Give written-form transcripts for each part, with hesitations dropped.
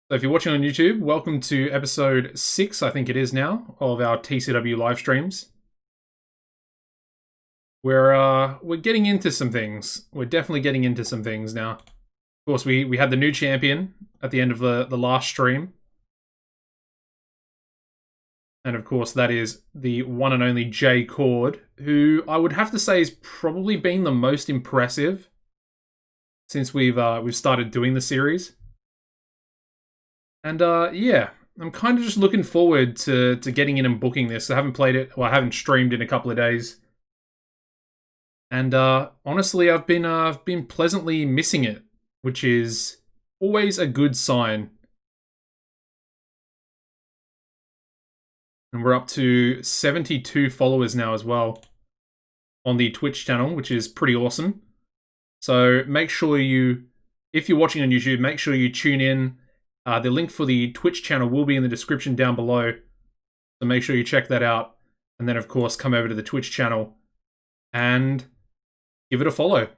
So if you're watching on YouTube, welcome to episode 6, I think it is now, of our TCW live streams. We're getting into some things. We're definitely getting into some things now. Of course, we had the new champion at the end of the last stream. And of course, that is the one and only Jay Cord, who I would have to say has probably been the most impressive since we've started doing the series. And yeah, I'm kind of just looking forward to getting in and booking this. I haven't played it, well, I haven't streamed in a couple of days. And honestly, I've been pleasantly missing it, which is always a good sign. And we're up to 72 followers now as well on the Twitch channel, which is pretty awesome. So make sure if you're watching on YouTube, make sure you tune in. The link for the Twitch channel will be in the description down below. So make sure you check that out. And then, of course, come over to the Twitch channel and give it a follow.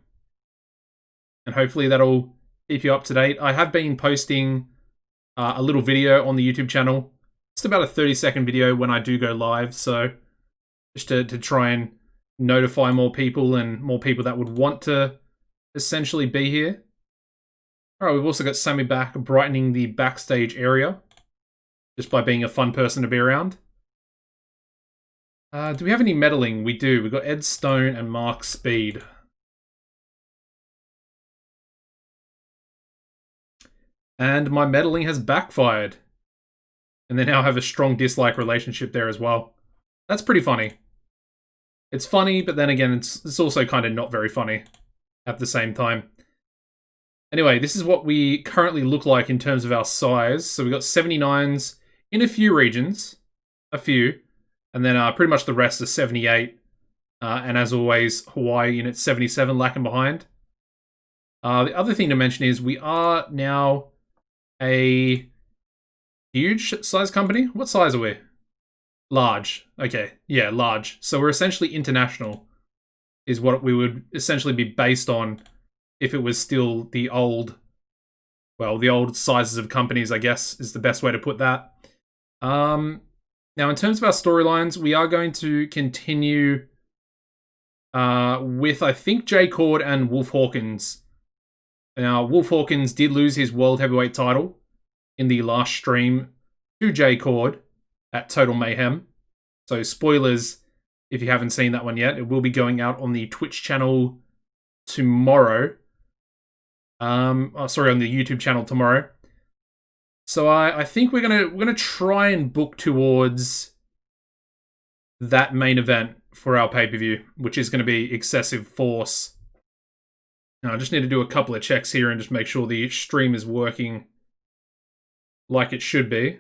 And hopefully that'll keep you up to date. I have been posting a little video on the YouTube channel. It's about a 30-second video when I do go live. So just to try and notify more people and more people that would want to essentially be here. Alright, we've also got Sammy back, brightening the backstage area. Just by being a fun person to be around. Do we have any meddling? We do. We've got Ed Stone and Mark Speed. And my meddling has backfired. And they now have a strong dislike relationship there as well. That's pretty funny. It's funny, but then again, it's also kind of not very funny at the same time. Anyway, this is what we currently look like in terms of our size. So we've got 79s in a few regions. A few. And then pretty much the rest are 78. And as always, Hawaii in its 77, lacking behind. The other thing to mention is we are now a huge size company. What size are we? Large. Okay, yeah, large. So we're essentially international, is what we would essentially be based on if it was still the old sizes of companies, I guess, is the best way to put that. Now, in terms of our storylines, we are going to continue with, I think, Jay Cord and Wolf Hawkins. Now, Wolf Hawkins did lose his World Heavyweight title in the last stream to Jay Cord at Total Mayhem. So, spoilers, if you haven't seen that one yet, it will be going out on the Twitch channel tomorrow. On the YouTube channel tomorrow. So I think we're gonna try and book towards that main event for our pay-per-view, which is going to be Excessive Force. Now, I just need to do a couple of checks here and just make sure the stream is working like it should be.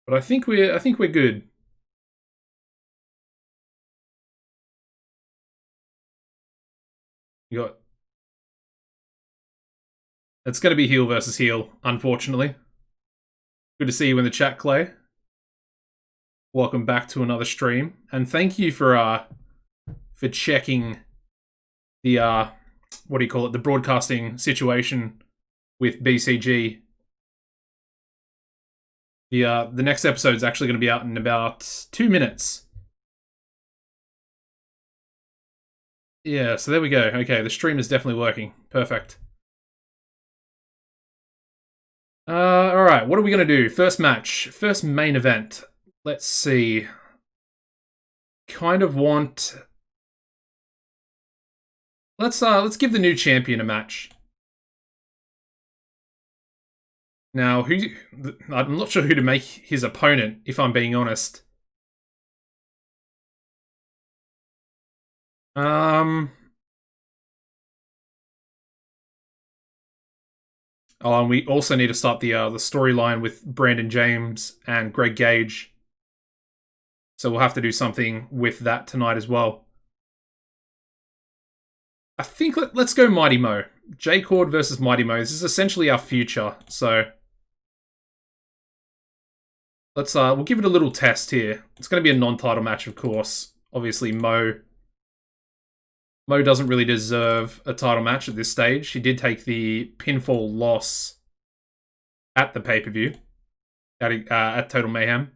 But I think we're good. You got. It's going to be heel versus heel, unfortunately. Good to see you in the chat, Clay. Welcome back to another stream, and thank you for checking the what do you call it? The broadcasting situation with BCG. The next episode is actually going to be out in about 2 minutes. Yeah, so there we go. Okay, the stream is definitely working. Perfect. Alright, what are we going to do? First match. First main event. Let's see. Kind of want... Let's give the new champion a match. Now, I'm not sure who to make his opponent, if I'm being honest. Oh, and we also need to start the storyline with Brandon James and Greg Gage. So we'll have to do something with that tonight as well. I think let's go Mighty Mo. Jay Cord versus Mighty Mo. This is essentially our future, so we'll give it a little test here. It's going to be a non-title match, of course. Obviously, Mo Mo doesn't really deserve a title match at this stage. He did take the pinfall loss at the pay-per-view, at Total Mayhem.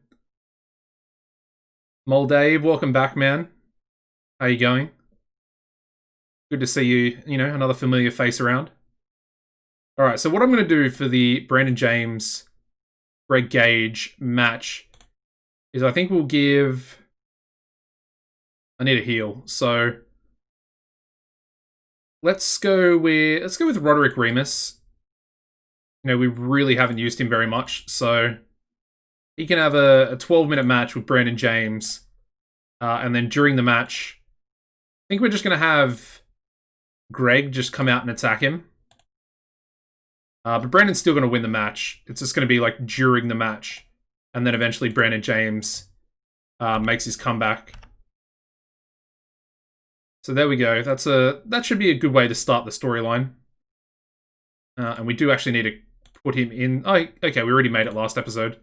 Mol Dave, welcome back, man. How you going? Good to see you, another familiar face around. Alright, so what I'm going to do for the Brandon James, Greg Gage match is I think we'll give... I need a heel, so... Let's go with Roderick Remus. We really haven't used him very much, so he can have a 12-minute match with Brandon James, and then during the match, I think we're just going to have Greg just come out and attack him. But Brandon's still going to win the match. It's just going to be like during the match, and then eventually Brandon James makes his comeback. So there we go. That should be a good way to start the storyline. And we do actually need to put him in. Oh, okay, we already made it last episode.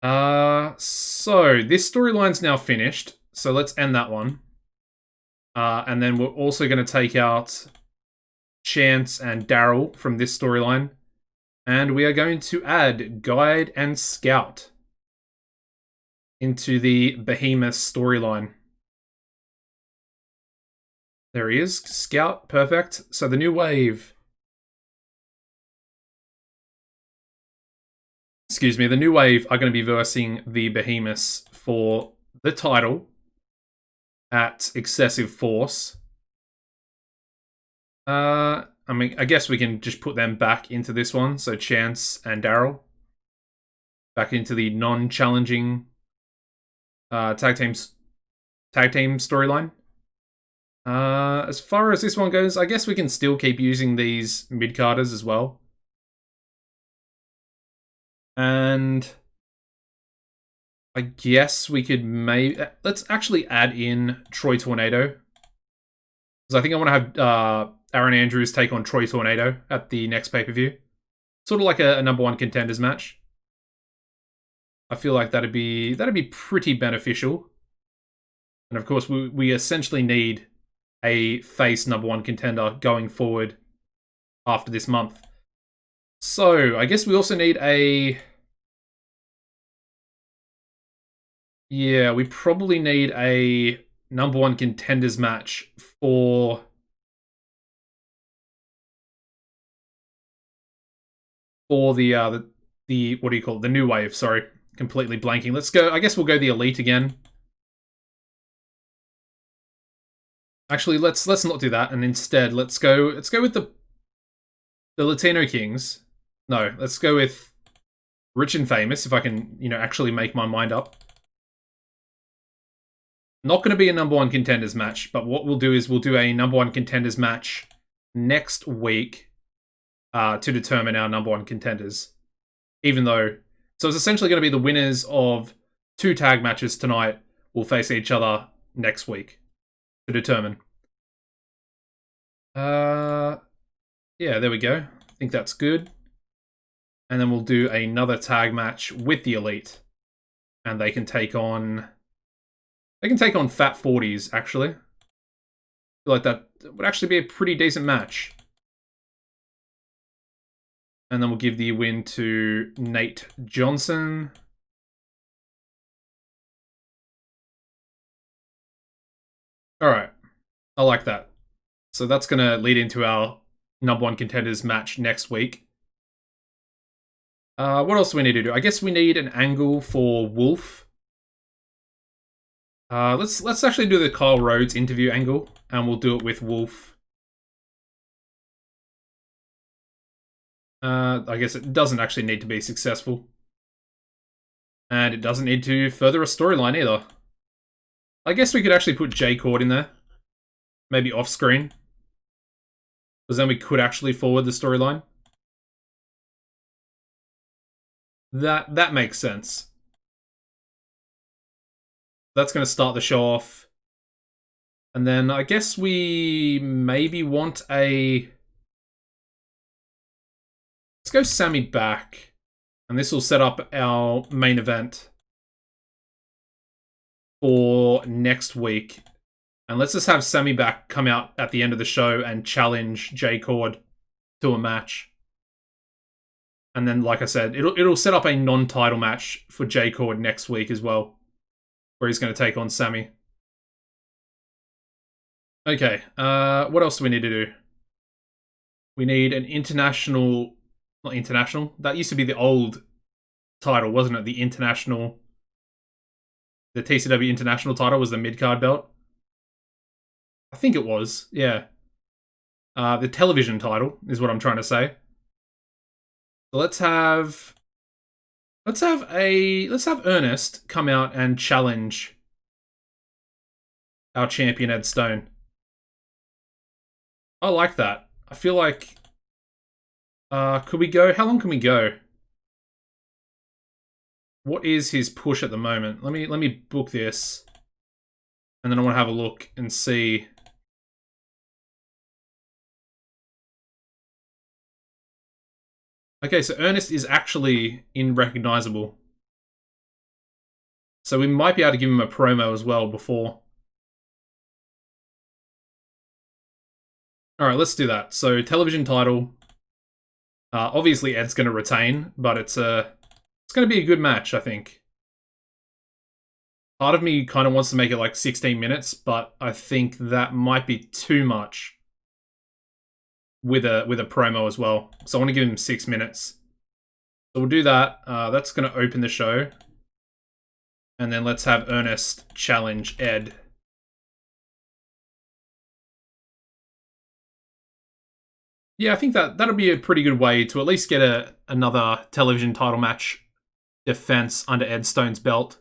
So this storyline's now finished. So let's end that one. And then we're also going to take out Chance and Daryl from this storyline. And we are going to add Guide and Scout into the Behemoth storyline. There he is. Scout, perfect. So the new wave... Excuse me, the new wave are going to be versing the Behemoths for the title at Excessive Force. I guess we can just put them back into this one. So Chance and Daryl back into the non-challenging tag team storyline. As far as this one goes, I guess we can still keep using these mid-carders as well. And I guess we could let's actually add in Troy Tornado. Because I think I want to have Aaron Andrews take on Troy Tornado at the next pay-per-view. Sort of like a number one contenders match. I feel like that'd be pretty beneficial. And of course, we essentially need a face number one contender going forward after this month. So, I guess we also need a... Yeah, we probably need a number one contenders match for... the what do you call it? The new wave, sorry. Completely blanking. Let's go, I guess we'll go the Elite again. Actually, let's not do that, and instead let's go with the Latino Kings. No, let's go with Rich and Famous, if I can, actually make my mind up. Not going to be a number one contenders match, but what we'll do is we'll do a number one contenders match next week to determine our number one contenders. So it's essentially going to be the winners of 2 tag matches tonight will face each other next week to determine. Yeah, there we go. I think that's good. And then we'll do another tag match with the Elite. And they can take on... Fat 40s, actually. I feel like that would actually be a pretty decent match. And then we'll give the win to Nate Johnson. Alright. I like that. So that's going to lead into our number one contenders match next week. What else do we need to do? I guess we need an angle for Wolf. Let's actually do the Karl Rhodes interview angle, and we'll do it with Wolf. I guess it doesn't actually need to be successful. And it doesn't need to further a storyline either. I guess we could actually put J-Cord in there. Maybe off-screen. Because then we could actually forward the storyline. That makes sense. That's going to start the show off. And then I guess we maybe want a... Let's go Sammy back. And this will set up our main event for next week. And let's just have Sammy back come out at the end of the show and challenge J Cord to a match. And then, like I said, it'll set up a non-title match for J Cord next week as well, where he's going to take on Sammy. Okay, what else do we need to do? We need an international... Not international. That used to be the old title, wasn't it? The international... The TCW international title was the mid-card belt. I think it was, yeah. The television title is what I'm trying to say. So let's have Ernest come out and challenge our champion Ed Stone. I like that. I feel like could we go? How long can we go? What is his push at the moment? Let me book this. And then I want to have a look and see. Okay, so Ernest is actually unrecognizable. So we might be able to give him a promo as well before. Alright, let's do that. So, television title. Obviously, Ed's going to retain, but it's going to be a good match, I think. Part of me kind of wants to make it like 16 minutes, but I think that might be too much with a promo as well. So I want to give him 6 minutes. So we'll do that. That's going to open the show. And then let's have Ernest challenge Ed. Yeah, I think that'll be a pretty good way to at least get another television title match defense under Ed Stone's belt.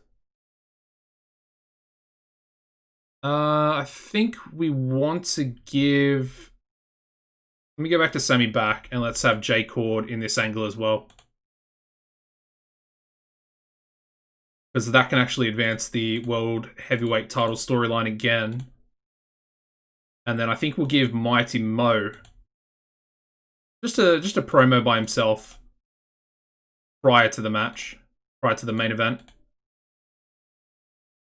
I think we want to give... Let me go back to Sammy back, and let's have J Cord in this angle as well. Because that can actually advance the World Heavyweight title storyline again. And then I think we'll give Mighty Mo just a promo by himself prior to the match, prior to the main event.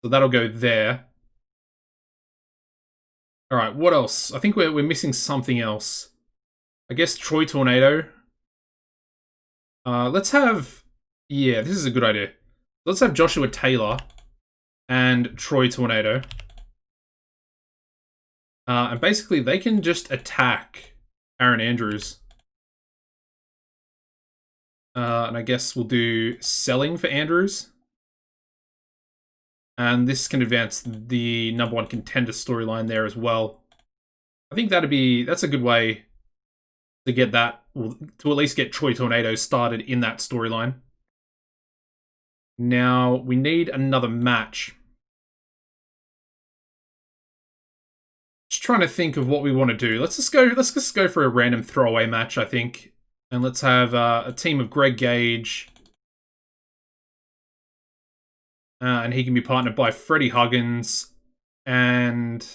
So that'll go there. Alright, what else? I think we're missing something else. I guess Troy Tornado. Let's have... Yeah, this is a good idea. Let's have Joshua Taylor and Troy Tornado. And basically, they can just attack Aaron Andrews. And I guess we'll do selling for Andrews. And this can advance the #1 contender storyline there as well. I think that's a good way to get that, to at least get Troy Tornado started in that storyline. Now, we need another match. Just trying to think of what we want to do. Let's just go for a random throwaway match, I think. And let's have a team of Greg Gage. And he can be partnered by Freddie Huggins and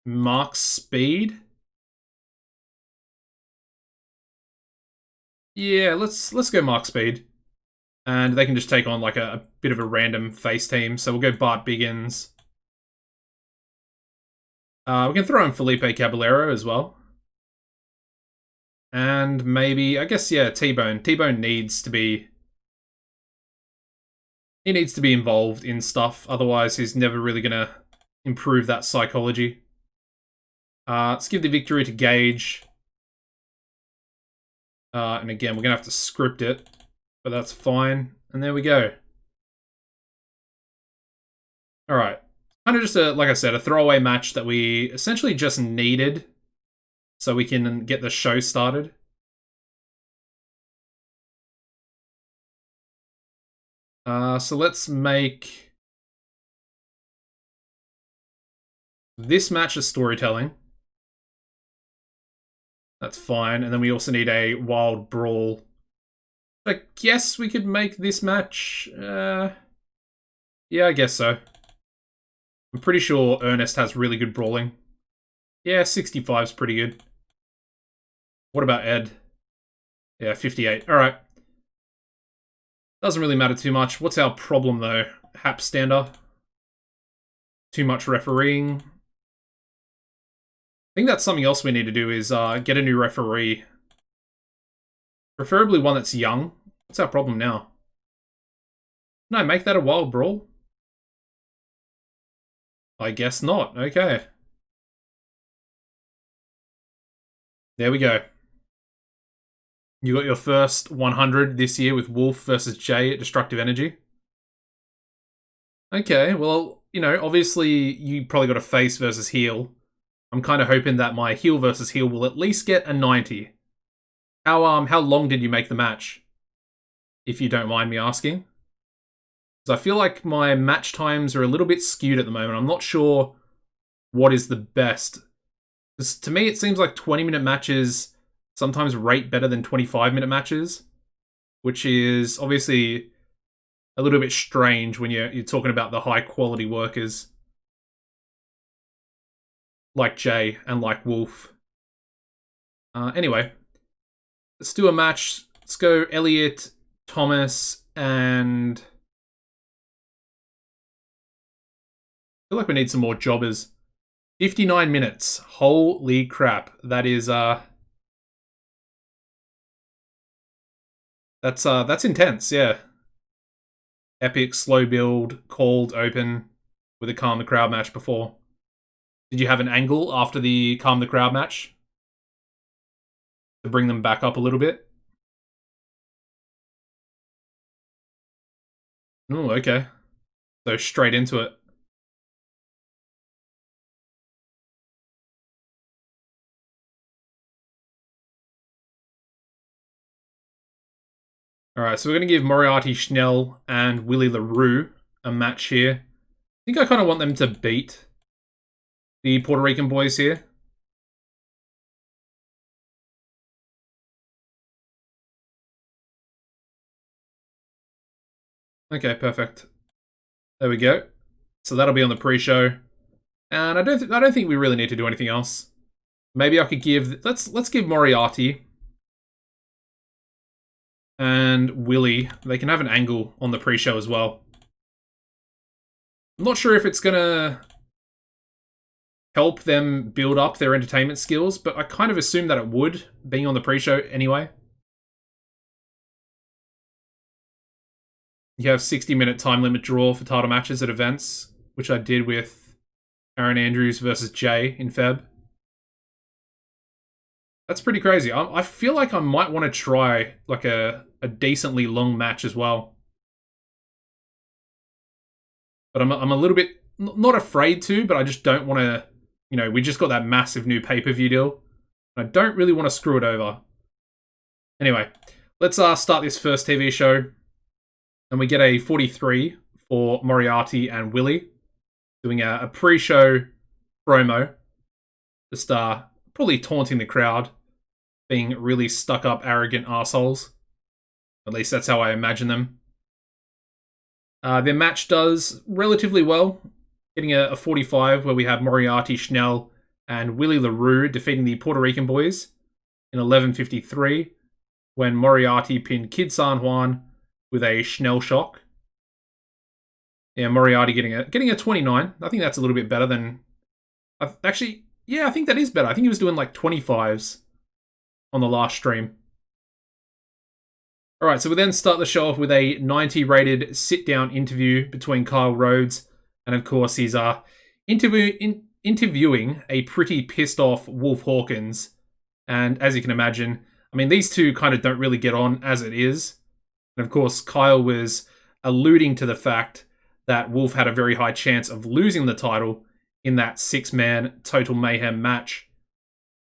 Mark Speed. Yeah, let's go Mark Speed. And they can just take on like a bit of a random face team. So we'll go Bart Biggins. We can throw in Felipe Caballero as well. And maybe, I guess, yeah, T-Bone. T-Bone needs to be... He needs to be involved in stuff. Otherwise, he's never really going to improve that psychology. Let's give the victory to Gage. And again, we're going to have to script it. But that's fine. And there we go. Alright. Kind of just like I said, a throwaway match that we essentially just needed so we can get the show started. So let's make this match a storytelling. That's fine. And then we also need a wild brawl. I guess we could make this match... yeah, I guess so. I'm pretty sure Ernest has really good brawling. Yeah, 65's pretty good. What about Ed? Yeah, 58. Alright. Doesn't really matter too much. What's our problem, though? Hap stander. Too much refereeing. think that's something else we need to do is get a new referee. Preferably one that's young. What's our problem now? No, make that a wild brawl? I guess not. Okay. There we go. You got your first 100 this year with Wolf versus Jay at Destructive Energy. Okay, well, you know, obviously you probably got a face versus heel. I'm kind of hoping that my heel versus heel will at least get a 90. How long did you make the match? If you don't mind me asking. Because I feel like my match times are a little bit skewed at the moment. I'm not sure what is the best. Because to me, it seems like 20-minute matches sometimes rate better than 25-minute matches, which is obviously a little bit strange when you're talking about the high-quality workers like Jay and like Wolf. Anyway, let's do a match. Let's go Elliot, Thomas, and I feel like we need some more jobbers. 59 minutes. Holy crap. That is that's intense, yeah. Epic slow build, called open with a calm the crowd match before. Did you have an angle after the calm the crowd match to bring them back up a little bit? Oh, okay. So straight into it. Alright, so we're going to give Moriarty Schnell and Willy Larue a match here. I think I kind of want them to beat the Puerto Rican boys here. Okay, perfect. There we go. So that'll be on the pre-show. And I don't think we really need to do anything else. Maybe I could give let's give Moriarty and Willy, they can have an angle on the pre-show as well. I'm not sure if it's gonna help them build up their entertainment skills, but I kind of assume that it would, being on the pre-show anyway. You have 60-minute time limit draw for title matches at events, which I did with Aaron Andrews versus Jay in Feb. That's pretty crazy. I feel like I might want to try like a decently long match as well. But I'm a little bit, not afraid to, but I just don't want to, you know, we just got that massive new pay-per-view deal. I don't really want to screw it over. Anyway, let's start this first TV show. And we get a 43 for Moriarty and Willy, doing a pre-show promo. Just probably taunting the crowd, being really stuck-up, arrogant arseholes. At least that's how I imagine them. Their match does relatively well, getting a 45 where we have Moriarty Schnell and Willy Larue defeating the Puerto Rican boys in 11:53 when Moriarty pinned Kid San Juan with a Schnell shock. Yeah, Moriarty getting a 29. I think that's a little bit better than... Actually, yeah, I think that is better. I think he was doing like 25s on the last stream. Alright, so we then start the show off with a 90 rated sit-down interview between Karl Rhodes, and of course he's interviewing a pretty pissed off Wolf Hawkins. And as you can imagine, I mean, these two kind of don't really get on as it is. And of course, Kyle was alluding to the fact that Wolf had a very high chance of losing the title in that 6-man Total Mayhem match.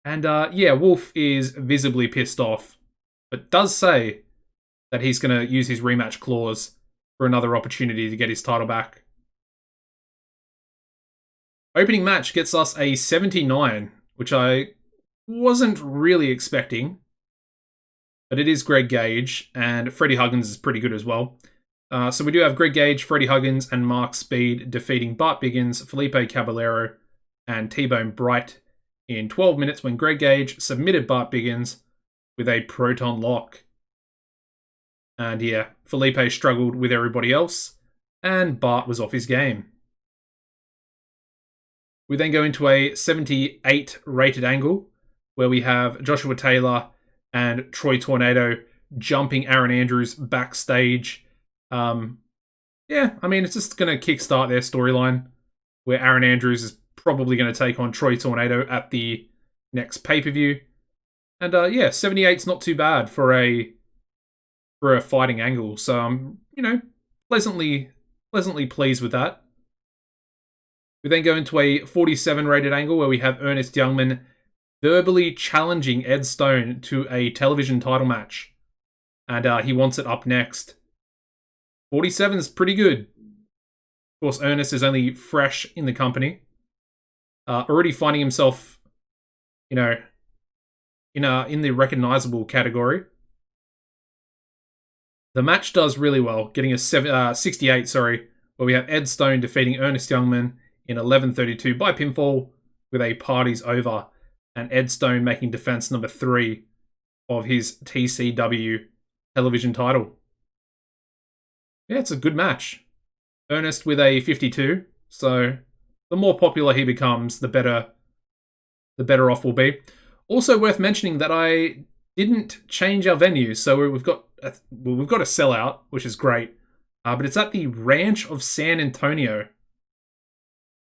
And yeah, Wolf is visibly pissed off, but does say that he's going to use his rematch clause for another opportunity to get his title back. Opening match gets us a 79, which I wasn't really expecting. But it is Greg Gage, and Freddie Huggins is pretty good as well. So we do have Greg Gage, Freddie Huggins, and Mark Speed defeating Bart Biggins, Felipe Caballero, and T-Bone Bright in 12 minutes when Greg Gage submitted Bart Biggins with a Proton Lock. And yeah, Felipe struggled with everybody else, and Bart was off his game. We then go into a 78 rated angle where we have Joshua Taylor and Troy Tornado jumping Aaron Andrews backstage. Yeah, I mean, it's just going to kickstart their storyline where Aaron Andrews is probably going to take on Troy Tornado at the next pay-per-view. And yeah, 78's not too bad for a fighting angle. So I'm, pleasantly pleased with that. We then go into a 47 rated angle where we have Ernest Youngman verbally challenging Ed Stone to a television title match. And he wants it up next. 47 is pretty good. Of course, Ernest is only fresh in the company. Already finding himself, in the recognizable category. The match does really well, getting a 68, where we have Ed Stone defeating Ernest Youngman in 11:32 by pinfall with a parties over, and Ed Stone making defense number 3 of his TCW television title. Yeah, it's a good match. Ernest with a 52, so the more popular he becomes, the better off we'll be. Also worth mentioning that I didn't change our venue, so we've got a sellout, which is great, but it's at the Ranch of San Antonio,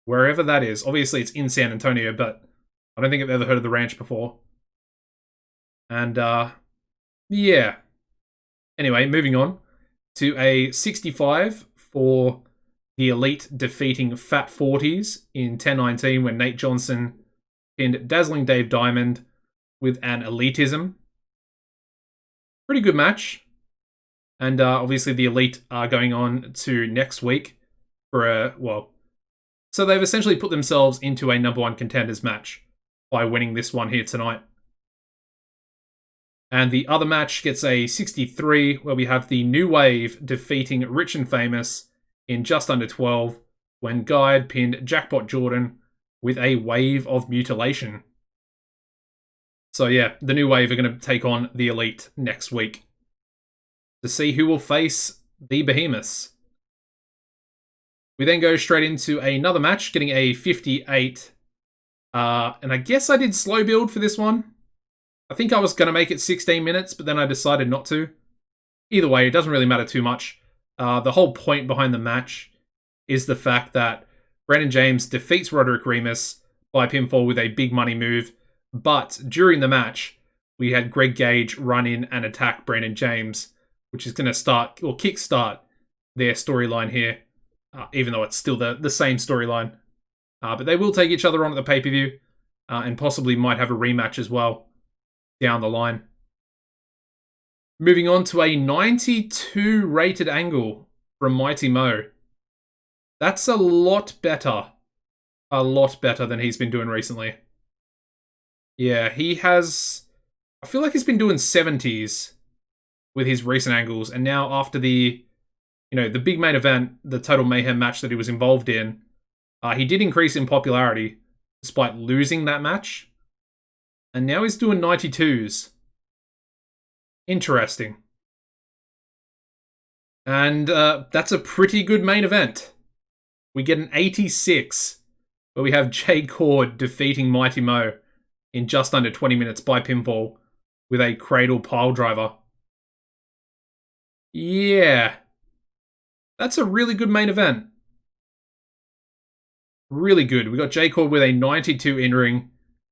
wherever that is. Obviously, it's in San Antonio, but I don't think I've ever heard of the ranch before. And yeah. Anyway, moving on to a 65 for the Elite defeating Fat 40s in 10-19 when Nate Johnson pinned Dazzling Dave Diamond with an elitism. Pretty good match. And obviously the Elite are going on to next week for so they've essentially put themselves into a number 1 contenders match by winning this one here tonight. And the other match gets a 63 where we have the New Wave defeating Rich and Famous in just under 12 when Guide pinned Jackpot Jordan with a wave of mutilation. So yeah, the New Wave are going to take on the Elite next week to see who will face the Behemoths. We then go straight into another match, getting a 58. And I guess I did slow build for this one. I think I was going to make it 16 minutes, but then I decided not to. Either way, it doesn't really matter too much. The whole point behind the match is the fact that Brennan James defeats Roderick Remus by pinfall with a big money move. But during the match, we had Greg Gage run in and attack Brennan James, which is going to kickstart their storyline here, even though it's still the same storyline. But they will take each other on at the pay-per-view and possibly might have a rematch as well down the line. Moving on to a 92 rated angle from Mighty Mo. That's a lot better than he's been doing recently. Yeah, I feel like he's been doing 70s with his recent angles, and now after the big main event, the Total Mayhem match that he was involved in, he did increase in popularity despite losing that match. And now he's doing 92s. Interesting. And that's a pretty good main event. We get an 86 where we have Jay Cord defeating Mighty Mo in just under 20 minutes by pinfall with a cradle pile driver. Yeah. That's a really good main event. Really good. We got Jay Cord with a 92 in-ring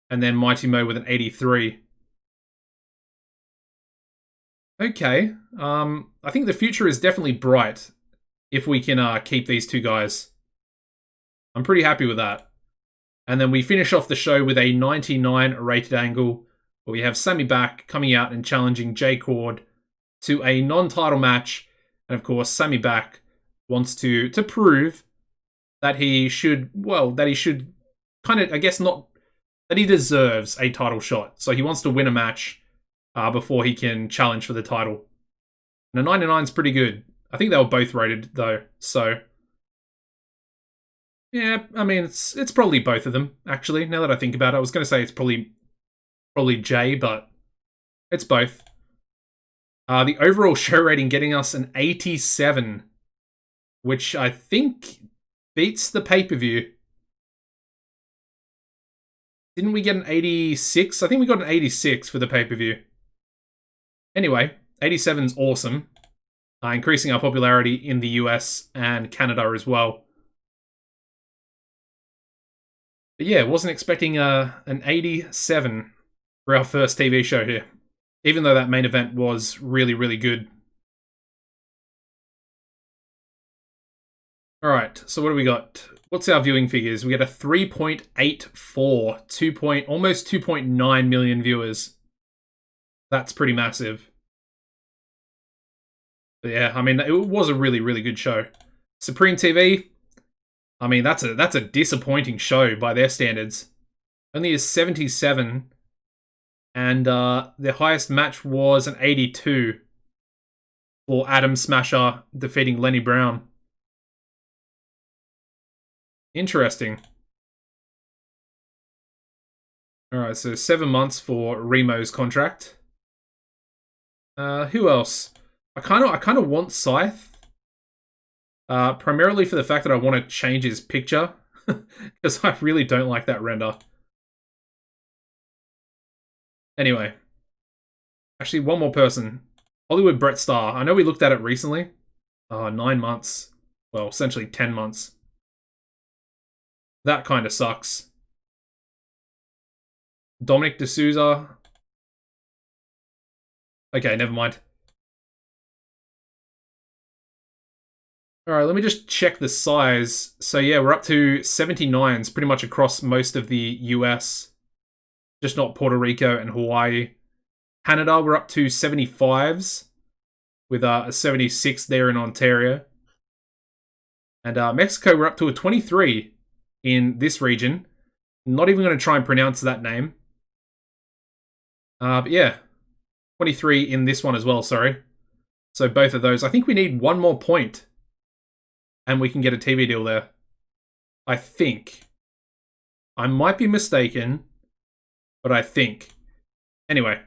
and then Mighty Mo with an 83. Okay. I think the future is definitely bright if we can keep these two guys. I'm pretty happy with that. And then we finish off the show with a 99 rated angle where we have Sammy Back coming out and challenging Jay Cord to a non-title match. And of course, Sammy Back wants to prove that he should kind of, I guess not, that he deserves a title shot. So he wants to win a match before he can challenge for the title. And a 99 is pretty good. I think they were both rated though, so yeah, I mean it's probably both of them actually. Now that I think about it, I was going to say it's probably Jay, but it's both. The overall show rating getting us an 87, which I think beats the pay-per-view. Didn't we get an 86? I think we got an 86 for the pay-per-view. Anyway, 87's awesome. Increasing our popularity in the US and Canada as well. But yeah, wasn't expecting an 87 for our first TV show here. Even though that main event was really, really good. Alright, so what do we got? What's our viewing figures? We get a 3.84, almost 2.9 million viewers. That's pretty massive. But yeah, I mean, it was a really, really good show. Supreme TV, I mean, that's a disappointing show by their standards. Only a 77, and their highest match was an 82 for Adam Smasher defeating Lenny Brown. Interesting. Alright, so 7 months for Remo's contract. Who else? I kind of want Scythe. Primarily for the fact that I want to change his picture. Because I really don't like that render. Anyway. Actually, one more person. Hollywood Brett Starr. I know we looked at it recently. 9 months. Well, essentially 10 months. That kind of sucks. Dominic D'Souza. Okay, never mind. Alright, let me just check the size. So yeah, we're up to 79s pretty much across most of the US. Just not Puerto Rico and Hawaii. Canada, we're up to 75s. With a 76 there in Ontario. And Mexico, we're up to a 23 in this region. Not even going to try and pronounce that name. But yeah, 23 in this one as well, sorry. So both of those. I think we need one more point. And we can get a TV deal there. I think. I might be mistaken. But I think. Anyway.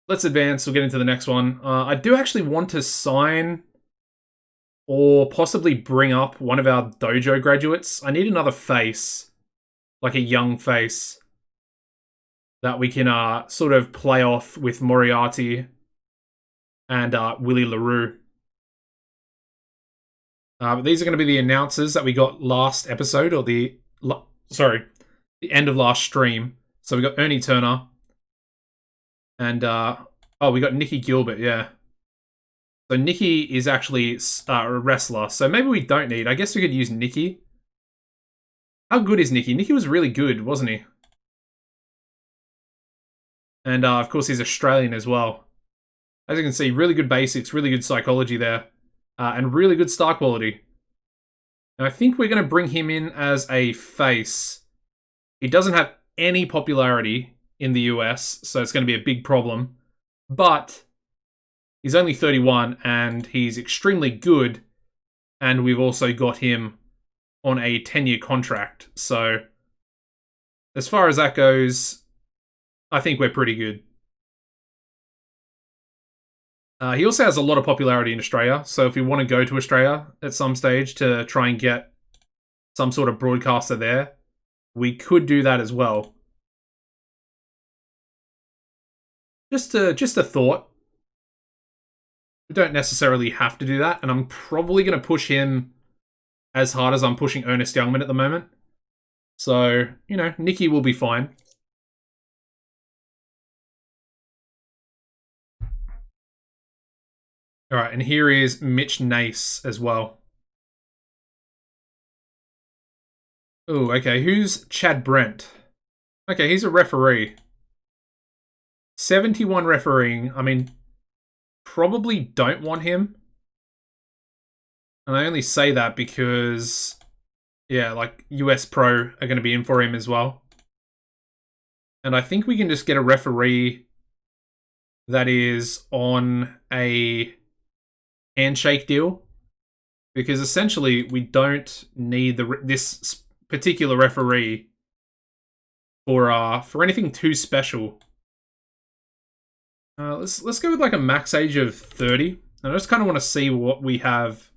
Let's advance. We'll get into the next one. I do actually want to sign or possibly bring up one of our dojo graduates. I need another face. Like a young face. That we can sort of play off with Moriarty and Willy Larue. But these are going to be the announcers that we got last episode, or the end of last stream. So we got Ernie Turner. And, we got Nikki Gilbert, yeah. So Nikki is actually a wrestler, so maybe we don't need. I guess we could use Nikki. How good is Nikki? Nikki was really good, wasn't he? And, of course, he's Australian as well. As you can see, really good basics, really good psychology there. And really good star quality. And I think we're going to bring him in as a face. He doesn't have any popularity in the US, so it's going to be a big problem. But he's only 31, and he's extremely good. And we've also got him on a 10-year contract. So, as far as that goes, I think we're pretty good. He also has a lot of popularity in Australia, so if we want to go to Australia at some stage to try and get some sort of broadcaster there, we could do that as well. Just a thought. We don't necessarily have to do that, and I'm probably going to push him as hard as I'm pushing Ernest Youngman at the moment. So, you know, Nikki will be fine. Alright, and here is Mitch Nace as well. Oh, okay, who's Chad Brent? Okay, he's a referee. 71 refereeing, I mean, probably don't want him. And I only say that because, yeah, like, US Pro are going to be in for him as well. And I think we can just get a referee that is on a handshake deal, because essentially we don't need this particular referee for anything too special. Let's go with like a max age of 30. I just kind of want to see what we have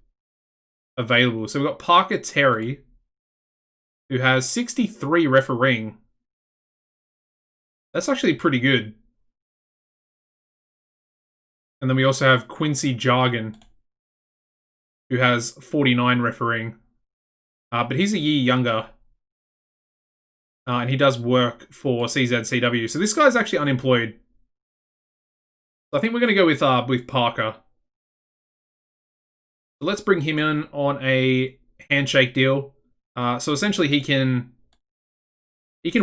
available. So we've got Parker Terry, who has 63 refereeing. That's actually pretty good. And then we also have Quincy Jargon, who has 49 refereeing. But he's a year younger. And he does work for CZCW. So this guy's actually unemployed. I think we're going to go with Parker. So let's bring him in on a handshake deal. So essentially he can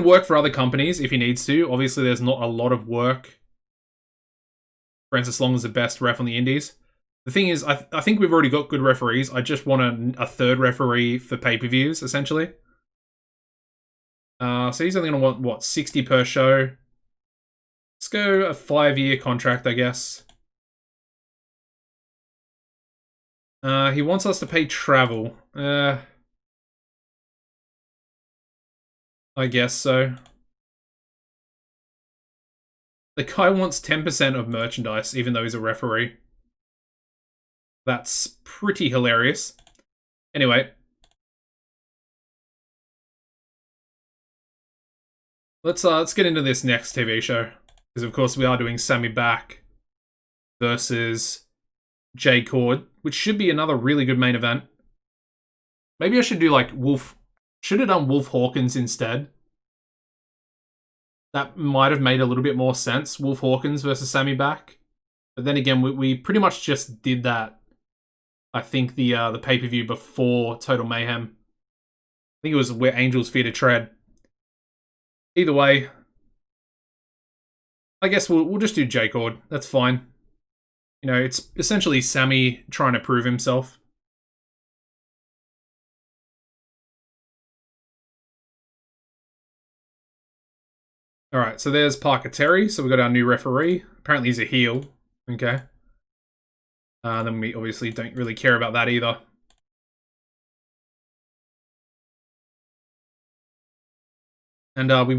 work for other companies if he needs to. Obviously there's not a lot of work. Francis Long is the best ref on the indies. The thing is, I think we've already got good referees. I just want a third referee for pay-per-views, essentially. So he's only going to want, what, 60 per show? Let's go a 5-year contract, I guess. He wants us to pay travel. I guess so. The guy wants 10% of merchandise, even though he's a referee. That's pretty hilarious. Anyway. Let's get into this next TV show. Because of course we are doing Sammy Back versus Jay Cord, which should be another really good main event. Maybe I should do like Wolf. Should have done Wolf Hawkins instead. That might have made a little bit more sense. Wolf Hawkins versus Sammy Back. But then again, we pretty much just did that. I think the pay-per-view before Total Mayhem. I think it was Where Angels Fear to Tread. Either way, I guess we'll just do J-Cord. That's fine. You know, it's essentially Sammy trying to prove himself. Alright, so there's Parker Terry. So we've got our new referee. Apparently he's a heel. Okay. Then we obviously don't really care about that either. And we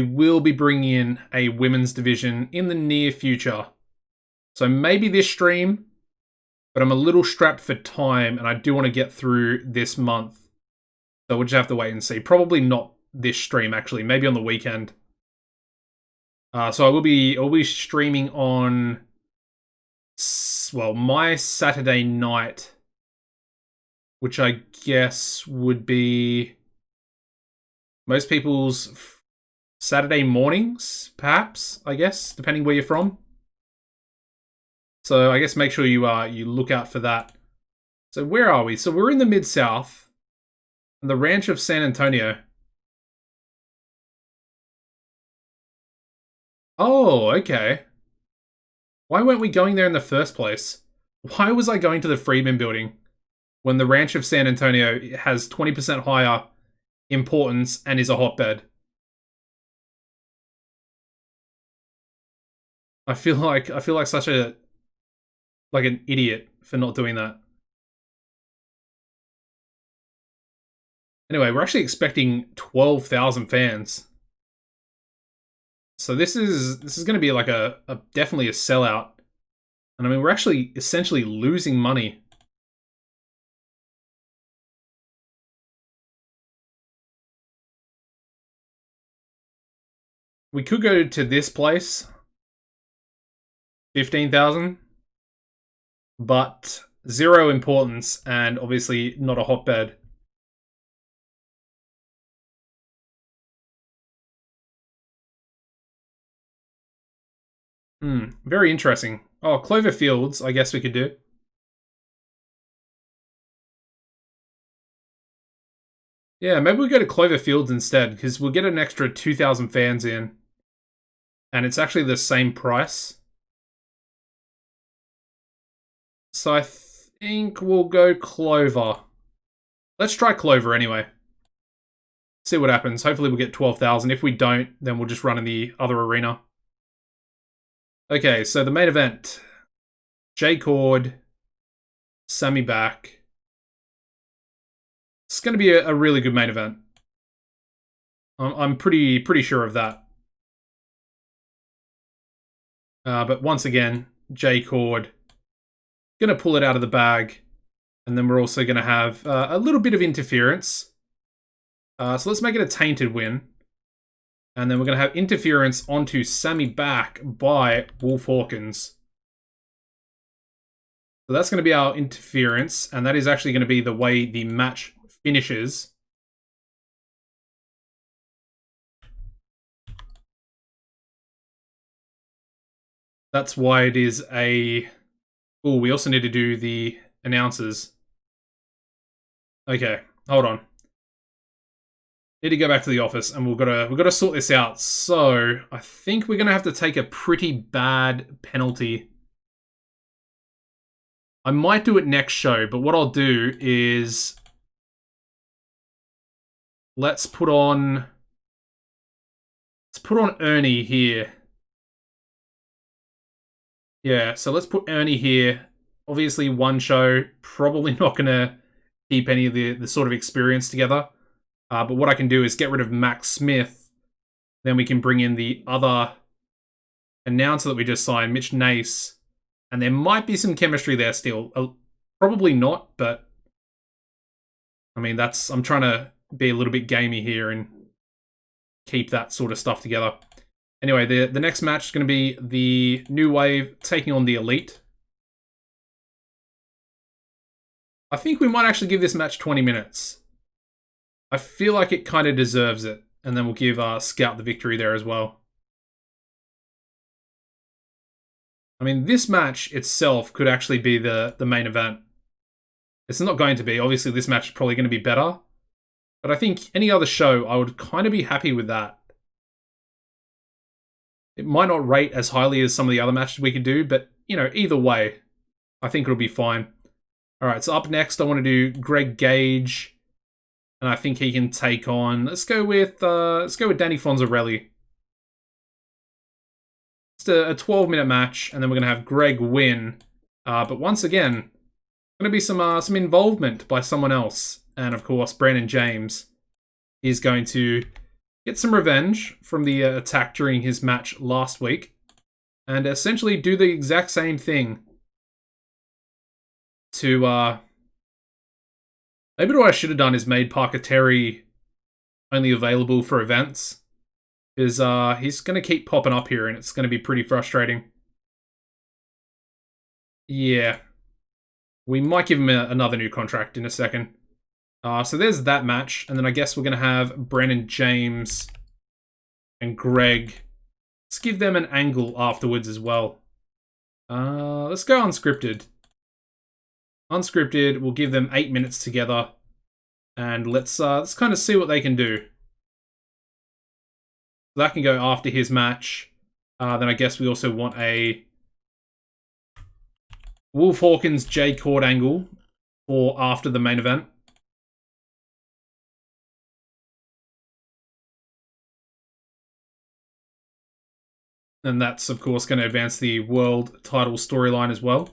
will be bringing in a women's division in the near future. So maybe this stream, but I'm a little strapped for time, and I do want to get through this month. So we'll just have to wait and see. Probably not this stream, actually. Maybe on the weekend. So I'll be streaming on, well, my Saturday night, which I guess would be most people's Saturday mornings, perhaps, I guess, depending where you're from. So I guess make sure you look out for that. So where are we? So we're in the Mid-South, the Ranch of San Antonio. Oh, okay. Why weren't we going there in the first place? Why was I going to the Freedman building when the Ranch of San Antonio has 20% higher importance and is a hotbed? I feel like such an idiot for not doing that. Anyway, we're actually expecting 12,000 fans. So this is going to be like definitely a sellout. And I mean, we're actually essentially losing money. We could go to this place. 15,000. But 0 importance and obviously not a hotbed. Very interesting. Oh, Clover Fields, I guess we could do. Yeah, maybe we go to Clover Fields instead, because we'll get an extra 2,000 fans in. And it's actually the same price. So I think we'll go Clover. Let's try Clover anyway. See what happens. Hopefully we'll get 12,000. If we don't, then we'll just run in the other arena. Okay, so the main event. Jay Cord, Sammy Back. It's going to be a really good main event. I'm pretty sure of that. But once again, Jay Cord going to pull it out of the bag. And then we're also going to have a little bit of interference. So let's make it a tainted win. And then we're going to have interference onto Sammy back by Wolf Hawkins. So that's going to be our interference, and that is actually going to be the way the match finishes. That's why it is a... Oh, we also need to do the announcers. Okay, hold on. Need to go back to the office, and we've got to sort this out. So I think we're gonna have to take a pretty bad penalty. I might do it next show, but what I'll do is let's put on Ernie here. Yeah, so let's put Ernie here. Obviously, one show, probably not gonna keep any of the sort of experience together. But what I can do is get rid of Max Smith. Then we can bring in the other announcer that we just signed, Mitch Nace. And there might be some chemistry there still. Probably not, but... I mean, I'm trying to be a little bit gamey here and keep that sort of stuff together. Anyway, the next match is going to be the New Wave taking on the Elite. I think we might actually give this match 20 minutes. I feel like it kind of deserves it. And then we'll give Scout the victory there as well. I mean, this match itself could actually be the main event. It's not going to be. Obviously, this match is probably going to be better. But I think any other show, I would kind of be happy with that. It might not rate as highly as some of the other matches we could do, but, you know, either way, I think it'll be fine. Alright, so up next, I want to do Greg Gage. And I think he can take on... Let's go with Danny Fonzarelli. Just a 12-minute match, and then we're going to have Greg win. But once again, going to be some involvement by someone else. And of course, Brandon James is going to get some revenge from the attack during his match last week. And essentially do the exact same thing to... Maybe what I should have done is made Parker Terry only available for events. Because he's going to keep popping up here and it's going to be pretty frustrating. Yeah. We might give him another new contract in a second. So there's that match. And then I guess we're going to have Brennan James and Greg. Let's give them an angle afterwards as well. Let's go Unscripted. Unscripted, we'll give them 8 minutes together. And let's kind of see what they can do. That can go after his match. Then I guess we also want a Wolf Hawkins J Cord angle for after the main event. And that's, of course, going to advance the world title storyline as well.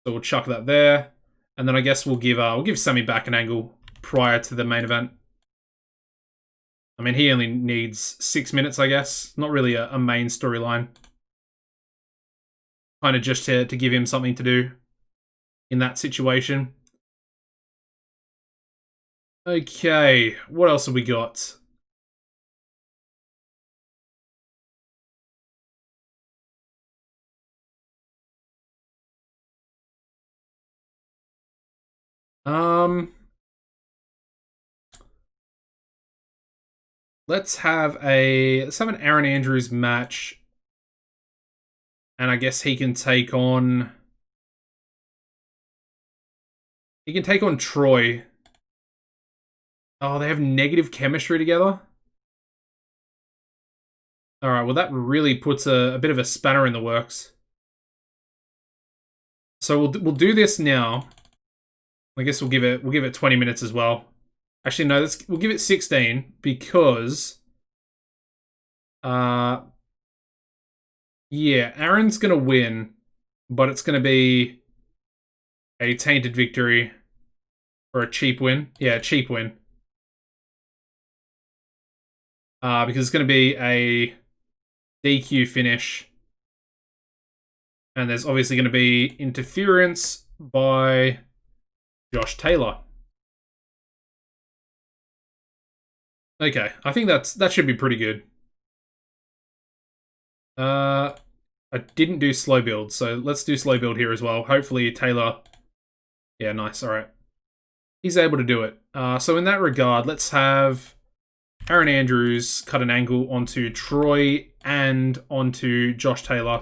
So we'll chuck that there. And then I guess we'll give Sammy back an angle prior to the main event. I mean, he only needs 6 minutes, I guess. Not really a main storyline. Kind of just to give him something to do in that situation. Okay, what else have we got? Let's have an Aaron Andrews match. And I guess he can take on Troy. Oh, they have negative chemistry together? Alright, well that really puts a bit of a spanner in the works. So we'll do this now. I guess we'll give it 20 minutes as well. Actually, no, we'll give it 16 because... yeah, Aaron's going to win, but it's going to be a tainted victory or a cheap win. Yeah, a cheap win. Because it's going to be a DQ finish. And there's obviously going to be interference by Josh Taylor. Okay, I think that should be pretty good. I didn't do slow build, so let's do slow build here as well. Hopefully Taylor... Yeah, nice, alright. He's able to do it. So in that regard, let's have Aaron Andrews cut an angle onto Troy and onto Josh Taylor.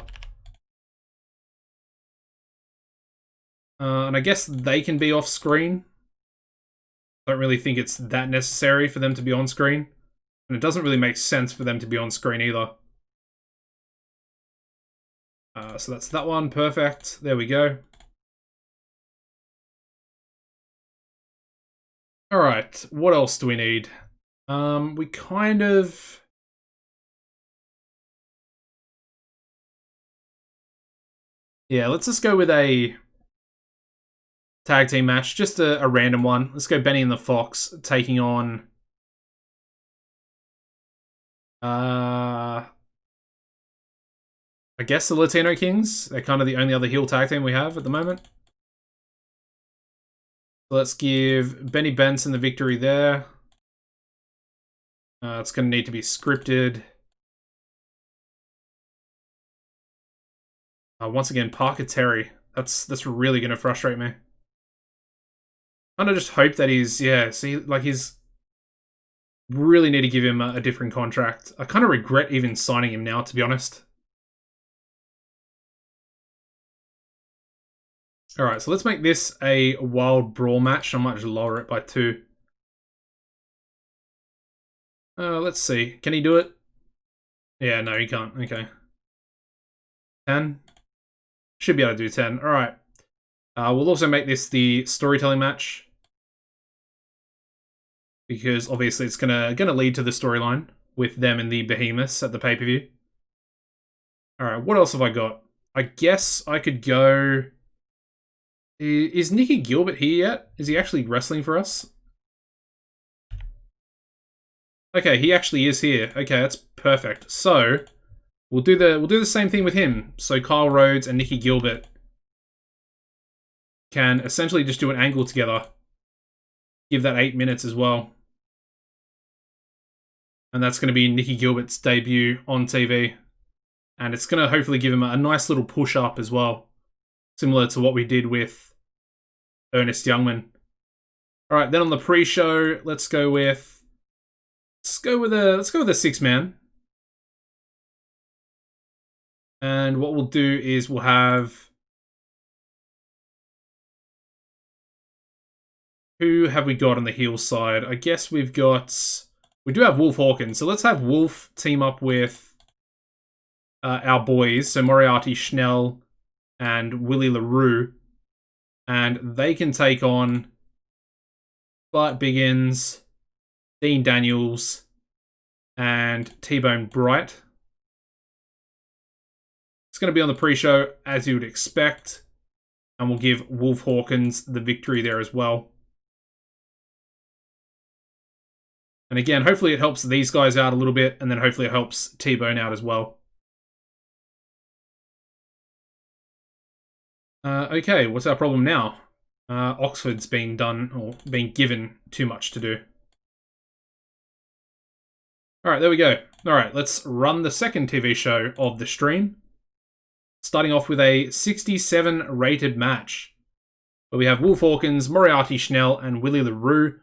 And I guess they can be off screen. I don't really think it's that necessary for them to be on screen. And it doesn't really make sense for them to be on screen either. So that's that one, perfect. There we go. Alright, what else do we need? We kind of... Yeah, let's just go with a tag team match, just a random one. Let's go Benny and the Fox taking on... I guess the Latino Kings. They're kind of the only other heel tag team we have at the moment. So let's give Benny Benson the victory there. It's going to need to be scripted. Once again, Parker Terry. That's really going to frustrate me. I kind of just hope that he's... Yeah, see, like he's... Really need to give him a different contract. I kind of regret even signing him now, to be honest. Alright, so let's make this a wild brawl match. I might just lower it by 2. Let's see. Can he do it? Yeah, no, he can't. Okay. 10? Should be able to do 10. Alright. We'll also make this the storytelling match. Because obviously it's gonna lead to the storyline with them and the behemoths at the pay-per-view. Alright, what else have I got? I guess I could go... Is Nikki Gilbert here yet? Is he actually wrestling for us? Okay, he actually is here. Okay, that's perfect. So we'll do the same thing with him. So Karl Rhodes and Nikki Gilbert can essentially just do an angle together. Give that 8 minutes as well. And that's going to be Nikki Gilbert's debut on TV. And it's going to hopefully give him a nice little push up as well. Similar to what we did with Ernest Youngman. Alright, then on the pre-show, let's go with a 6-man. And what we'll do is we'll have... Who have we got on the heel side? I guess we do have Wolf Hawkins. So let's have Wolf team up with our boys. So Moriarty, Schnell, and Willy Larue. And they can take on Bart Biggins, Dean Daniels, and T-Bone Bright. It's going to be on the pre-show, as you would expect. And we'll give Wolf Hawkins the victory there as well. And again, hopefully it helps these guys out a little bit, and then hopefully it helps T-Bone out as well. Okay, what's our problem now? Oxford's being done, or being given too much to do. Alright, there we go. Alright, let's run the second TV show of the stream. Starting off with a 67 rated match, where we have Wolf Hawkins, Moriarty Schnell, and Willy Larue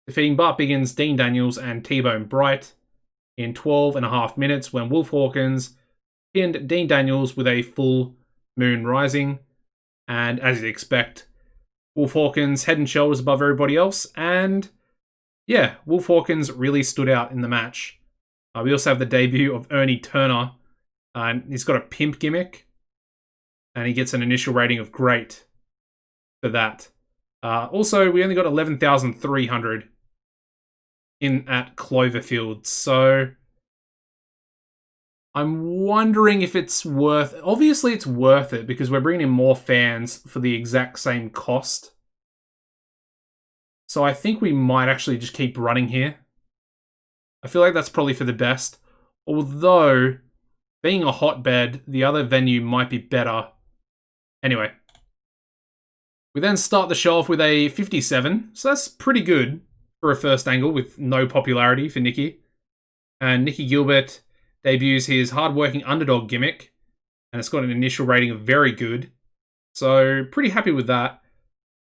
defeating Bart Biggins, Dean Daniels, and T-Bone Bright in 12.5 minutes when Wolf Hawkins pinned Dean Daniels with a full moon rising. And as you'd expect, Wolf Hawkins head and shoulders above everybody else. And yeah, Wolf Hawkins really stood out in the match. We also have the debut of Ernie Turner. And he's got a pimp gimmick. And he gets an initial rating of great for that. Also, we only got 11,300 in at Cloverfield. So I'm wondering if it's worth... Obviously, it's worth it because we're bringing in more fans for the exact same cost. So I think we might actually just keep running here. I feel like that's probably for the best. Although, being a hotbed, the other venue might be better. Anyway. We then start the show off with a 57, so that's pretty good for a first angle with no popularity for Nikki. And Nikki Gilbert debuts his hardworking underdog gimmick, and it's got an initial rating of very good. So pretty happy with that.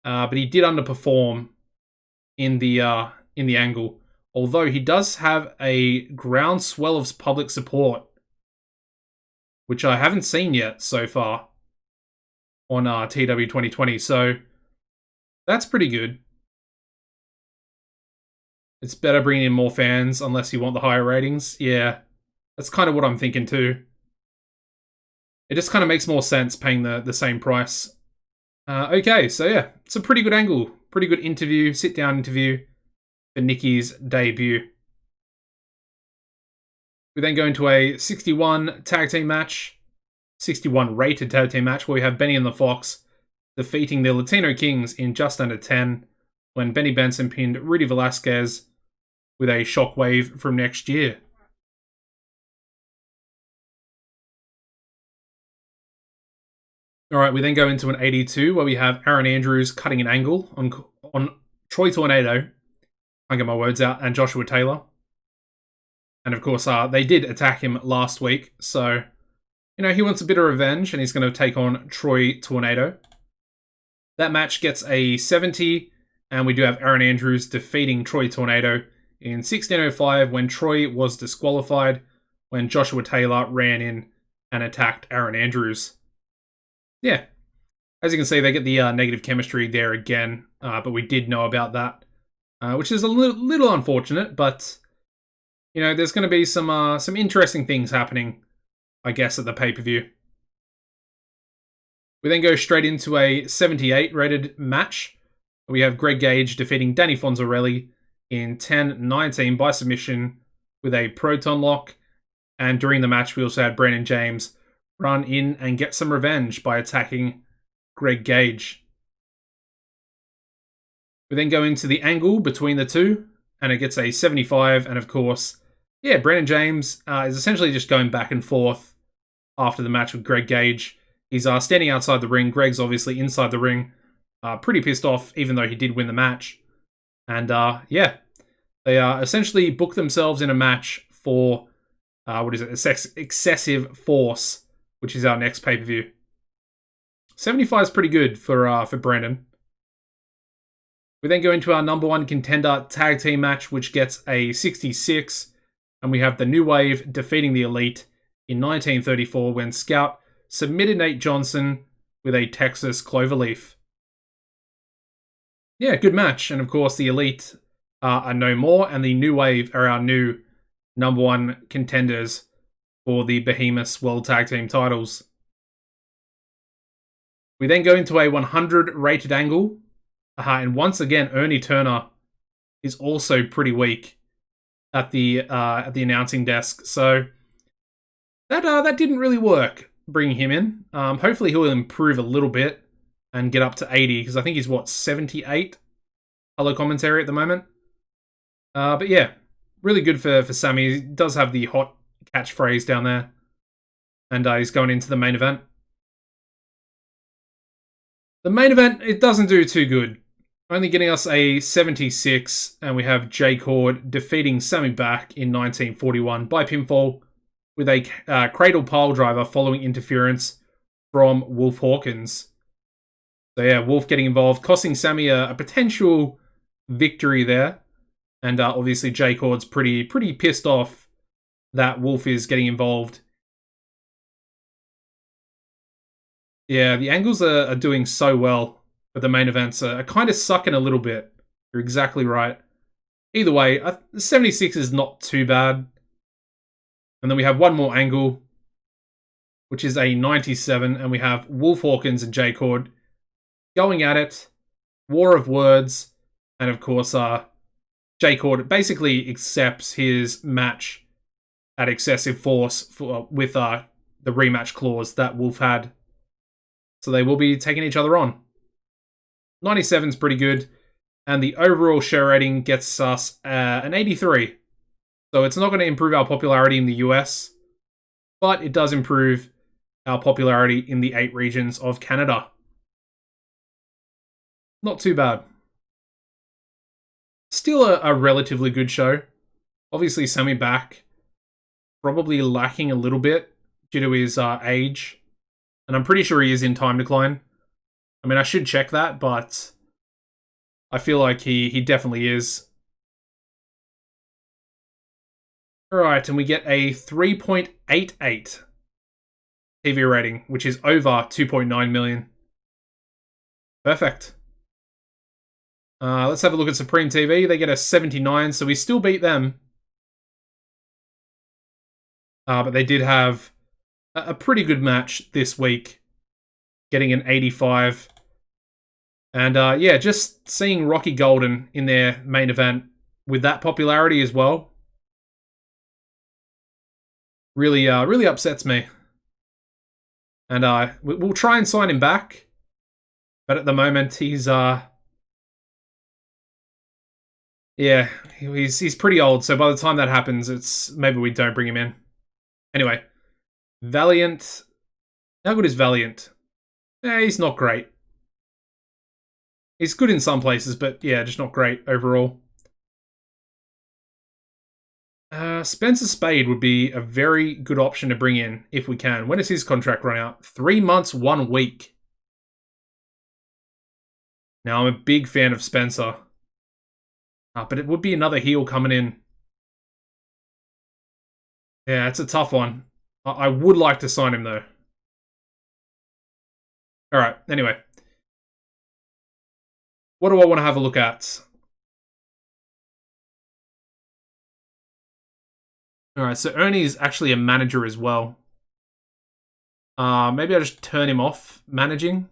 But he did underperform in the angle, although he does have a groundswell of public support, which I haven't seen yet so far on TEW 2020. So that's pretty good. It's better bringing in more fans unless you want the higher ratings. Yeah, that's kind of what I'm thinking too. It just kind of makes more sense paying the same price. Okay, so yeah, it's a pretty good angle. Pretty good interview, sit-down interview for Nikki's debut. We then go into a 61 tag team match. 61 rated tag team match where we have Benny and the Fox defeating the Latino Kings in just under 10 when Benny Benson pinned Rudy Velasquez with a shockwave from next year. Alright, we then go into an 82 where we have Aaron Andrews cutting an angle on Troy Tornado, I get my words out, and Joshua Taylor. And of course, they did attack him last week, so he wants a bit of revenge, and he's going to take on Troy Tornado. That match gets a 70, and we do have Aaron Andrews defeating Troy Tornado in 16:05 when Troy was disqualified when Joshua Taylor ran in and attacked Aaron Andrews. Yeah, as you can see, they get the negative chemistry there again, but we did know about that, which is a little unfortunate, but there's going to be some interesting things happening, I guess, at the pay-per-view. We then go straight into a 78 rated match. We have Greg Gage defeating Danny Fonzarelli in 10-19 by submission with a proton lock. And during the match, we also had Brandon James run in and get some revenge by attacking Greg Gage. We then go into the angle between the two, and it gets a 75. And of course, yeah, Brandon James is essentially just going back and forth after the match with Greg Gage. He's standing outside the ring. Greg's obviously inside the ring. Pretty pissed off, even though he did win the match. And yeah, they essentially booked themselves in a match for, Excessive Force, which is our next pay-per-view. 75 is pretty good for Brandon. We then go into our number one contender tag team match, which gets a 66. And we have the New Wave defeating the Elite in 1934 when Scout submitted Nate Johnson with a Texas Cloverleaf. Yeah, good match. And of course, the Elite are no more, and the New Wave are our new number one contenders for the Behemoths World Tag Team titles. We then go into a 100 rated angle, and once again, Ernie Turner is also pretty weak at the announcing desk, so that didn't really work, bringing him in. Hopefully he'll improve a little bit and get up to 80, because I think he's, 78 color commentary at the moment. But yeah, really good for Sammy. He does have the hot catchphrase down there, and he's going into the main event. The main event, it doesn't do too good. Only getting us a 76, and we have Jay Cord defeating Sammy Back in 1941 by pinfall with a cradle pile driver following interference from Wolf Hawkins. So yeah, Wolf getting involved, costing Sammy a potential victory there. And obviously Jay Cord's pretty pissed off that Wolf is getting involved. Yeah, the angles are doing so well. But the main events are kind of sucking a little bit. You're exactly right. Either way, 76 is not too bad. And then we have one more angle, which is a 97. And we have Wolf Hawkins and Jay Cord going at it. War of words. And of course, Jay Cord basically accepts his match at Excessive Force with the rematch clause that Wolf had. So they will be taking each other on. 97 is pretty good, and the overall show rating gets us an 83. So it's not going to improve our popularity in the US, but it does improve our popularity in the 8 regions of Canada. not too bad. Still a relatively good show. Obviously, Sammy back. Probably lacking a little bit due to his age. And I'm pretty sure he is in time decline. I mean, I should check that, but I feel like he definitely is. Alright, and we get a 3.88 TV rating, which is over 2.9 million. Perfect. Let's have a look at Supreme TV. They get a 79, so we still beat them. But they did have a pretty good match this week, getting an 85. And yeah, just seeing Rocky Golden in their main event with that popularity as well really upsets me. And we'll try and sign him back, but at the moment he's yeah, he's pretty old. So by the time that happens, it's maybe we don't bring him in. Anyway, Valiant. How good is Valiant? He's not great. He's good in some places, but yeah, just not great overall. Spencer Spade would be a very good option to bring in if we can. When does his contract run out? 3 months, 1 week. Now, I'm a big fan of Spencer. But it would be another heel coming in. Yeah, it's a tough one. I would like to sign him, though. Alright, anyway. What do I want to have a look at? Alright, so Ernie's actually a manager as well. Maybe I just turn him off managing.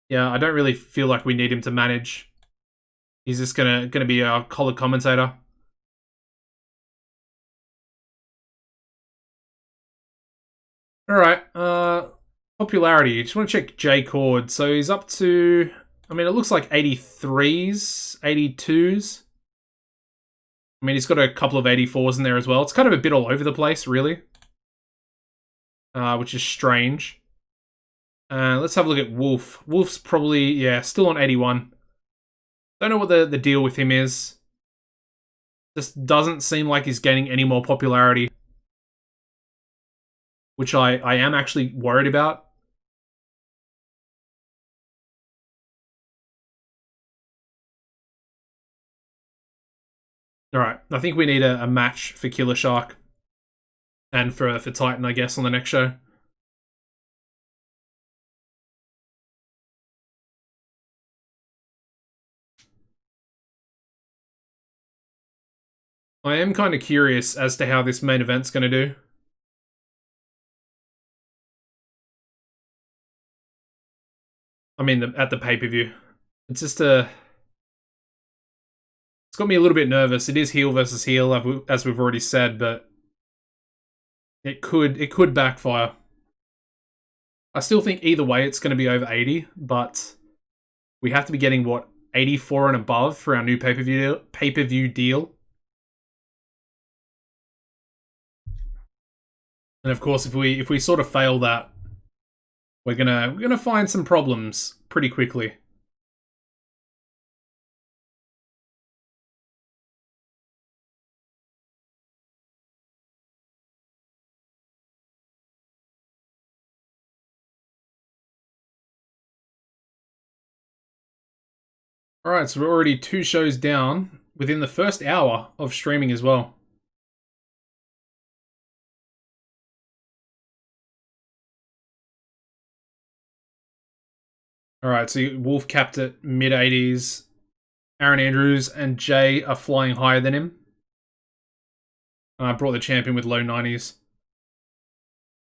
Yeah, I don't really feel like we need him to manage. He's just gonna be a color commentator. Alright, popularity. Just want to check J Cord. So he's up to, I mean, it looks like 83s, 82s. I mean, he's got a couple of 84s in there as well. It's kind of a bit all over the place, really. Which is strange. Let's have a look at Wolf. Wolf's probably, yeah, still on 81. Don't know what the deal with him is. Just doesn't seem like he's gaining any more popularity. Which I am actually worried about. Alright, I think we need a match for Killer Shark. And for Titan, I guess, on the next show. I am kind of curious as to how this main event's going to do. I mean, at the pay-per-view. It's just a... It's got me a little bit nervous. It is heel versus heel, as we've already said, but... It could backfire. I still think either way it's going to be over 80, but... We have to be getting, what, 84 and above for our new pay-per-view deal. And of course, if we sort of fail that, we're gonna find some problems pretty quickly. Alright, so we're already 2 shows down within the first hour of streaming as well. Alright, so Wolf capped at mid-80s. Aaron Andrews and Jay are flying higher than him. Brought the champion with low 90s.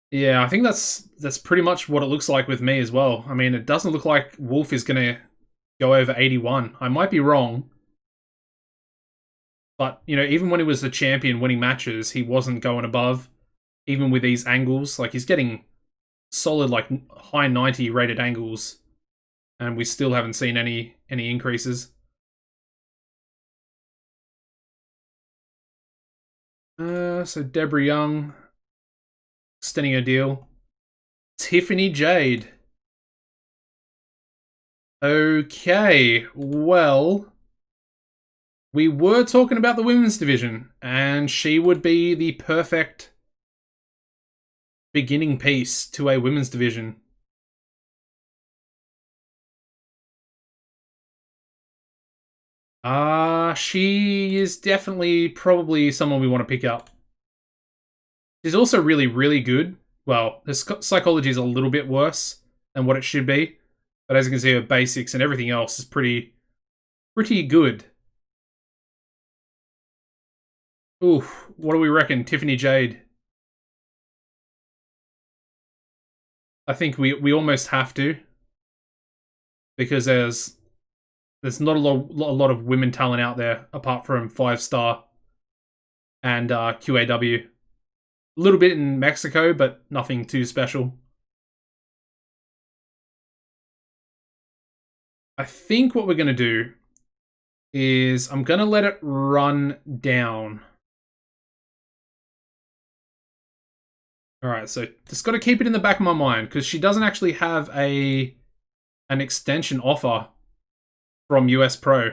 Yeah, I think that's pretty much what it looks like with me as well. I mean, it doesn't look like Wolf is going to go over 81. I might be wrong. But, you know, even when he was the champion winning matches, he wasn't going above. Even with these angles. Like, he's getting solid, like, high 90 rated angles. And we still haven't seen any increases. So Deborah Young extending her deal. Tiffany Jade. Okay, well, we were talking about the women's division, and she would be the perfect beginning piece to a women's division. She is definitely probably someone we want to pick up. She's also really, really good. Well, her psychology is a little bit worse than what it should be, but as you can see, her basics and everything else is pretty good. Oof, what do we reckon, Tiffany Jade? I think we almost have to, because there's not a lot of women talent out there apart from 5-Star and QAW. A little bit in Mexico, but nothing too special. I think what we're going to do is I'm going to let it run down. Alright, so just got to keep it in the back of my mind, because she doesn't actually have an extension offer from US Pro.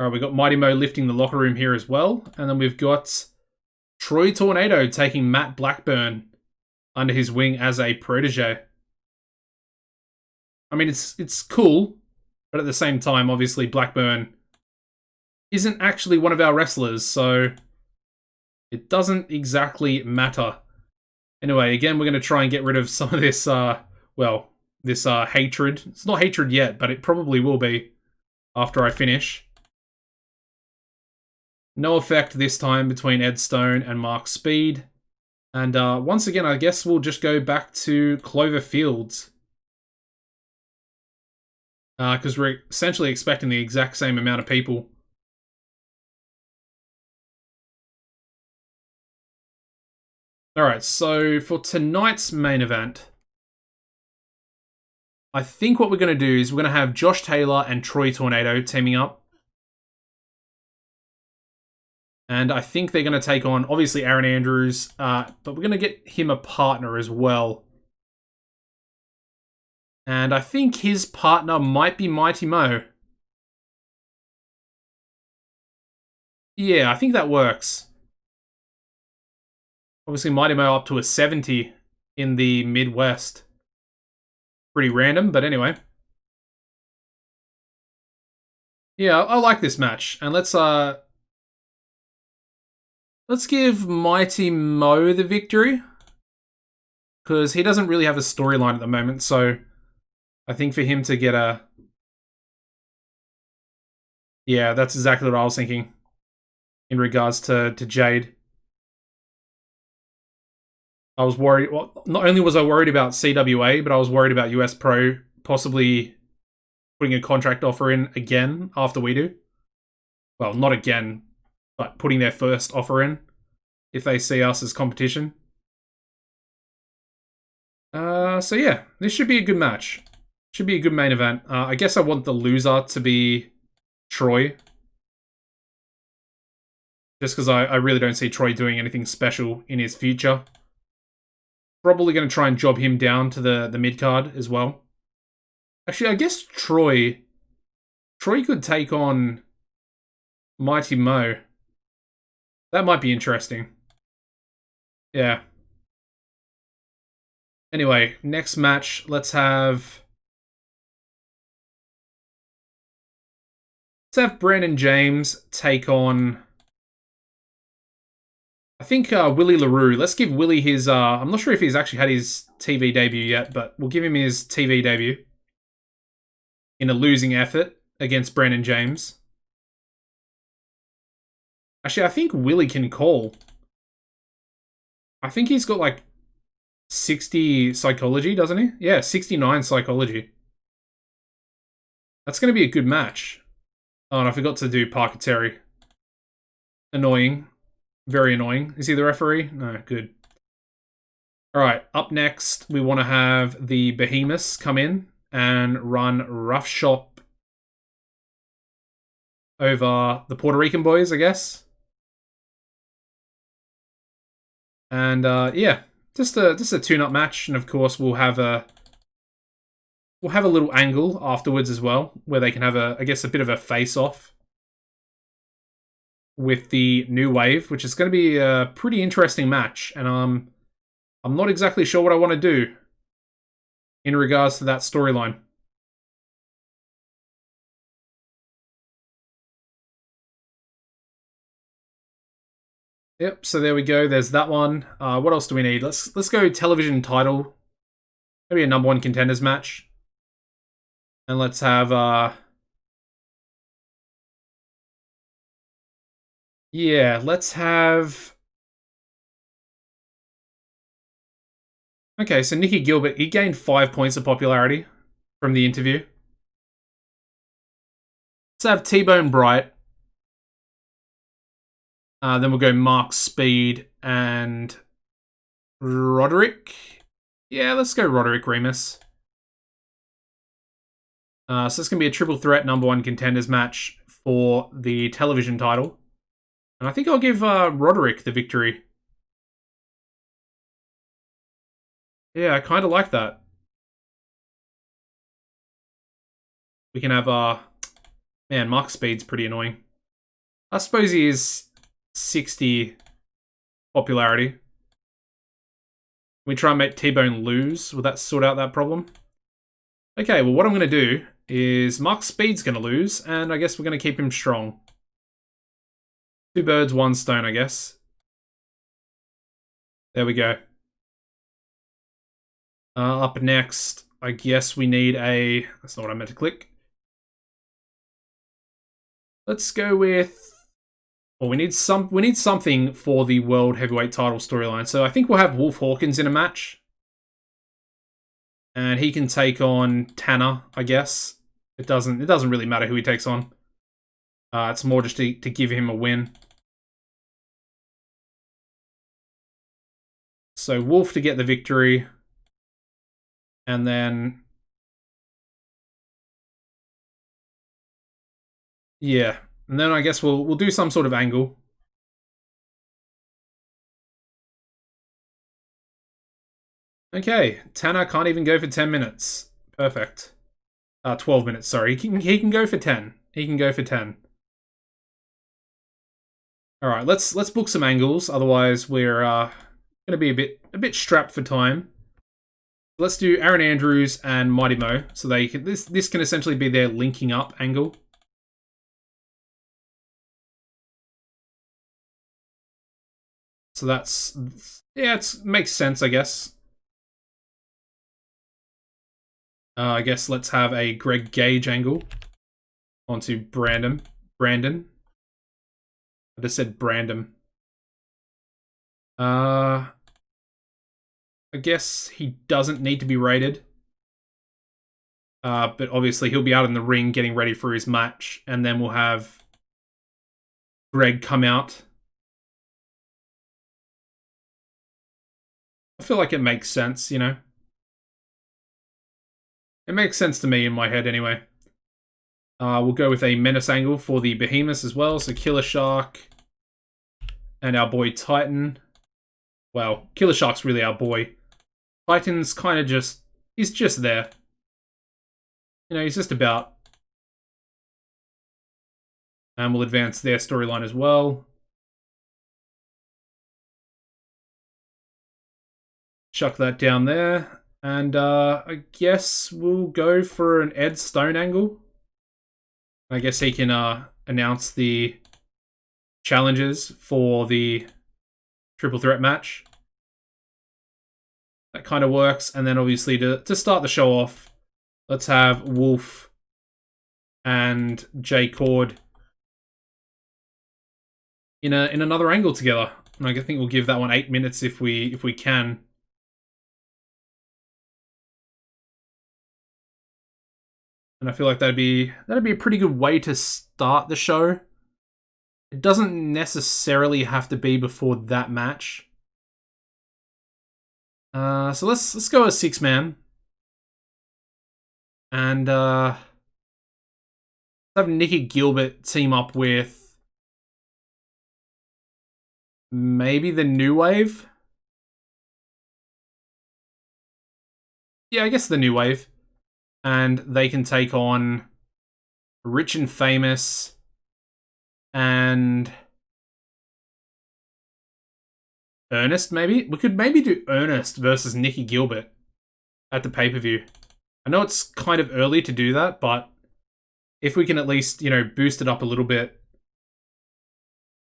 Alright, we've got Mighty Mo lifting the locker room here as well. And then we've got Troy Tornado taking Matt Blackburn under his wing as a protege. I mean, it's cool, but at the same time, obviously, Blackburn isn't actually one of our wrestlers, so it doesn't exactly matter. Anyway, again, we're going to try and get rid of some of this, this hatred. It's not hatred yet, but it probably will be after I finish. No effect this time between Ed Stone and Mark Speed. And once again, I guess we'll just go back to Clover Fields. Because we're essentially expecting the exact same amount of people. Alright, so for tonight's main event, I think what we're going to do is we're going to have Josh Taylor and Troy Tornado teaming up. And I think they're going to take on, obviously, Aaron Andrews, but we're going to get him a partner as well. And I think his partner might be Mighty Mo. Yeah, I think that works. Obviously, Mighty Mo up to a 70 in the Midwest. Pretty random, but anyway. Yeah, I like this match. And let's give Mighty Mo the victory. Because he doesn't really have a storyline at the moment, so I think for him to get a... Yeah, that's exactly what I was thinking in regards to Jade. I was worried... Well, not only was I worried about CWA, but I was worried about US Pro possibly putting a contract offer in again after we do. Well, not again, but putting their first offer in if they see us as competition. So yeah, this should be a good match. Should be a good main event. I guess I want the loser to be Troy. Just because I really don't see Troy doing anything special in his future. Probably going to try and job him down to the mid-card as well. Actually, I guess Troy could take on Mighty Mo. That might be interesting. Yeah. Anyway, next match, let's have Brennan James take on, I think, Willy Larue. Let's give Willy his, I'm not sure if he's actually had his TV debut yet, but we'll give him his TV debut in a losing effort against Brennan James. Actually, I think Willy can call. I think he's got like 60 psychology, doesn't he? Yeah, 69 psychology. That's going to be a good match. Oh, and I forgot to do Parker Terry. Annoying. Very annoying. Is he the referee? No, good. Alright, up next, we want to have the Behemoths come in and run Rough Shop over the Puerto Rican boys, I guess. And yeah, just a tune-up match, and of course we'll have a we'll have a little angle afterwards as well, where they can have I guess, a bit of a face-off with the New Wave, which is going to be a pretty interesting match. And I'm not exactly sure what I want to do in regards to that storyline. Yep, so there we go. There's that one. What else do we need? Let's go television title. Maybe a number 1 contenders match. And let's have yeah, let's have... Okay, so Nikki Gilbert, he gained 5 points of popularity from the interview. Let's have T-Bone Bright. Then we'll go Mark Speed and Roderick. Yeah, let's go Roderick Remus. So it's going to be a triple threat number 1 contenders match for the television title. And I think I'll give Roderick the victory. Yeah, I kind of like that. We can have, man, Mark Speed's pretty annoying. I suppose he is 60 popularity. We try and make T-Bone lose. Will that sort out that problem? Okay, well, what I'm going to do is Mark Speed's going to lose, and I guess we're going to keep him strong. 2 birds, 1 stone, I guess. There we go. Up next, I guess we need a... That's not what I meant to click. Let's go with... Well, we need something for the World Heavyweight title storyline. So I think we'll have Wolf Hawkins in a match. And he can take on Tanner, I guess. It doesn't really matter who he takes on. It's more just to give him a win. So Wolf to get the victory. And then... Yeah. And then I guess we'll do some sort of angle. Okay, Tanner can't even go for 10 minutes. Perfect. 12 minutes, sorry. He can go for 10. He can go for 10. Alright, let's book some angles, otherwise we're gonna be a bit strapped for time. Let's do Aaron Andrews and Mighty Mo. So they can, this can essentially be their linking up angle. So that's, yeah, it makes sense, I guess. I guess let's have a Greg Gage angle onto Brandon. I just said Brandon. I guess he doesn't need to be rated. But obviously he'll be out in the ring getting ready for his match. And then we'll have Greg come out. I feel like it makes sense, you know? It makes sense to me in my head anyway. We'll go with a Menace angle for the Behemoths as well. So Killer Shark and our boy Titan. Well, Killer Shark's really our boy. Titan's kind of just... He's just there. You know, he's just about. And we'll advance their storyline as well. Chuck that down there. And I guess we'll go for an Ed Stone angle. I guess he can announce the challenges for the triple threat match. That kind of works. And then obviously to start the show off, let's have Wolf and Jay Cord in another angle together. And I think we'll give that one 8 minutes if we can. And I feel like that'd be a pretty good way to start the show. It doesn't necessarily have to be before that match. So let's go a 6-man. And let's have Nikki Gilbert team up with maybe the New Wave. Yeah, I guess the New Wave. and they can take on Rich and Famous and Ernest, maybe? We could maybe do Ernest versus Nikki Gilbert at the pay-per-view. I know it's kind of early to do that, but if we can at least, boost it up a little bit.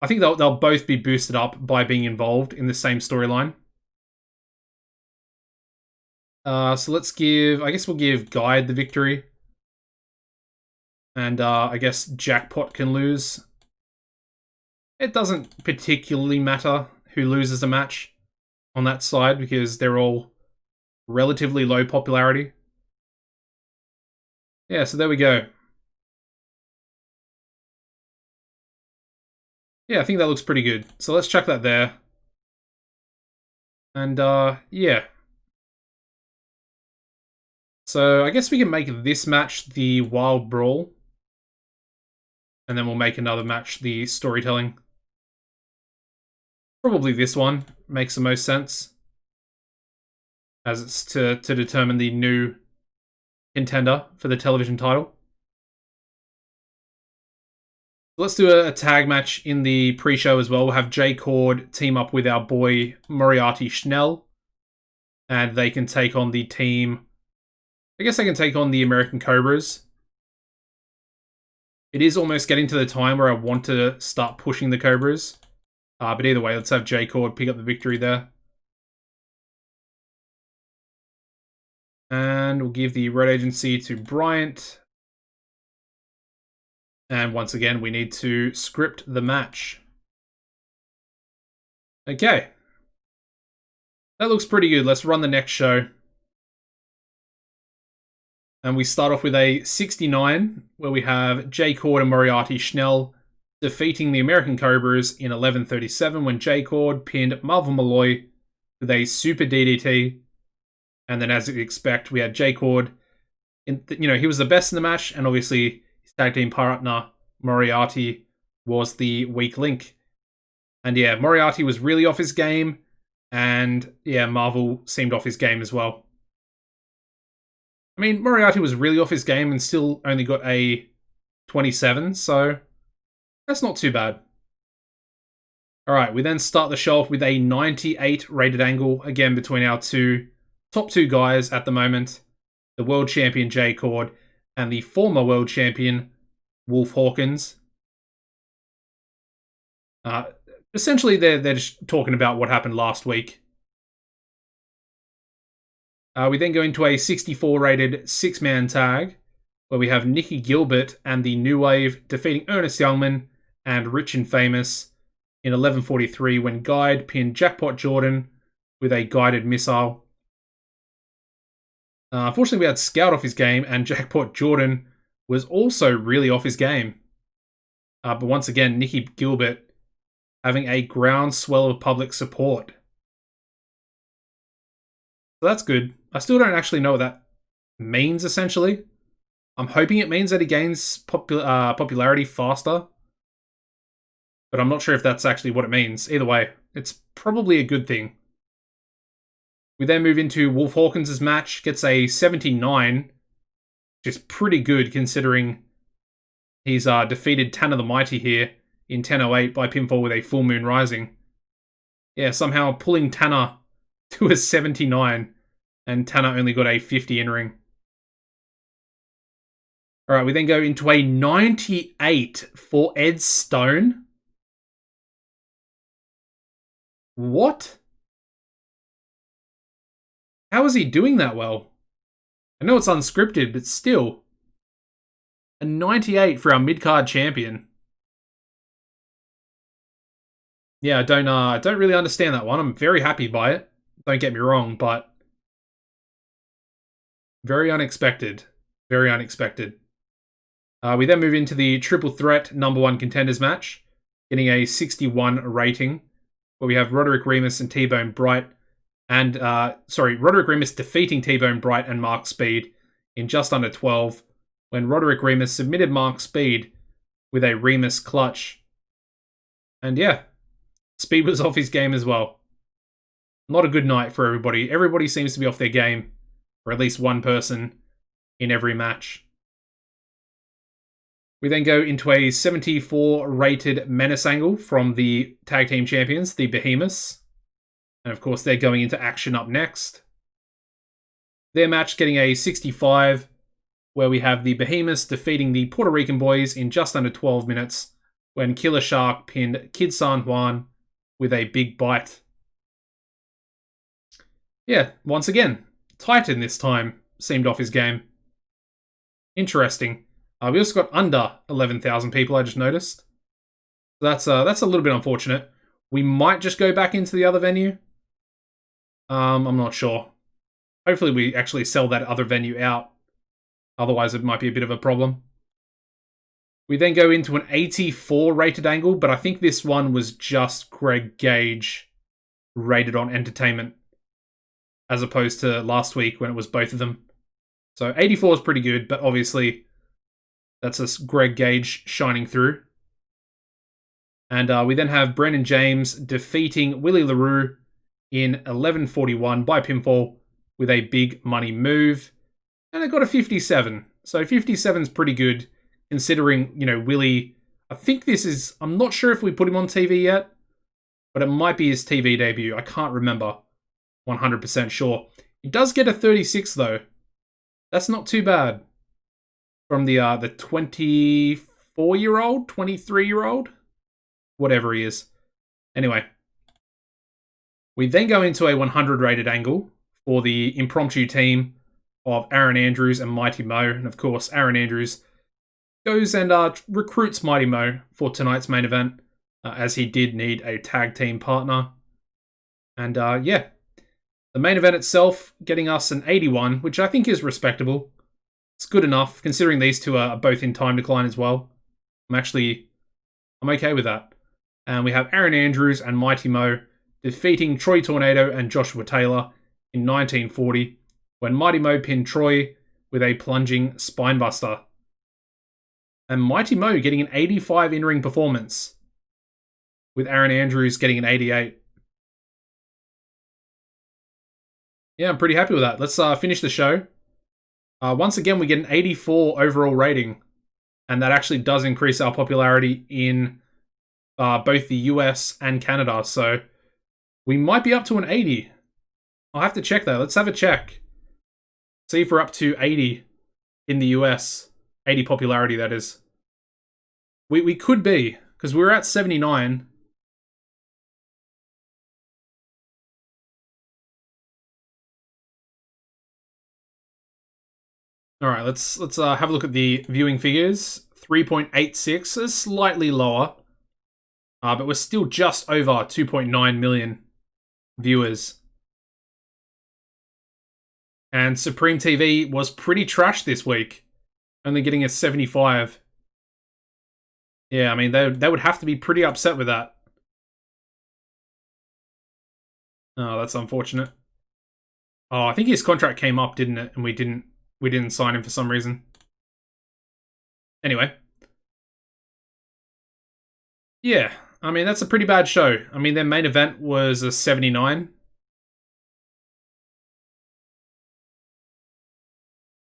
I think they'll both be boosted up by being involved in the same storyline. So let's I guess we'll give Guide the victory. And I guess Jackpot can lose. It doesn't particularly matter who loses a match on that side because they're all relatively low popularity. Yeah, so there we go. Yeah, I think that looks pretty good. So let's chuck that there. And yeah. So I guess we can make this match the Wild Brawl. And then we'll make another match the Storytelling. Probably this one makes the most sense, as it's to determine the new contender for the television title. Let's do a tag match in the pre-show as well. We'll have Jay Cord team up with our boy Moriarty Schnell, and they can take on the team. I guess they can take on the American Cobras. It is almost getting to the time where I want to start pushing the Cobras. But either way, let's have Jay Cord pick up the victory there. And we'll give the Road Agency to Bryant. And once again, we need to script the match. Okay. That looks pretty good. Let's run the next show. And we start off with a 69, where we have Jay Cord and Moriarty Schnell defeating the American Cobras in 11:37 when Jay Cord pinned Marvel Malloy with a super DDT. And then, as you'd expect, we had Jay Cord. He was the best in the match, and obviously his tag team partner Moriarty was the weak link. And yeah, Moriarty was really off his game, and yeah, Marvel seemed off his game as well. I mean, Moriarty was really off his game and still only got a 27, so that's not too bad. Alright, we then start the show off with a 98 rated angle, again between our top two guys at the moment, the world champion Jay Cord and the former world champion Wolf Hawkins. Essentially, they're just talking about what happened last week. We then go into a 64 rated 6-man tag, where we have Nikki Gilbert and the New Wave defeating Ernest Youngman and Rich and Famous in 11:43 when Guide pinned Jackpot Jordan with a guided missile. Unfortunately, we had Scout off his game, and Jackpot Jordan was also really off his game. But once again, Nikki Gilbert having a groundswell of public support. So that's good. I still don't actually know what that means, essentially. I'm hoping it means that he gains popularity faster. But I'm not sure if that's actually what it means. Either way, it's probably a good thing. We then move into Wolf Hawkins' match. Gets a 79, which is pretty good considering he's defeated Tanner the Mighty here in 10:08 by pinfall with a Full Moon Rising. Yeah, somehow pulling Tanner to a 79, and Tanner only got a 50 in-ring. Alright, we then go into a 98 for Ed Stone. What? How is he doing that well? I know it's unscripted, but still. A 98 for our mid-card champion. Yeah, I don't really understand that one. I'm very happy by it. Don't get me wrong, but very unexpected. Very unexpected. We then move into the Triple Threat #1 Contenders match, getting a 61 rating, where we have Roderick Remus and T-Bone Bright, and Roderick Remus defeating T-Bone Bright and Mark Speed in just under 12, when Roderick Remus submitted Mark Speed with a Remus clutch. And yeah, Speed was off his game as well. Not a good night for everybody. Everybody seems to be off their game, or at least one person. in every match. We then go into a 74 rated menace angle from the tag team champions, the Behemoths. And of course, they're going into action up next. Their match getting a 65, where we have the Behemoths defeating the Puerto Rican boys in just under 12 minutes when Killer Shark pinned Kid San Juan with a big bite. Yeah, once again, Titan this time seemed off his game. Interesting. We also got under 11,000 people, I just noticed. That's a little bit unfortunate. We might just go back into the other venue. I'm not sure. Hopefully we actually sell that other venue out. Otherwise it might be a bit of a problem. We then go into an 84 rated angle, but I think this one was just Gage rated on entertainment, as opposed to last week when it was both of them. So 84 is pretty good, but obviously that's a Gage shining through. And we then have Brennan James defeating Willy Larue in 11:41 by pinfall with a big money move. And it got a 57. So 57 is pretty good, considering, Willy... I think this is... I'm not sure if we put him on TV yet, but it might be his TV debut. I can't remember. 100% sure. He does get a 36, though. That's not too bad. From the 24-year-old? 23-year-old? Whatever he is. Anyway. We then go into a 100 rated angle for the impromptu team of Aaron Andrews and Mighty Mo. And of course, Aaron Andrews goes and recruits Mighty Mo for tonight's main event, as he did need a tag team partner. And yeah, the main event itself getting us an 81, which I think is respectable. It's good enough, considering these two are both in time decline as well. I'm okay with that. And we have Aaron Andrews and Mighty Mo defeating Troy Tornado and Joshua Taylor in 1940, when Mighty Mo pinned Troy with a plunging spinebuster. And Mighty Mo getting an 85 in-ring performance, with Aaron Andrews getting an 88. Yeah, I'm pretty happy with that. Let's finish the show. Once again, we get an 84 overall rating, and that actually does increase our popularity in both the US and Canada, so we might be up to an 80. I'll have to check that. Let's have a check. See if we're up to 80 in the US. 80 popularity, that is. We could be, because we were at 79. Alright, let's have a look at the viewing figures. 3.86 is slightly lower. But we're still just over 2.9 million viewers. And Supreme TV was pretty trash this week, only getting a 75. Yeah, I mean, they would have to be pretty upset with that. Oh, that's unfortunate. Oh, I think his contract came up, didn't it? And we didn't sign him for some reason. Anyway. Yeah, I mean, that's a pretty bad show. I mean, their main event was a 79.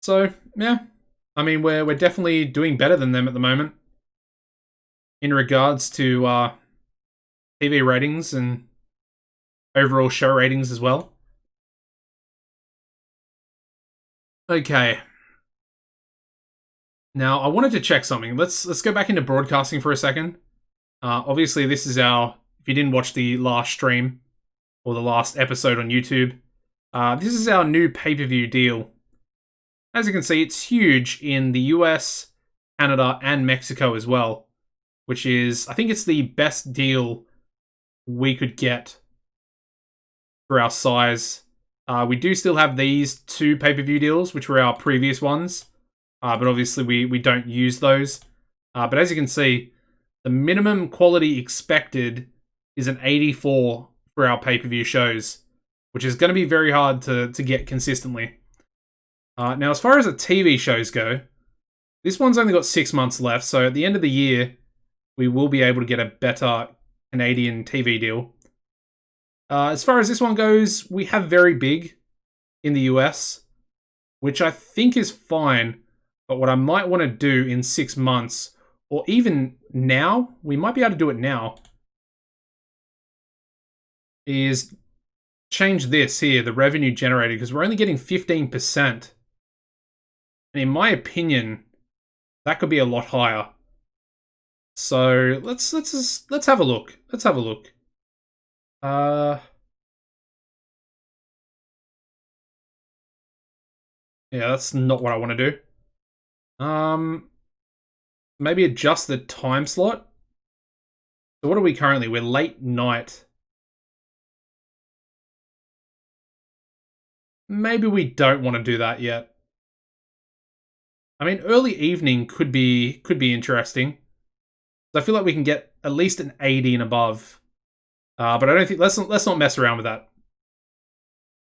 So, yeah. I mean, we're definitely doing better than them at the moment, in regards to TV ratings and overall show ratings as well. Okay. Now, I wanted to check something. Let's go back into broadcasting for a second. Obviously, this is our... If you didn't watch the last stream, or the last episode on YouTube, this is our new pay-per-view deal. As you can see, it's huge in the US, Canada, and Mexico as well, which is... I think it's the best deal we could get for our size. We do still have these two pay-per-view deals, which were our previous ones, but obviously we don't use those. But as you can see, the minimum quality expected is an 84 for our pay-per-view shows, which is going to be very hard to get consistently. Now, as far as the TV shows go, this one's only got 6 months left, so at the end of the year, we will be able to get a better Canadian TV deal. As far as this one goes, we have very big in the US. which I think is fine. But what I might want to do in 6 months, or even now, we might be able to do it now, is change this here, the revenue generated, because we're only getting 15%. And in my opinion, that could be a lot higher. So let's have a look. Let's have a look. Yeah, that's not what I want to do. Maybe adjust the time slot. So what are we currently? We're late night. Maybe we don't want to do that yet. I mean, early evening could be interesting. I feel like we can get at least an 80 and above. But I don't think let's not mess around with that.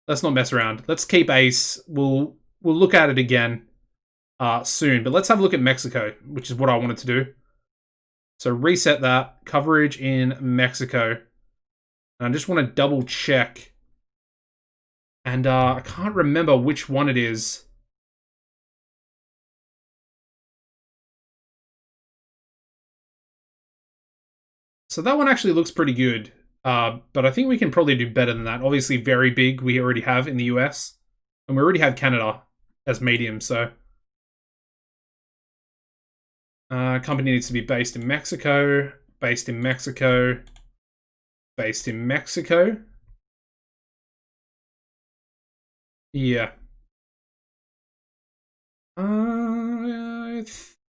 Let's not mess around. Let's keep Ace. We'll look at it again soon. But let's have a look at Mexico, which is what I wanted to do. So reset that coverage in Mexico. And I just want to double check. And I can't remember which one it is. So that one actually looks pretty good. But I think we can probably do better than that. Obviously, very big we already have in the US. And we already have Canada as medium, so... company needs to be based in Mexico. Based in Mexico. Based in Mexico. Yeah.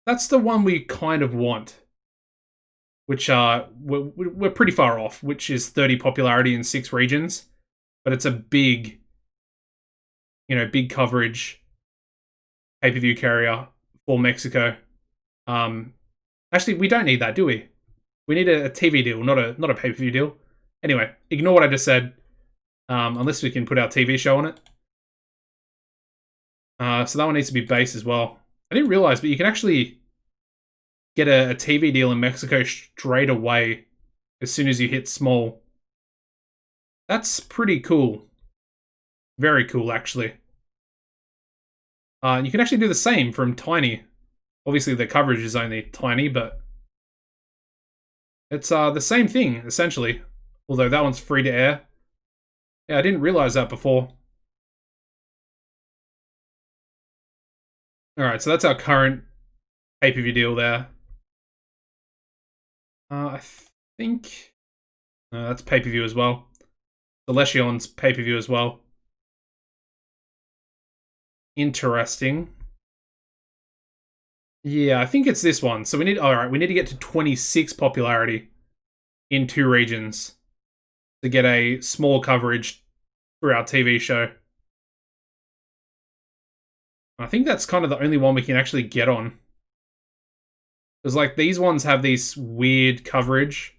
That's the one we kind of want. Which we're pretty far off, which is 30 popularity in 6 regions. But it's a big, big coverage pay-per-view carrier for Mexico. Actually, we don't need that, do we? We need a TV deal, not a pay-per-view deal. Anyway, ignore what I just said. Unless we can put our TV show on it. So that one needs to be base as well. I didn't realize, but you can actually get a TV deal in Mexico straight away as soon as you hit small. That's pretty cool. Very cool, actually. You can actually do the same from tiny. Obviously, the coverage is only tiny, but it's the same thing, essentially. Although that one's free to air. Yeah, I didn't realize that before. Alright, so that's our current pay-per-view deal there. I think... that's pay-per-view as well. Celestion's pay-per-view as well. Interesting. Yeah, I think it's this one. So we need... Alright, we need to get to 26 popularity in 2 regions to get a small coverage for our TV show. I think that's kind of the only one we can actually get on. Because, like, these ones have this weird coverage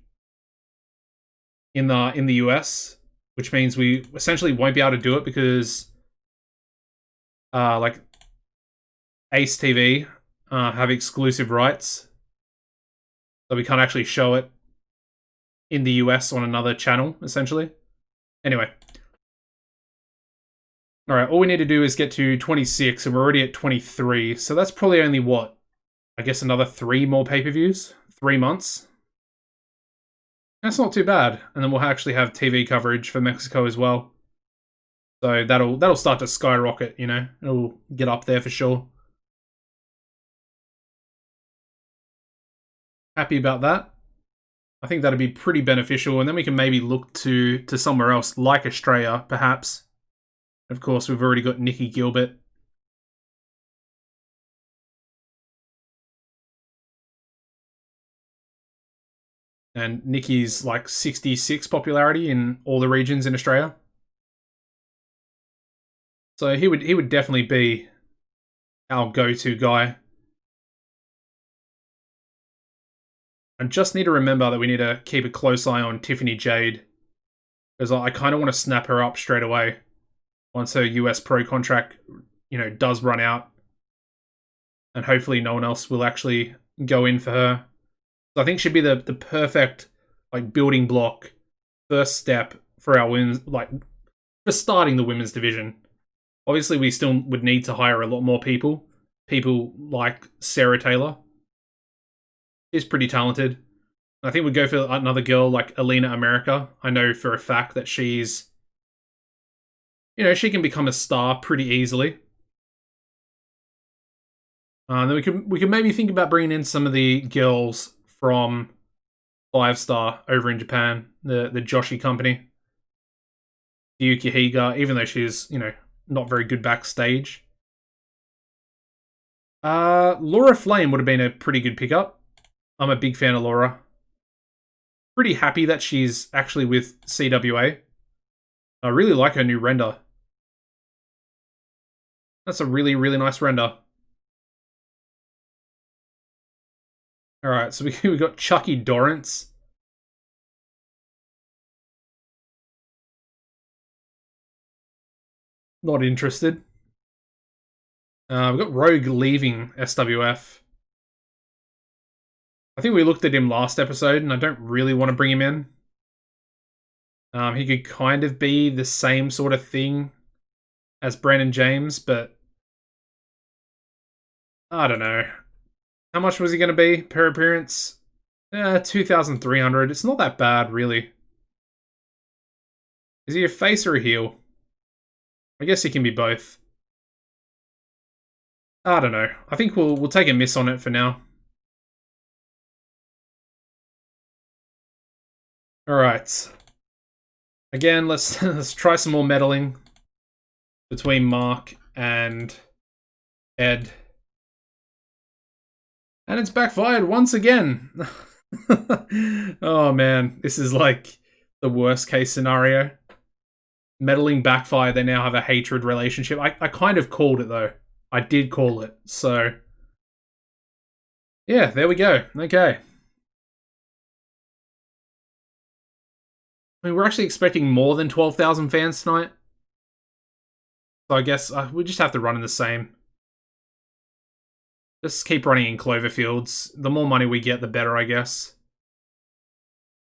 in the US, which means we essentially won't be able to do it because, like, Ace TV have exclusive rights. So we can't actually show it in the US on another channel, essentially. Anyway. Alright, all we need to do is get to 26, and we're already at 23. So that's probably only, what? I guess another 3 more pay-per-views? 3 months? That's not too bad. And then we'll actually have TV coverage for Mexico as well. So that'll start to skyrocket, It'll get up there for sure. Happy about that. I think that'd be pretty beneficial, and then we can maybe look to somewhere else, like Australia, perhaps. Of course, we've already got Nikki Gilbert. And Nikki's like 66 popularity in all the regions in Australia. So he would definitely be our go-to guy. I just need to remember that we need to keep a close eye on Tiffany Jade. Because I kind of want to snap her up straight away. Once her US Pro contract, does run out. And hopefully no one else will actually go in for her. So I think she'd be the perfect, like, building block, first step for our women's, like, for starting the women's division. Obviously, we still would need to hire a lot more people. People like Sarah Taylor. She's pretty talented. I think we'd go for another girl like Alina America. I know for a fact that she's... she can become a star pretty easily. Then we could maybe think about bringing in some of the girls from 5 Star over in Japan, the Joshi company. Yuki Higa, even though she's, not very good backstage. Laura Flame would have been a pretty good pickup. I'm a big fan of Laura. Pretty happy that she's actually with CWA. I really like her new render. That's a really, really nice render. Alright, so we got Chucky Dorrance. Not interested. We've got Rogue leaving SWF. I think we looked at him last episode, and I don't really want to bring him in. He could kind of be the same sort of thing as Brennan James, but I don't know. How much was he going to be per appearance? 2,300. It's not that bad, really. Is he a face or a heel? I guess he can be both. I don't know. I think we'll take a miss on it for now. Alright. Again, let's try some more meddling between Mark and Ed. And it's backfired once again. Oh man, this is like the worst case scenario. Meddling backfire, they now have a hatred relationship. I kind of called it though. I did call it, so... yeah, there we go. Okay. I mean, we're actually expecting more than 12,000 fans tonight. So I guess we just have to run in the same. Just keep running in Cloverfields. The more money we get, the better, I guess.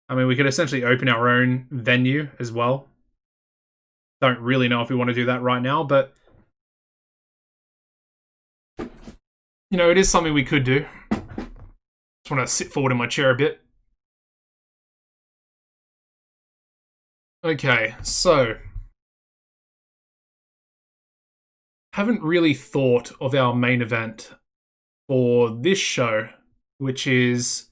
I mean, we could essentially open our own venue as well. Don't really know if we want to do that right now, but... it is something we could do. Just want to sit forward in my chair a bit. Okay, so... haven't really thought of our main event for this show, which is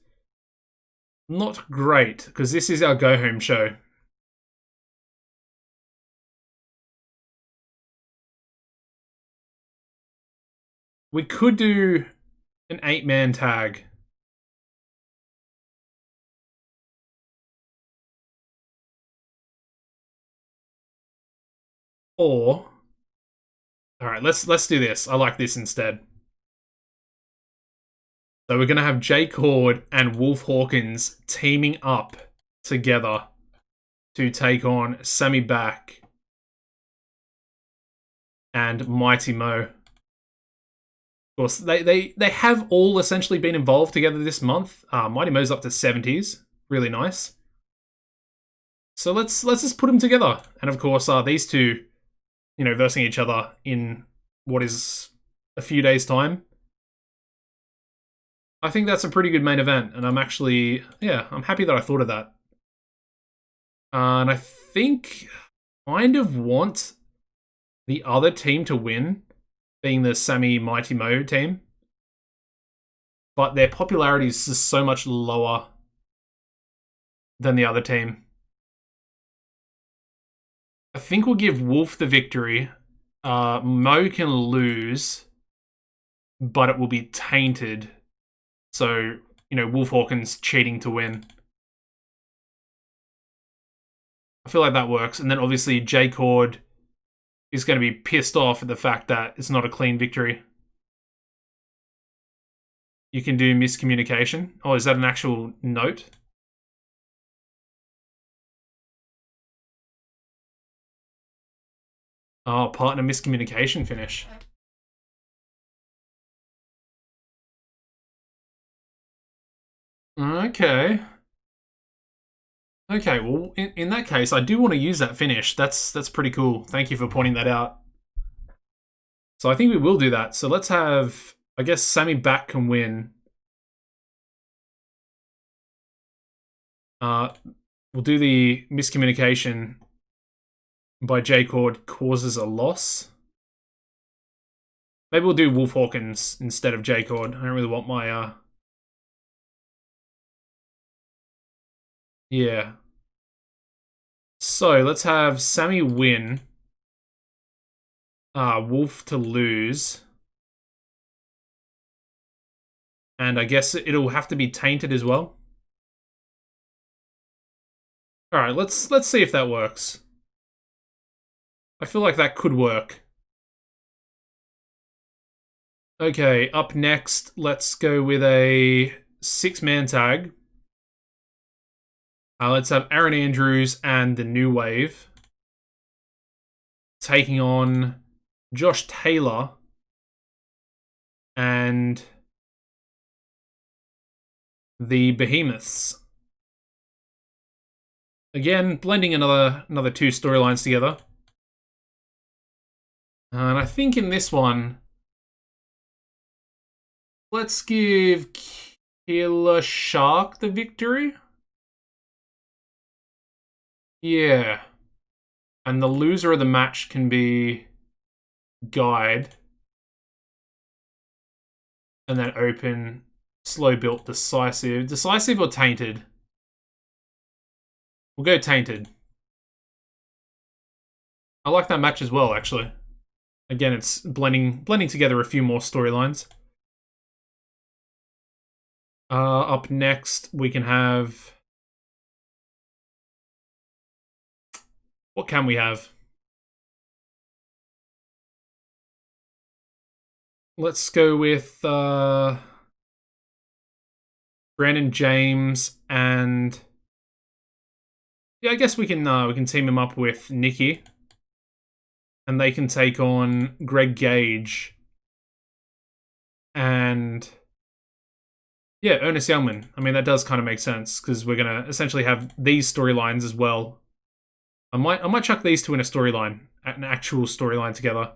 not great, because this is our go-home show. We could do an 8-man tag. Or... alright, let's do this. I like this instead. So we're going to have Jay Cord and Wolf Hawkins teaming up together to take on Sammy Back and Mighty Mo. Of course, they have all essentially been involved together this month. Mighty Mo's up to 70s. Really nice. So let's just put them together. And of course, these two, versing each other in what is a few days' time. I think that's a pretty good main event, and I'm actually, I'm happy that I thought of that. And I think kind of want the other team to win, being the Sammy Mighty Mo team. But their popularity is just so much lower than the other team. I think we'll give Wolf the victory. Mo can lose, but it will be tainted. So, Wolf Hawkins cheating to win. I feel like that works. And then obviously Jay Cord is going to be pissed off at the fact that it's not a clean victory. You can do miscommunication. Oh, is that an actual note? Oh, partner miscommunication finish. Okay. Okay, well, in that case, I do want to use that finish. That's pretty cool. Thank you for pointing that out. So I think we will do that. So let's have, I guess Sammy Bat can win. We'll do the miscommunication by J-Cord causes a loss. Maybe we'll do Wolf Hawkins instead of J-Cord. I don't really want my, yeah. So let's have Sammy win. Wolf to lose. And I guess it'll have to be tainted as well. Alright, let's see if that works. I feel like that could work. Okay, up next, let's go with a 6-man tag. Let's have Erin Andrews and the New Wave taking on Josh Taylor and the Behemoths. Again, blending another 2 storylines together. And I think in this one, let's give Killer Shark the victory. Yeah. And the loser of the match can be Guide. And then open, slow built, decisive. Decisive or tainted? We'll go tainted. I like that match as well, actually. Again, it's blending together a few more storylines. Up next, we can have... What can we have? Let's go with Brandon James and... Yeah, I guess we can team him up with Nikki. And they can take on Greg Gage. And... yeah, Ernest Youngman. I mean, that does kind of make sense, because we're going to essentially have these storylines as well. I might chuck these two in a storyline, an actual storyline together.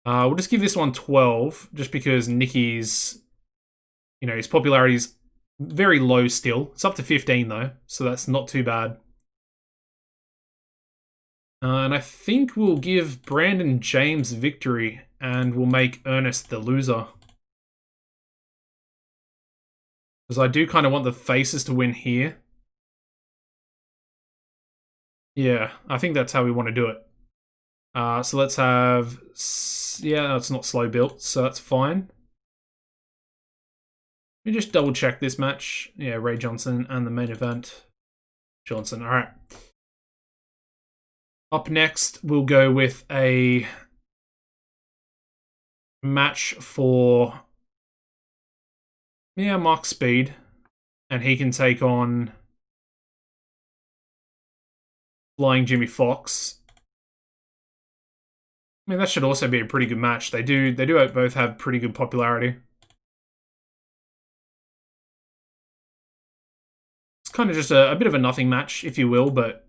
We'll just give this one 12, just because Nikki's, his popularity's very low still. It's up to 15 though, so that's not too bad. And I think we'll give Brandon James victory, and we'll make Ernest the loser. Because I do kind of want the faces to win here. Yeah, I think that's how we want to do it. So let's have... yeah, it's not slow built, so that's fine. Let me just double check this match. Yeah, Ray Johnson and the main event. Johnson, alright. Up next, we'll go with a match for... yeah, Mark Speed. And he can take on... Flying Jimmy Fox. I mean, that should also be a pretty good match. They do both have pretty good popularity. It's kind of just a bit of a nothing match, if you will, but...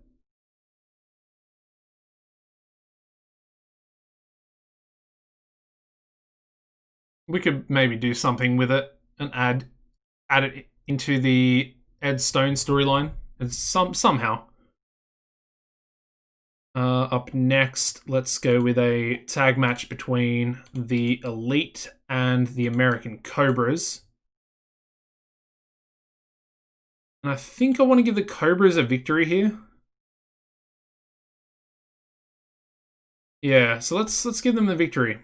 we could maybe do something with it and add it into the Ed Stone storyline. Somehow. Up next, let's go with a tag match between the Elite and the American Cobras. And I think I want to give the Cobras a victory here. Yeah, so let's give them the victory.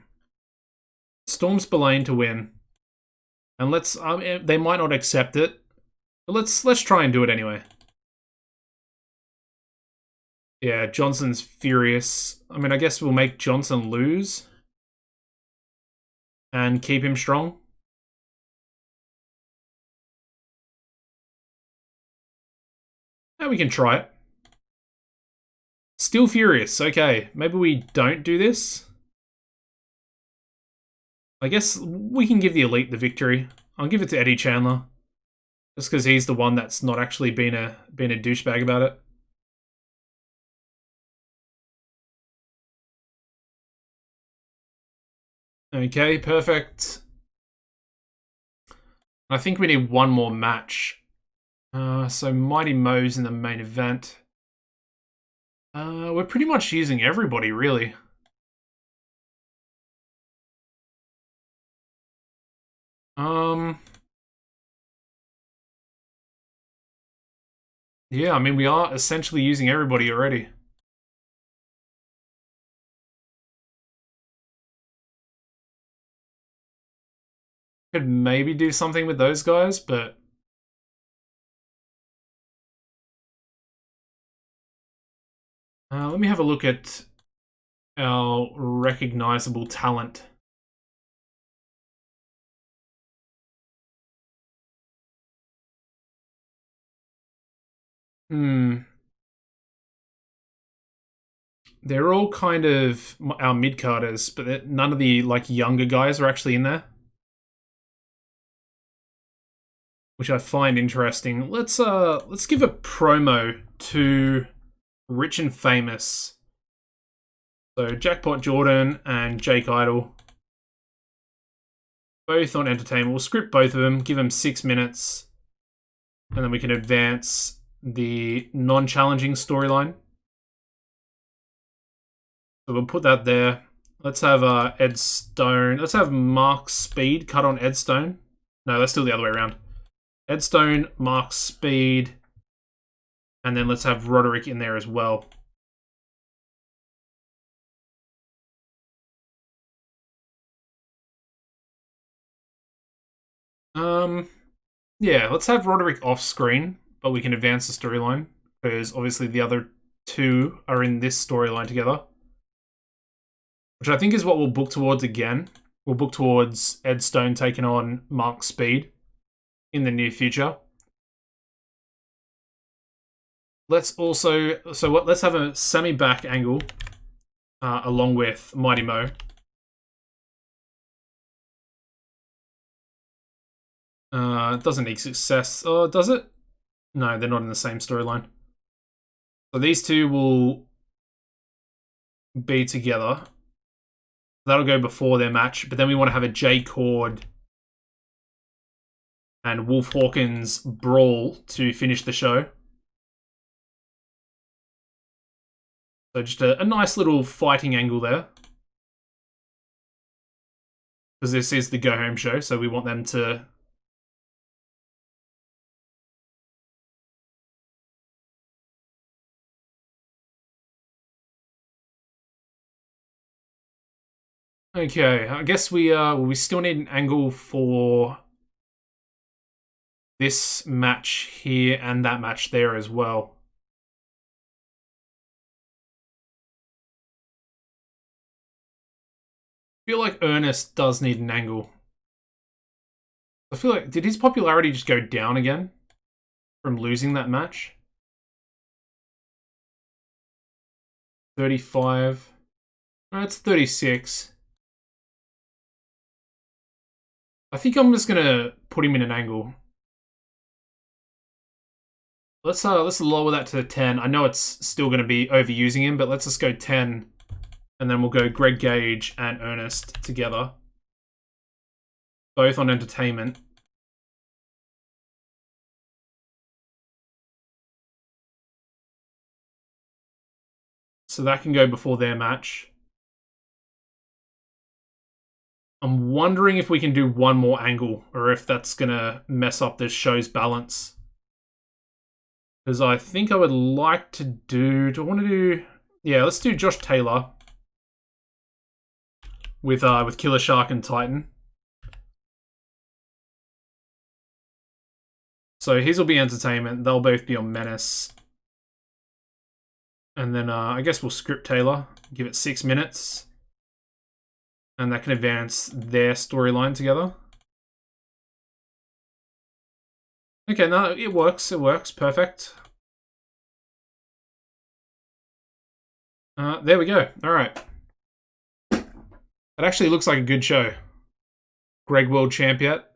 Storm Spillane to win. And let's they might not accept it, but let's try and do it anyway. Yeah, Johnson's furious. I mean, I guess we'll make Johnson lose. And keep him strong. Yeah, we can try it. Still furious. Okay, maybe we don't do this. I guess we can give the Elite the victory. I'll give it to Eddie Chandler. Just because he's the one that's not actually been a douchebag about it. Okay, perfect. I think we need one more match. So Mighty Mo's in the main event. We're pretty much using everybody, really. Yeah, I mean, we are essentially using everybody already. Could maybe do something with those guys, but... let me have a look at our recognizable talent. They're all kind of our mid-carders, but none of the like younger guys are actually in there. Which I find interesting. Let's give a promo to Rich and Famous. So Jackpot Jordan and Jake Idol. Both on entertainment. We'll script both of them, give them 6 minutes, and then we can advance the non-challenging storyline. So we'll put that there. Let's have Ed Stone. Let's have Mark Speed cut on Ed Stone. No, that's still the other way around. Ed Stone, Mark Speed, and then let's have Roderick in there as well. Yeah, let's have Roderick off screen, but we can advance the storyline, because obviously the other two are in this storyline together. Which I think is what we'll book towards again. We'll book towards Ed Stone taking on Mark Speed in the near future. Let's also... let's have a semi-back angle along with Mighty Mo. It doesn't need success. Oh, does it? No, they're not in the same storyline. So these two will be together. That'll go before their match, but then we want to have a J Cord and Wolf Hawkins brawl to finish the show. So just a nice little fighting angle there. Because this is the go-home show, so we want them to... Okay, I guess we still need an angle for this match here and that match there as well. I feel like Ernest does need an angle. I feel like, did his popularity just go down again from losing that match? 35. No, it's 36. I think I'm just gonna put him in an angle. Let's lower that to 10. I know it's still gonna be overusing him, but let's just go 10. And then we'll go Greg Gage and Ernest together. Both on entertainment. So that can go before their match. I'm wondering if we can do one more angle, or if that's gonna mess up this show's balance. Because I think I would like to do... Do I want to do... Yeah, let's do Josh Taylor. With Killer Shark and Titan. So his will be entertainment. They'll both be on Menace. And then I guess we'll script Taylor. Give it 6 minutes. And that can advance their storyline together. Okay, no, it works. It works. Perfect. There we go. All right. It actually looks like a good show. Greg World Champ yet?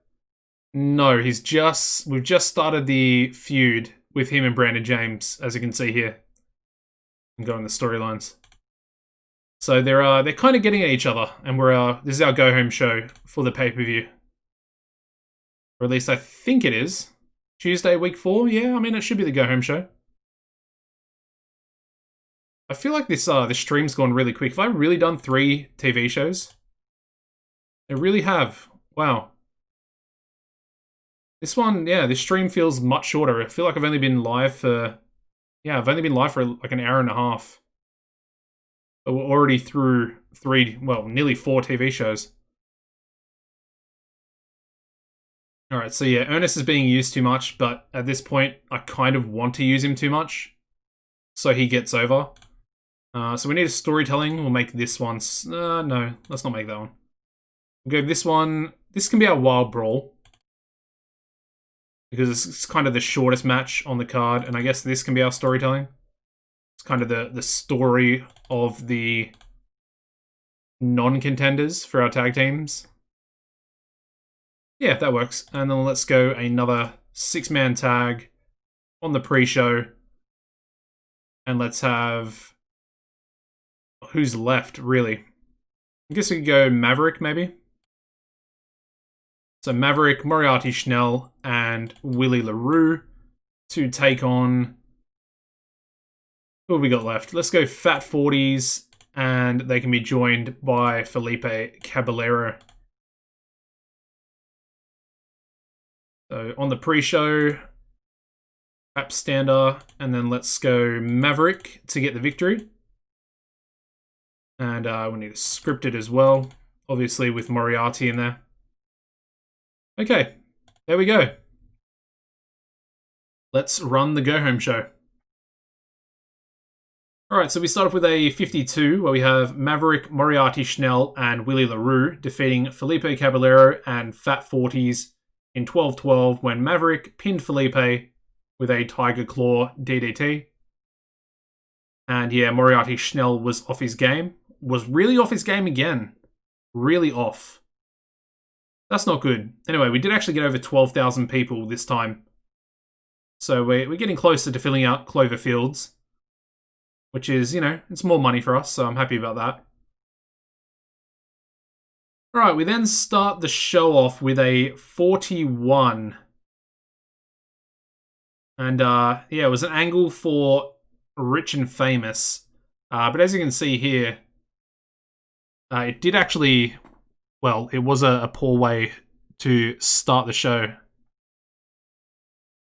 No, we've just started the feud with him and Brandon James, as you can see here. And go in the storylines. So they're kind of getting at each other, and this is our go home show for the pay-per-view. Or at least I think it is. Tuesday, week 4? Yeah, I mean, it should be the go home show. I feel like this stream's gone really quick. Have I really done 3 TV shows? I really have. Wow. This one, yeah, this stream feels much shorter. I feel like I've only been live for... Yeah, I've only been live for like an hour and a half. But we're already through 3, well, nearly 4 TV shows. Alright, so yeah, Ernest is being used too much, but at this point, I kind of want to use him too much. So he gets over. So we need a storytelling. We'll make this one... no, let's not make that one. We'll go this one. This can be our Wild Brawl. Because it's kind of the shortest match on the card, and I guess this can be our storytelling. It's kind of the story of the non-contenders for our tag teams. Yeah, that works. And then let's go another 6-man tag on the pre-show. And let's have... Who's left, really? I guess we could go Maverick, maybe? So Maverick, Moriarty Schnell, and Willy Larue to take on... Who have we got left? Let's go Fat 40s, and they can be joined by Felipe Caballero. So on the pre-show, Appstander, and then let's go Maverick to get the victory. And we need a scripted as well, obviously with Moriarty in there. Okay, there we go. Let's run the go-home show. Alright, so we start off with a 52, where we have Maverick, Moriarty Schnell, and Willy Larue defeating Felipe Caballero and Fat 40s in 12-12 when Maverick pinned Felipe with a Tiger Claw DDT. And yeah, Moriarty Schnell was off his game. Was really off his game again. Really off. That's not good. Anyway, we did actually get over 12,000 people this time. So we're getting closer to filling out Clover Fields. Which is, you know, it's more money for us, so I'm happy about that. Alright, we then start the show off with a 41. And, yeah, it was an angle for Rich and Famous. But as you can see here, it did actually... Well, it was a poor way to start the show.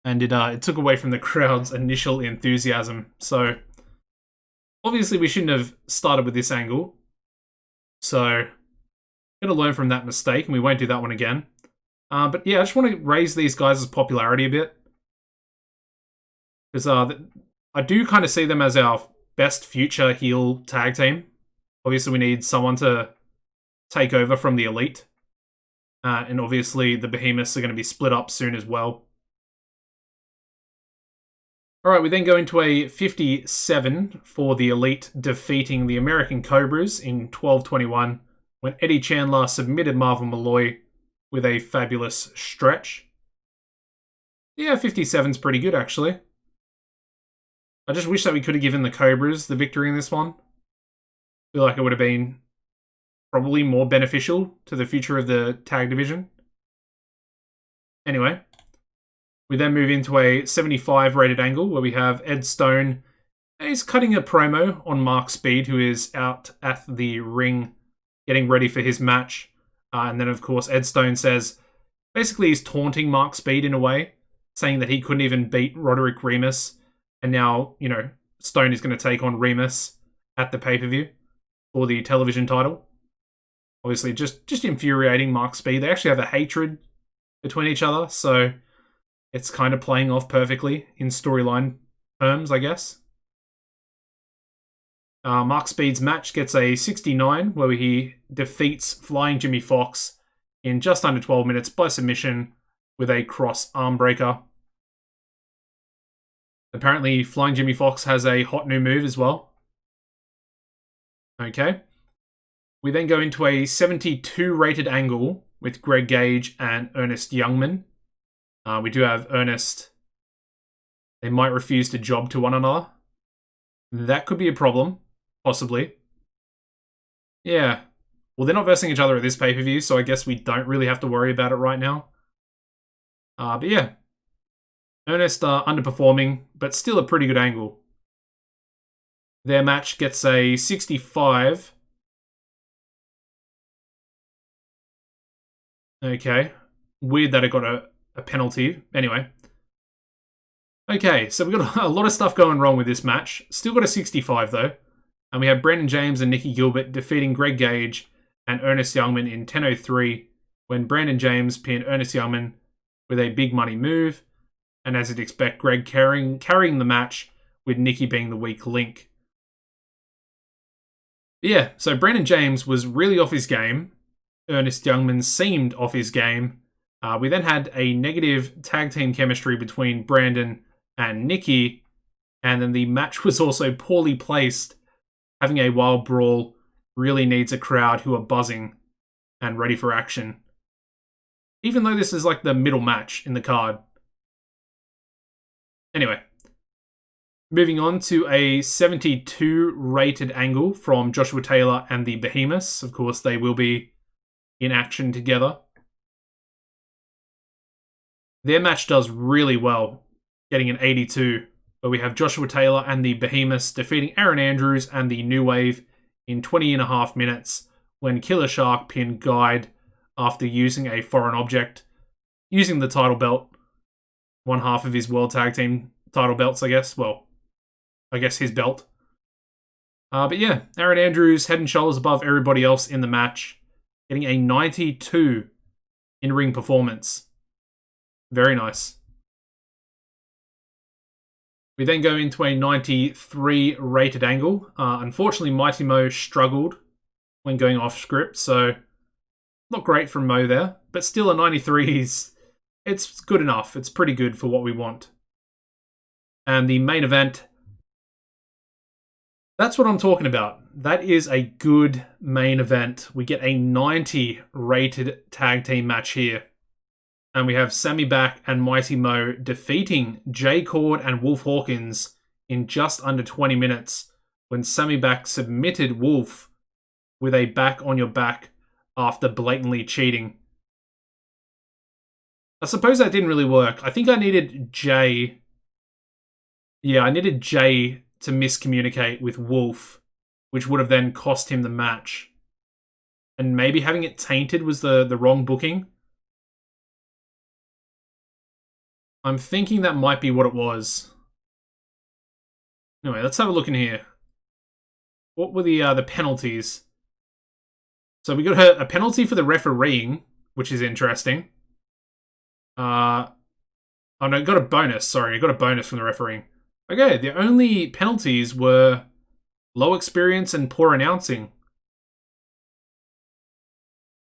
And it took away from the crowd's initial enthusiasm. So, obviously we shouldn't have started with this angle. So, gotta learn from that mistake, and we won't do that one again. But yeah, I just want to raise these guys' popularity a bit. Because I do kind of see them as our best future heel tag team. Obviously we need someone to take over from the Elite. And obviously the Behemoths are going to be split up soon as well. Alright, we then go into a 57 for the Elite defeating the American Cobras in 12-21 when Eddie Chandler submitted Marvin Malloy with a fabulous stretch. Yeah, 57's pretty good actually. I just wish that we could have given the Cobras the victory in this one. I feel like it would have been probably more beneficial to the future of the tag division. Anyway, we then move into a 75 rated angle where we have Ed Stone. He's cutting a promo on Mark Speed, who is out at the ring getting ready for his match. And then, of course, Ed Stone says, basically he's taunting Mark Speed in a way, saying that he couldn't even beat Roderick Remus. And now, you know, Stone is going to take on Remus at the pay-per-view for the television title. Obviously, just infuriating Mark Speed. They actually have a hatred between each other, so it's kind of playing off perfectly in storyline terms, I guess. Mark Speed's match gets a 69, where he defeats Flying Jimmy Fox in just under 12 minutes by submission with a cross arm breaker. Apparently, Flying Jimmy Fox has a hot new move as well. Okay. We then go into a 72 rated angle with Greg Gage and Ernest Youngman. We do have Ernest. They might refuse to job to one another. That could be a problem, possibly. Yeah. Well, they're not versing each other at this pay-per-view, so I guess we don't really have to worry about it right now. But yeah. Ernest underperforming, but still a pretty good angle. Their match gets a 65. Okay. Weird that it got a penalty. Anyway. Okay, so we've got a lot of stuff going wrong with this match. Still got a 65, though. And we have Brennan James and Nikki Gilbert defeating Greg Gage and Ernest Youngman in 10:03 when Brandon James pinned Ernest Youngman with a big money move. And as you'd expect, Greg carrying the match with Nikki being the weak link. Yeah, so Brandon James was really off his game. Ernest Youngman seemed off his game. We then had a negative tag team chemistry between Brandon and Nikki. And then the match was also poorly placed. Having a wild brawl really needs a crowd who are buzzing and ready for action. Even though this is like the middle match in the card. Anyway, moving on to a 72 rated angle from Joshua Taylor and the Behemoths. Of course, they will be in action together. Their match does really well, getting an 82, where we have Joshua Taylor and the Behemoths defeating Aaron Andrews and the New Wave in 20.5 minutes when Killer Shark pinned Guide after using a foreign object, using the title belt, one half of his World Tag Team title belts, I guess. Well, I guess his belt. But yeah, Aaron Andrews head and shoulders above everybody else in the match, getting a 92 in-ring performance. Very nice. We then go into a 93 rated angle. Unfortunately, Mighty Mo struggled when going off script, so not great from Mo there, but still a 93 it's good enough. It's pretty good for what we want. And the main event, that's what I'm talking about. That is a good main event. We get a 90 rated tag team match here. And we have Sammy Back and Mighty Mo defeating Jay Cord and Wolf Hawkins in just under 20 minutes when Sammy Back submitted Wolf with a back on your back after blatantly cheating. I suppose that didn't really work. I think I needed Jay. Yeah, I needed Jay to miscommunicate with Wolf, which would have then cost him the match. And maybe having it tainted was the wrong booking. I'm thinking that might be what it was. Anyway, let's have a look in here. What were the penalties? So we got a penalty for the refereeing, which is interesting. Oh no, got a bonus. Sorry, I got a bonus from the refereeing. Okay, the only penalties were low experience and poor announcing.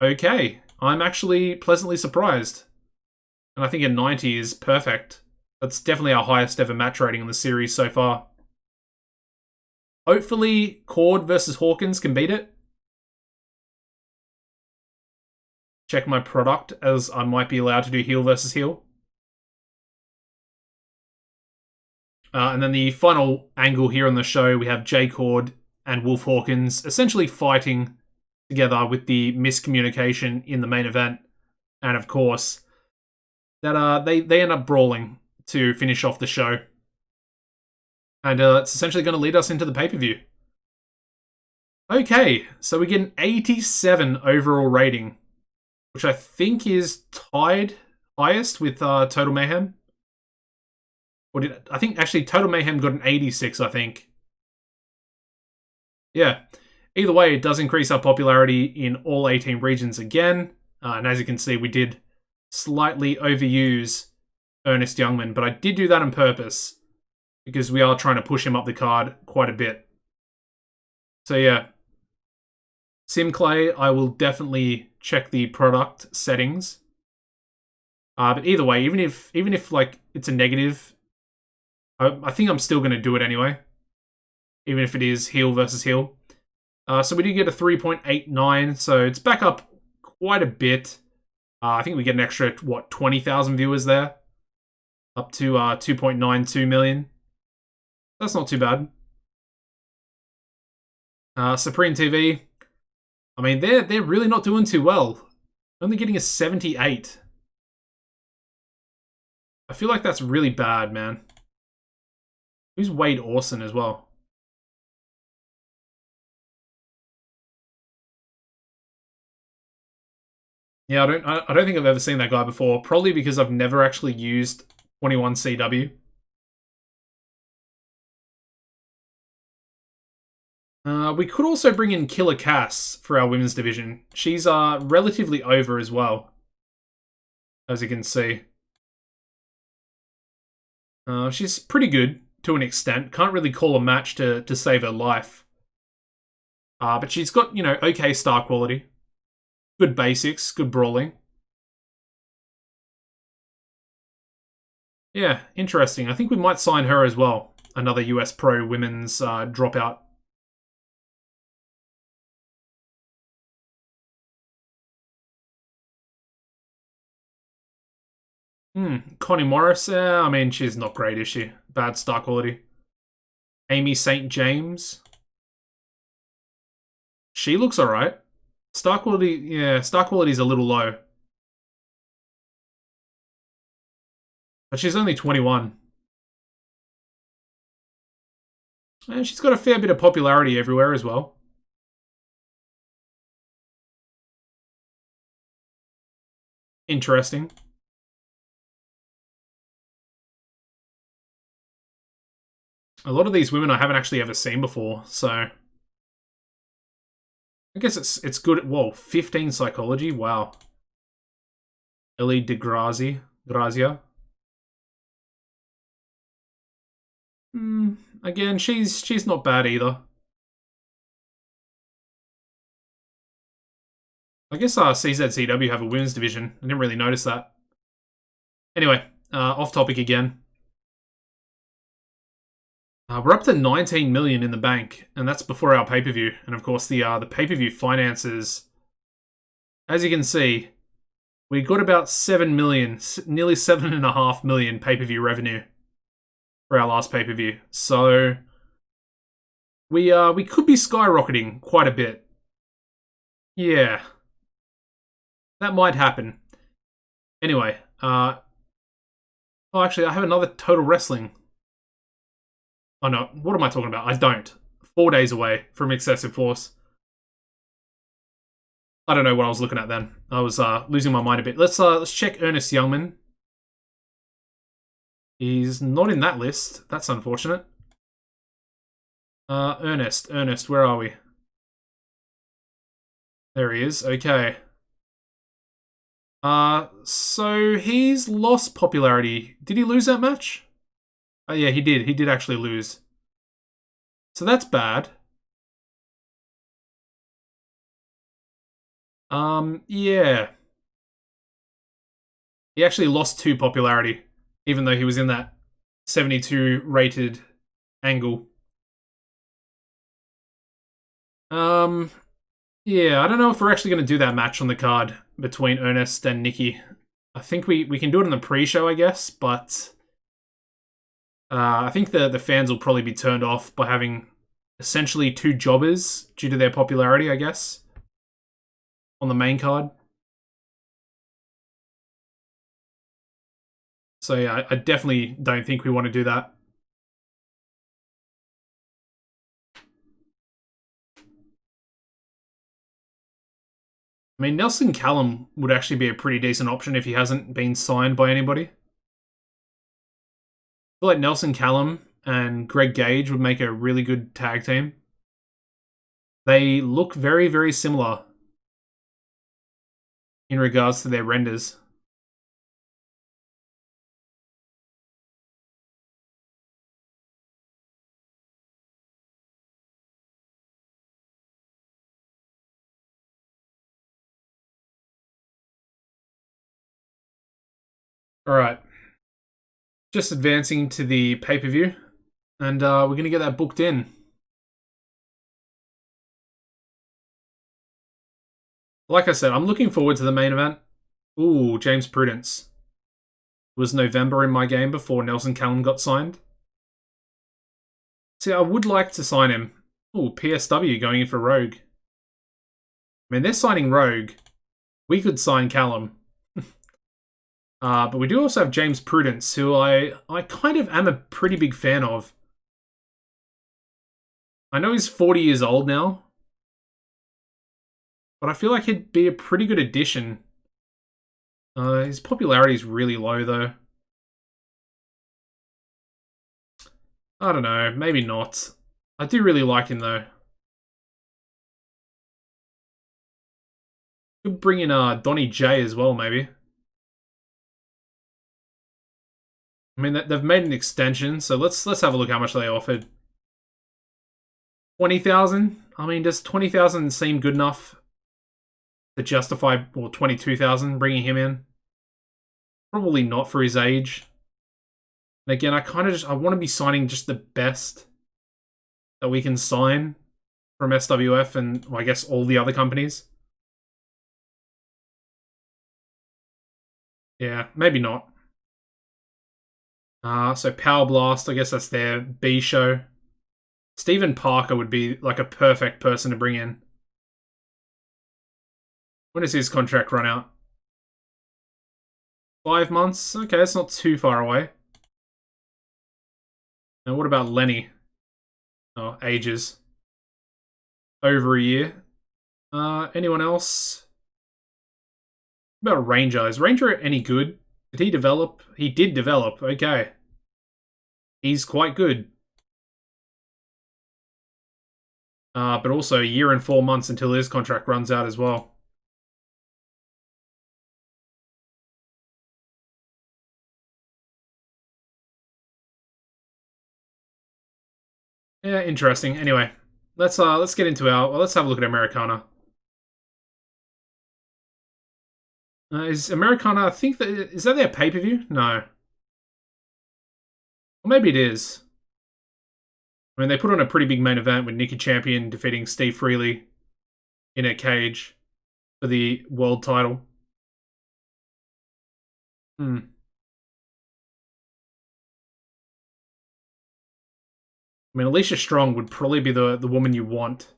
Okay, I'm actually pleasantly surprised. And I think a 90 is perfect. That's definitely our highest ever match rating in the series so far. Hopefully, Cord versus Hawkins can beat it. Check my product, as I might be allowed to do heel versus heel. And then the final angle here on the show, we have Jay Cord and Wolf Hawkins essentially fighting together with the miscommunication in the main event. And of course, that they end up brawling to finish off the show. And it's essentially going to lead us into the pay-per-view. Okay, so we get an 87 overall rating, which I think is tied highest with Total Mayhem. I think actually Total Mayhem got an 86, I think. Yeah. Either way, it does increase our popularity in all 18 regions again. And as you can see, we did slightly overuse Ernest Youngman, but I did do that on purpose because we are trying to push him up the card quite a bit. So yeah. SimClay, I will definitely check the product settings. But either way, even if like it's a negative, I think I'm still going to do it anyway. Even if it is heel versus heel. So we do get a 3.89, so it's back up quite a bit. I think we get an extra, 20,000 viewers there? Up to 2.92 million. That's not too bad. Supreme TV. I mean, they're really not doing too well. Only getting a 78. I feel like that's really bad, man. Who's Wade Orson as well? Yeah, I don't think I've ever seen that guy before. Probably because I've never actually used 21 CW. We could also bring in Killer Cass for our women's division. She's relatively over as well, as you can see. She's pretty good to an extent. Can't really call a match to save her life. But she's got, okay star quality. Good basics, good brawling. Yeah, interesting. I think we might sign her as well. Another US Pro women's dropout. Connie Morris, I mean, she's not great, is she? Bad star quality. Amy St. James. She looks alright. Star quality, yeah, star quality's a little low. But she's only 21. And she's got a fair bit of popularity everywhere as well. Interesting. A lot of these women I haven't actually ever seen before, so I guess it's good. Whoa, 15 psychology. Wow. Ellie Grazia. Again, she's not bad either. I guess CZCW have a women's division. I didn't really notice that. Anyway, off topic again. We're up to 19 million in the bank, and that's before our pay-per-view. And of course, the pay-per-view finances, as you can see, we got about 7 million, nearly 7.5 million pay-per-view revenue for our last pay-per-view. So we could be skyrocketing quite a bit. Yeah, that might happen. Anyway, oh, actually, I have another Total Wrestling. Oh no, what am I talking about? I don't. 4 days away from Excessive Force. I don't know what I was looking at then. I was losing my mind a bit. Let's check Ernest Youngman. He's not in that list. That's unfortunate. Ernest, where are we? There he is. Okay. So he's lost popularity. Did he lose that match? Oh yeah, he did. He did actually lose. So that's bad. Yeah. He actually lost 2 popularity, even though he was in that 72 rated angle. Yeah, I don't know if we're actually going to do that match on the card between Ernest and Nikki. I think we can do it in the pre-show, I guess, but I think the fans will probably be turned off by having essentially 2 jobbers due to their popularity, I guess, on the main card. So yeah, I definitely don't think we want to do that. I mean, Nelson Callum would actually be a pretty decent option if he hasn't been signed by anybody. I feel like Nelson Callum and Greg Gage would make a really good tag team. They look very, very similar in regards to their renders. Alright. Just advancing to the pay-per-view. And we're going to get that booked in. Like I said, I'm looking forward to the main event. Ooh, James Prudence. It was November in my game before Nelson Callum got signed. See, I would like to sign him. Ooh, PSW going in for Rogue. mean, they're signing Rogue. We could sign Callum. But we do also have James Prudence, who I kind of am a pretty big fan of. I know he's 40 years old now, but I feel like he'd be a pretty good addition. His popularity is really low, though. I don't know, maybe not. I do really like him, though. Could bring in Donny J as well, maybe. I mean, they've made an extension, so let's have a look how much they offered. 20,000. I mean, does 20,000 seem good enough to justify, or 22,000 bringing him in? Probably not for his age. And again, I want to be signing just the best that we can sign from SWF and, well, I guess, all the other companies. Yeah, maybe not. So Power Blast, I guess that's their B show. Stephen Parker would be like a perfect person to bring in. When does his contract run out? 5 months? Okay, that's not too far away. And what about Lenny? Oh, ages. Over a year. Anyone else? What about Ranger? Is Ranger any good? Did he develop? He did develop, okay. He's quite good. But also a year and 4 months until his contract runs out as well. Yeah, interesting. Anyway, let's get into let's have a look at Americana. Is Americana? I think is that their pay-per-view? No. Or maybe it is. I mean, they put on a pretty big main event with Nikki Champion defeating Steve Freely in a cage for the world title. I mean, Alicia Strong would probably be the woman you want.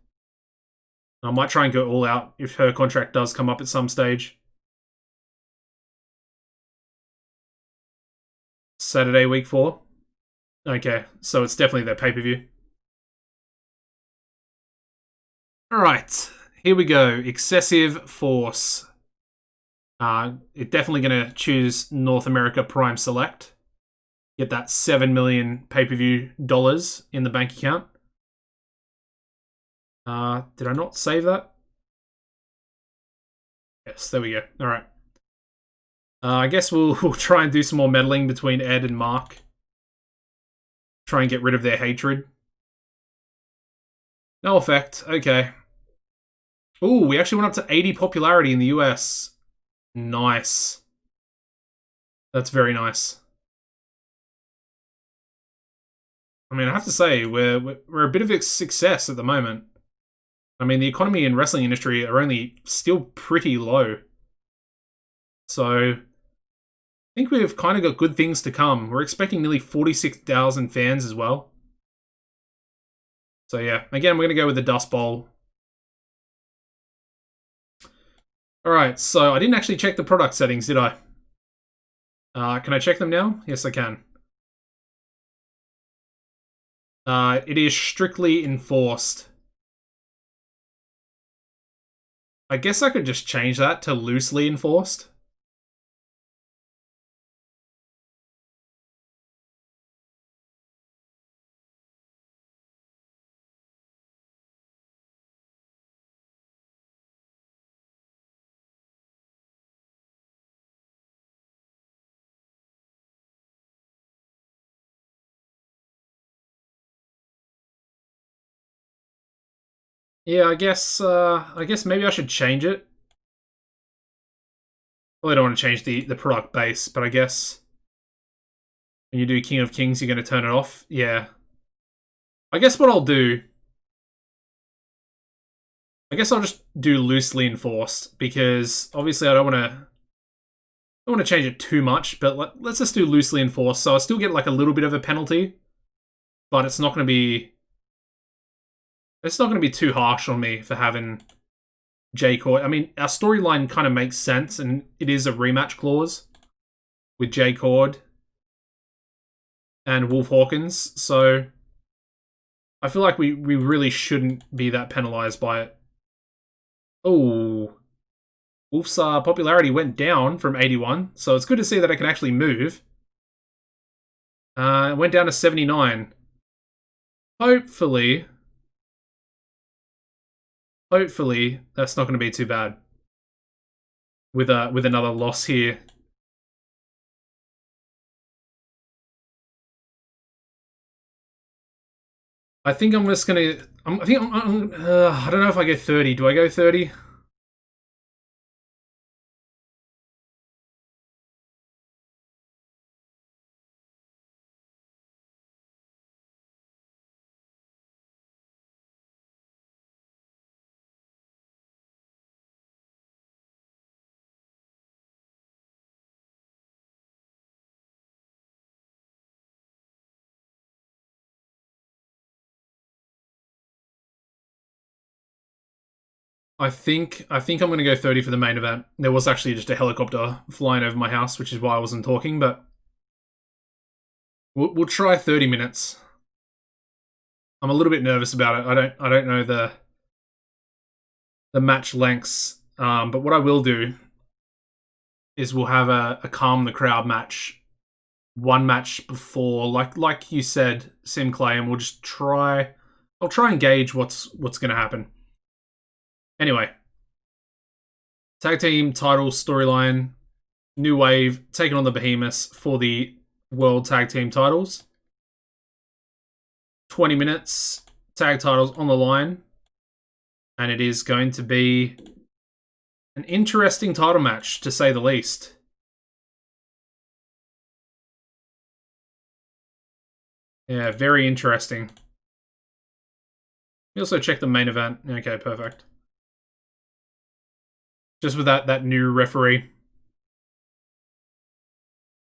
I might try and go all out if her contract does come up at some stage. Saturday, week 4. Okay, so it's definitely their pay-per-view. Alright, here we go. Excessive Force. It's definitely going to choose North America Prime Select. Get that $7 million pay-per-view dollars in the bank account. Did I not save that? Yes, there we go. Alright. I guess we'll try and do some more meddling between Ed and Mark. Try and get rid of their hatred. No effect. Okay. Ooh, we actually went up to 80 popularity in the US. Nice. That's very nice. I mean, I have to say, we're a bit of a success at the moment. I mean, the economy and wrestling industry are only still pretty low. So, I think we've kind of got good things to come. We're expecting nearly 46,000 fans as well. So yeah, again, we're going to go with the Dust Bowl. Alright, so I didn't actually check the product settings, did I? Can I check them now? Yes, I can. It is strictly enforced. I guess I could just change that to loosely enforced. Yeah, I guess maybe I should change it. Well, I don't want to change the product base, but I guess when you do King of Kings, you're going to turn it off. Yeah. I guess what I'll do... I guess I'll just do loosely enforced, because obviously I don't want to change it too much, but let's just do loosely enforced, so I still get like a little bit of a penalty, but it's not going to be... It's not going to be too harsh on me for having Jay Cord. I mean, our storyline kind of makes sense, and it is a rematch clause with Jay Cord and Wolf Hawkins, so I feel like we really shouldn't be that penalized by it. Oh, Wolf's popularity went down from 81, so it's good to see that it can actually move. It went down to 79. Hopefully, that's not going to be too bad. With another loss here. I think I'm just gonna. I don't know if I go 30. Do I go 30? I think I'm gonna go 30 for the main event. There was actually just a helicopter flying over my house, which is why I wasn't talking. But we'll try 30 minutes. I'm a little bit nervous about it. I don't know the match lengths. But what I will do is we'll have a calm the crowd match, one match before, like you said, Sim Clay, and we'll just try. I'll try and gauge what's going to happen. Anyway, tag team title storyline, New Wave taking on the Behemoths for the World Tag Team titles. 20 minutes, tag titles on the line, and it is going to be an interesting title match, to say the least. Yeah, very interesting. You also check the main event. Okay, perfect. Just with that new referee.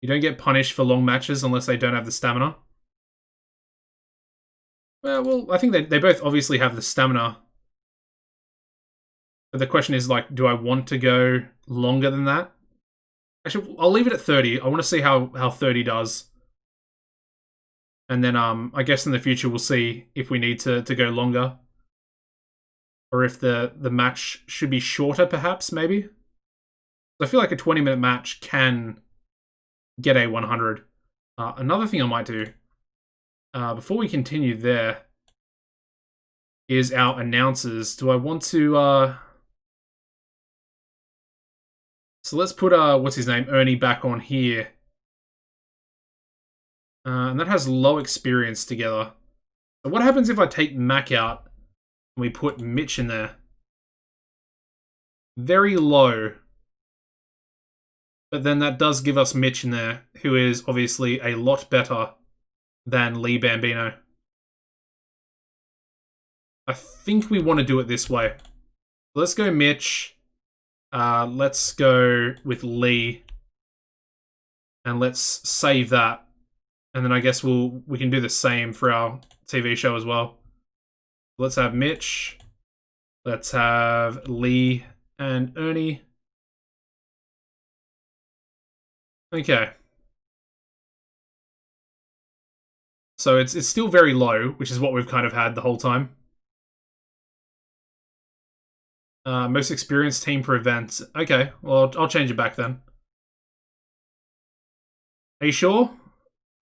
You don't get punished for long matches unless they don't have the stamina. Well, I think they both obviously have the stamina. But the question is, like, do I want to go longer than that? Actually, I'll leave it at 30. I want to see how 30 does. And then I guess in the future we'll see if we need to go longer. Or if the match should be shorter, perhaps, maybe. I feel like a 20-minute match can get a 100. Another thing I might do, before we continue there, is our announcers. Do I want to... So let's put, what's his name, Ernie back on here. And that has low experience together. So what happens if I take Mac out and we put Mitch in there? Very low. But then that does give us Mitch in there, who is obviously a lot better than Lee Bambino. I think we want to do it this way. Let's go Mitch. Let's go with Lee. And let's save that. And then I guess we can do the same for our TV show as well. Let's have Mitch. Let's have Lee and Ernie. Okay. So it's still very low, which is what we've kind of had the whole time. Most experienced team per event. Okay, well, I'll change it back then. Are you sure?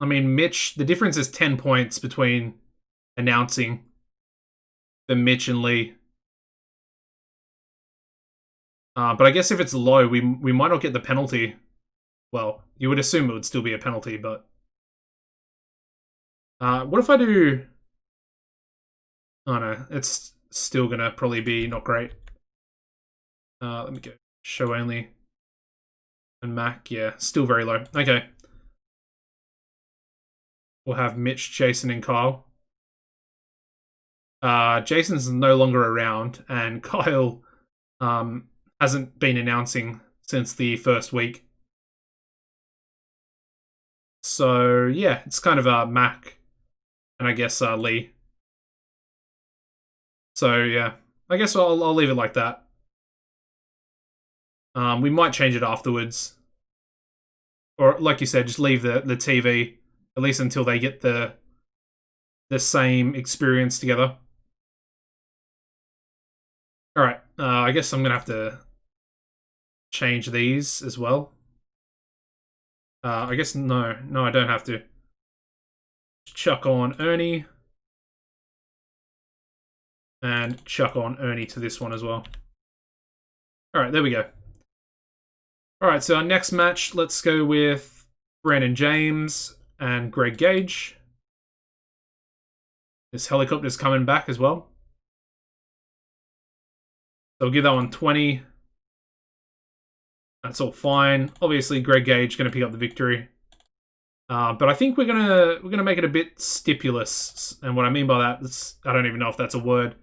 I mean, Mitch, the difference is 10 points between announcing the Mitch and Lee. But I guess if it's low, we might not get the penalty. Well, you would assume it would still be a penalty, but... what if I do... Oh no, it's still gonna probably be not great. Let me go. Show only. And Mac, yeah, still very low. Okay. We'll have Mitch, Jason, and Kyle. Jason's no longer around, and Kyle hasn't been announcing since the first week. So, yeah, it's kind of Mac and I guess Lee. So, yeah, I guess I'll leave it like that. We might change it afterwards. Or, like you said, just leave the TV, at least until they get the same experience together. Alright, I guess I'm going to have to change these as well. I guess no, I don't have to. Chuck on Ernie. And chuck on Ernie to this one as well. Alright, there we go. Alright, so our next match, let's go with Brandon James and Greg Gage. This helicopter's coming back as well. So we'll give that one 20. That's all fine. Obviously, Greg Gage going to pick up the victory. But I think we're gonna make it a bit stipulous, and what I mean by that is I don't even know if that's a word,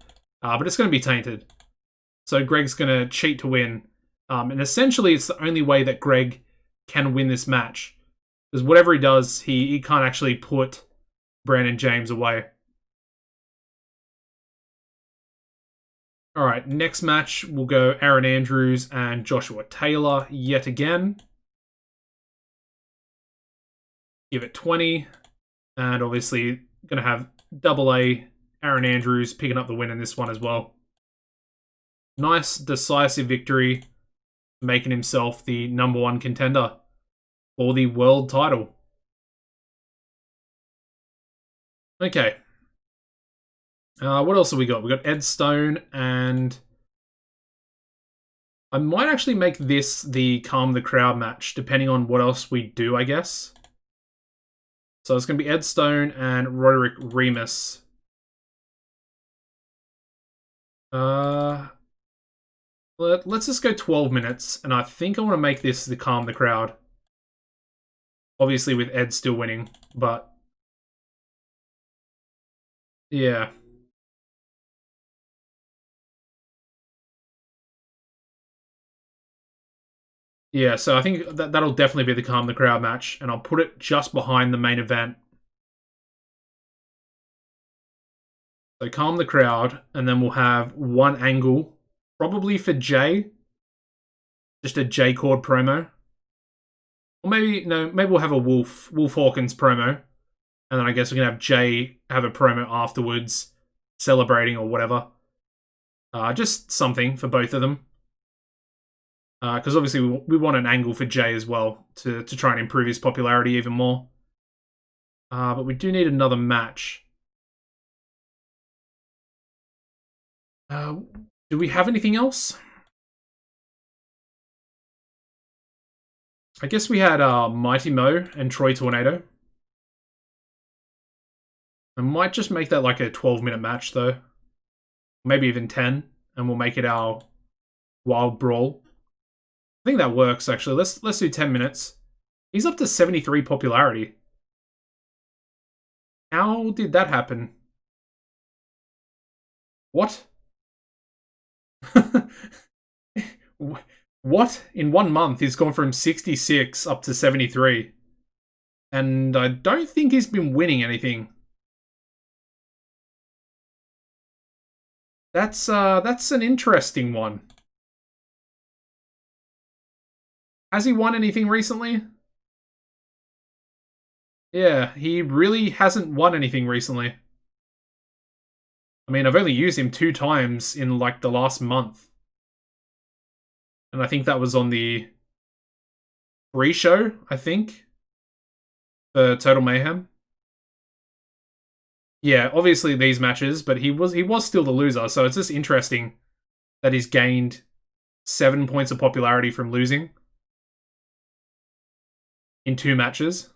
but it's gonna be tainted. So Greg's gonna cheat to win, and essentially it's the only way that Greg can win this match, because whatever he does, he can't actually put Brandon James away. All right, next match we'll go Aaron Andrews and Joshua Taylor yet again. Give it 20, and obviously going to have AA Aaron Andrews picking up the win in this one as well. Nice decisive victory, making himself the #1 contender for the world title. Okay. What else have we got? We got Ed Stone, and I might actually make this the calm the crowd match, depending on what else we do, I guess. So it's going to be Ed Stone and Roderick Remus. Let's just go 12 minutes, and I think I want to make this the calm the crowd. Obviously with Ed still winning, but yeah. Yeah, so I think that'll definitely be the calm the crowd match, and I'll put it just behind the main event. So calm the crowd, and then we'll have one angle, probably for Jay. Just a Jay Cord promo. Or maybe, no, maybe we'll have a Wolf Hawkins promo. And then I guess we can have Jay have a promo afterwards, celebrating or whatever. Just something for both of them. Because obviously we want an angle for Jay as well to try and improve his popularity even more. But we do need another match. Do we have anything else? I guess we had Mighty Mo and Troy Tornado. I might just make that like a 12-minute match though. Maybe even 10, and we'll make it our Wild Brawl. I think that works actually. Let's do 10 minutes. He's up to 73 popularity. How did that happen? What? What? In 1 month, he's gone from 66 up to 73. And I don't think he's been winning anything. That's an interesting one. Has he won anything recently? Yeah, he really hasn't won anything recently. I mean, I've only used him 2 times in like the last month. And I think that was on the pre-show, I think. The Total Mayhem. Yeah, obviously these matches, but he was still the loser, so it's just interesting that he's gained 7 points of popularity from losing in 2 matches.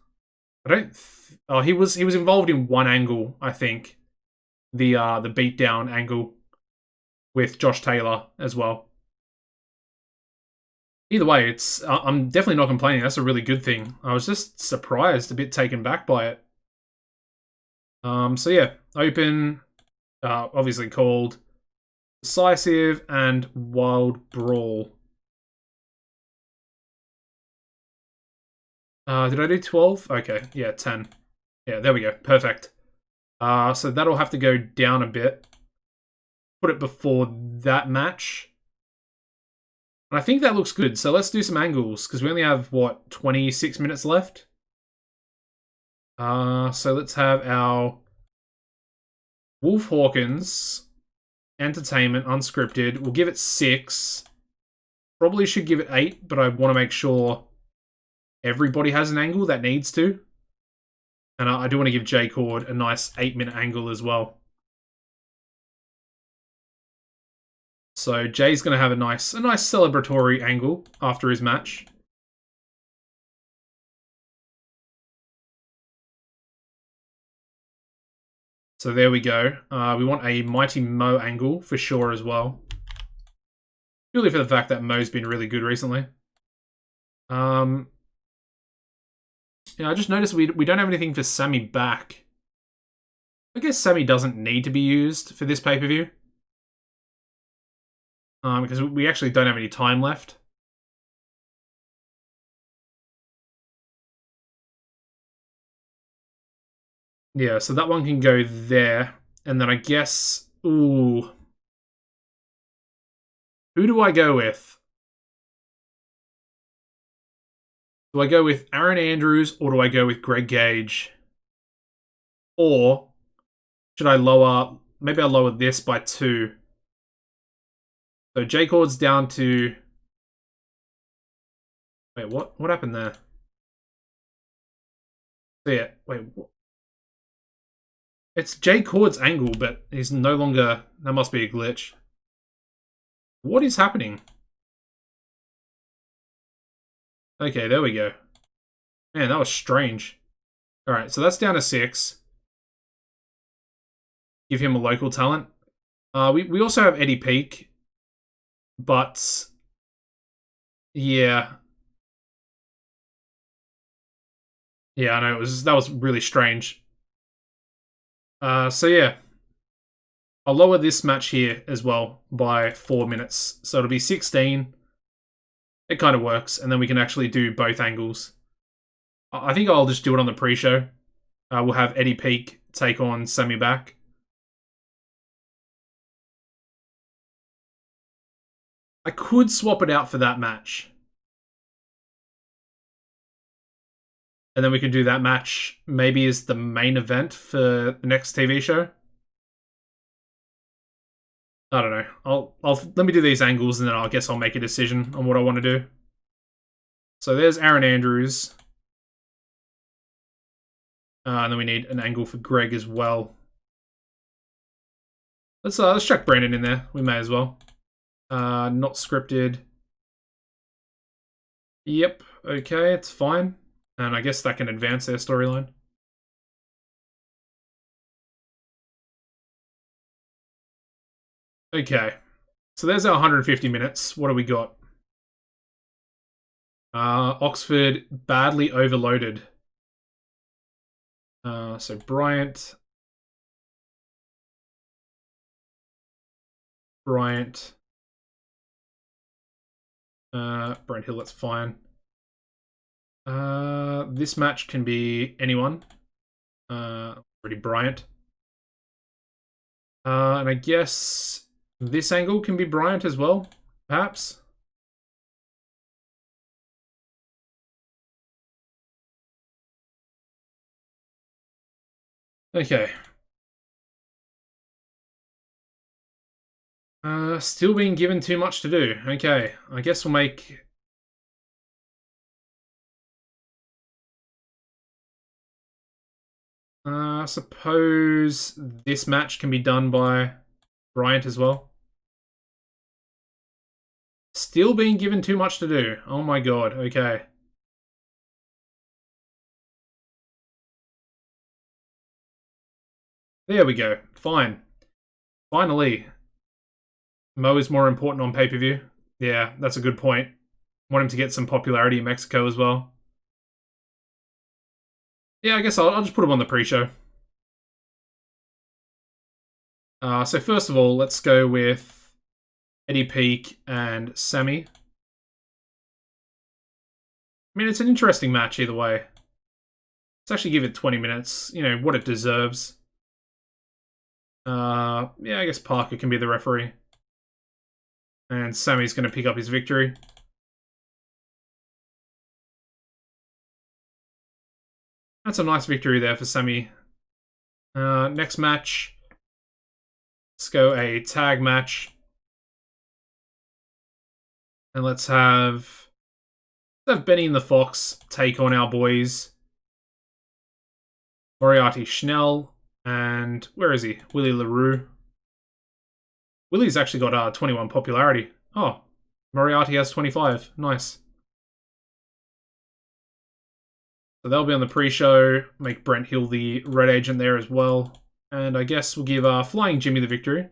I don't. He was involved in one angle, I think, the beatdown angle with Josh Taylor as well. Either way, it's I'm definitely not complaining. That's a really good thing. I was just surprised, a bit taken back by it. So yeah, open, obviously called Decisive and Wild Brawl. Did I do 12? Okay, yeah, 10. Yeah, there we go. Perfect. So that'll have to go down a bit. Put it before that match. And I think that looks good. So let's do some angles, because we only have, what, 26 minutes left? So let's have our Wolf Hawkins, Entertainment, Unscripted. We'll give it 6. Probably should give it 8, but I want to make sure everybody has an angle that needs to. And I do want to give J-Cord a nice 8-minute angle as well. So Jay's going to have a nice celebratory angle after his match. So there we go. We want a Mighty Mo angle for sure as well. Purely for the fact that Mo's been really good recently. Yeah, I just noticed we don't have anything for Sammy back. I guess Sammy doesn't need to be used for this pay-per-view. Because we actually don't have any time left. Yeah, so that one can go there. And then I guess... Ooh. Who do I go with? Do I go with Aaron Andrews or do I go with Greg Gage? Or should I lower... Maybe I'll lower this by 2. So J-Cord's down to... Wait, what? What happened there? So yeah, wait, what? It's J-Cord's angle, but he's no longer... That must be a glitch. What is happening? Okay, there we go. Man, that was strange. Alright, so that's down to 6. Give him a local talent. We also have Eddie Peak. But... Yeah. Yeah, I know, that was really strange. So yeah. I'll lower this match here as well by 4 minutes. So it'll be 16. It kind of works. And then we can actually do both angles. I think I'll just do it on the pre-show. We'll have Eddie Peak take on Sammy back. I could swap it out for that match. And then we could do that match maybe as the main event for the next TV show. I don't know. I'll let me do these angles and then I guess I'll make a decision on what I want to do. So there's Aaron Andrews. And then we need an angle for Greg as well. Let's chuck Brennan in there. We may as well. Not scripted. Yep. Okay, it's fine. And I guess that can advance their storyline. Okay. So there's our 150 minutes. What do we got? Oxford badly overloaded. So Bryant. Brent Hill, that's fine. This match can be anyone. Already Bryant. And I guess this angle can be Bryant as well, perhaps. Okay. Still being given too much to do. Okay, I guess we'll make... I suppose this match can be done by Bryant as well. Still being given too much to do. Oh my god, okay. There we go. Fine. Finally. Mo is more important on pay-per-view. Yeah, that's a good point. Want him to get some popularity in Mexico as well. Yeah, I guess I'll just put him on the pre-show. So first of all, let's go with Eddie Peak and Sammy. I mean, it's an interesting match either way. Let's actually give it 20 minutes. You know, what it deserves. Yeah, I guess Parker can be the referee. And Sammy's going to pick up his victory. That's a nice victory there for Sammy. Next match. Let's go a tag match. And let's have Benny and the Fox take on our boys Moriarty Schnell and where is he? Willy Larue. Willy's actually got 21 popularity. Oh, Moriarty has 25. Nice. So they'll be on the pre-show. Make Brent Hill the red agent there as well. And I guess we'll give Flying Jimmy the victory.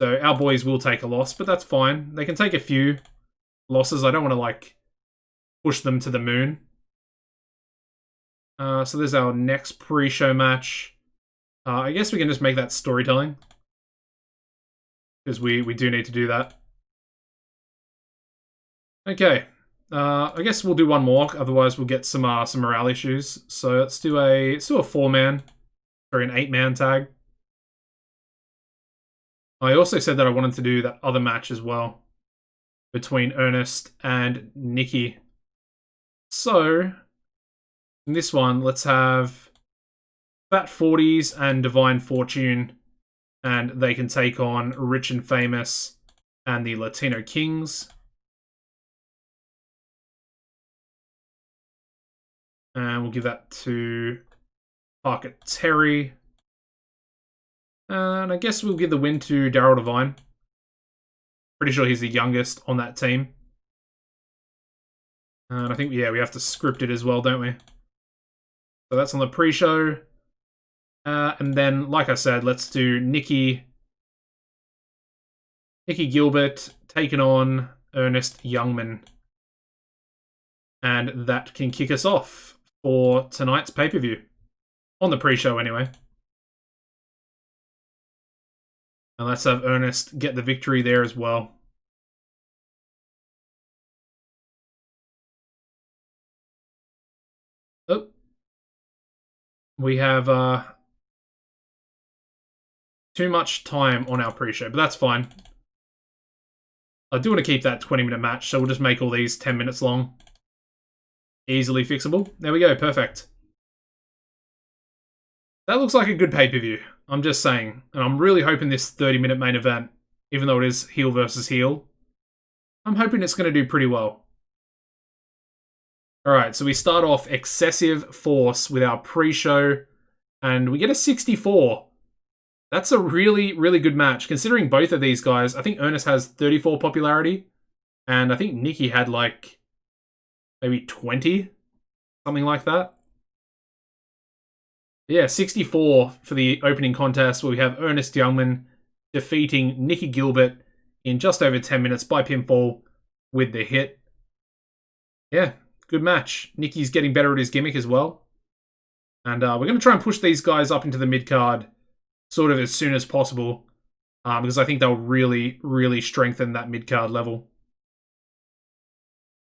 So our boys will take a loss, but that's fine. They can take a few losses. I don't want to, like, push them to the moon. So there's our next pre-show match. I guess we can just make that storytelling. Because we do need to do that. Okay. I guess we'll do one more, otherwise we'll get some morale issues. So let's do a 4-man, or an 8-man tag. I also said that I wanted to do that other match as well, between Ernest and Nikki. So, in this one, let's have Fat 40s and Divine Fortune, and they can take on Rich and Famous and the Latino Kings. And we'll give that to Parker Terry. And I guess we'll give the win to Daryl Devine. Pretty sure he's the youngest on that team. And I think, yeah, we have to script it as well, don't we? So that's on the pre-show. And then, like I said, let's do Nikki Gilbert taking on Ernest Youngman. And that can kick us off for tonight's pay-per-view. On the pre-show, anyway. And let's have Ernest get the victory there as well. Oh. We have too much time on our pre-show, but that's fine. I do want to keep that 20-minute match, so we'll just make all these 10 minutes long. Easily fixable. There we go, perfect. That looks like a good pay-per-view. I'm just saying. And I'm really hoping this 30-minute main event, even though it is heel versus heel, I'm hoping it's going to do pretty well. Alright, so we start off Excessive Force with our pre-show, and we get a 64. That's a really, really good match, considering both of these guys. I think Ernest has 34 popularity, and I think Nikki had, like, maybe 20? Something like that. Yeah, 64 for the opening contest, where we have Ernest Youngman defeating Nikki Gilbert in just over 10 minutes by pinfall with the hit. Yeah, good match. Nikki's getting better at his gimmick as well. And we're going to try and push these guys up into the mid-card sort of as soon as possible, because I think they'll really, really strengthen that mid-card level.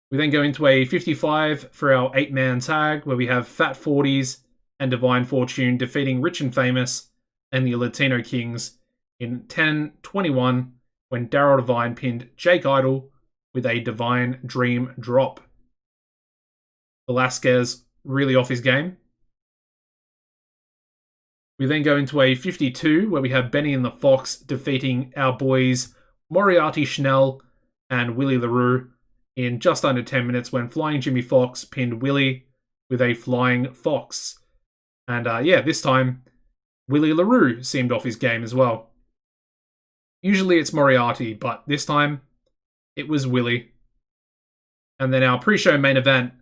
We then go into a 55 for our 8-man tag, where we have Fat 40s and Divine Fortune defeating Rich and Famous and the Latino Kings in 10-21 when Daryl Divine pinned Jake Idol with a Divine Dream drop. Velasquez really off his game. We then go into a 52 where we have Benny and the Fox defeating our boys Moriarty Schnell and Willy Larue in just under 10 minutes when Flying Jimmy Fox pinned Willy with a Flying Fox. And yeah, this time, Willy Larue seemed off his game as well. Usually it's Moriarty, but this time, it was Willy. And then our pre-show main event,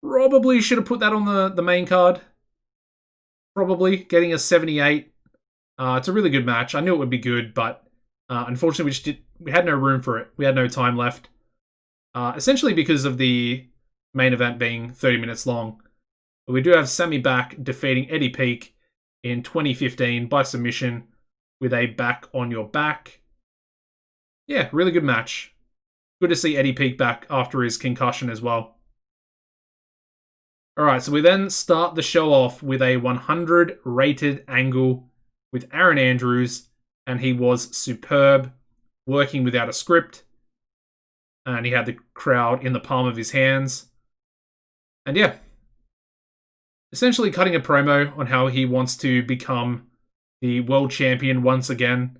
probably should have put that on the main card. Probably, getting a 78. It's a really good match. I knew it would be good, but unfortunately we had no room for it. We had no time left. Essentially because of the main event being 30 minutes long. But we do have Sammy back defeating Eddie Peak in 2015 by submission with a back on your back. Yeah, really good match. Good to see Eddie Peak back after his concussion as well. Alright, so we then start the show off with a 100 rated angle with Aaron Andrews, and he was superb working without a script. And he had the crowd in the palm of his hands. And yeah, essentially cutting a promo on how he wants to become the world champion once again.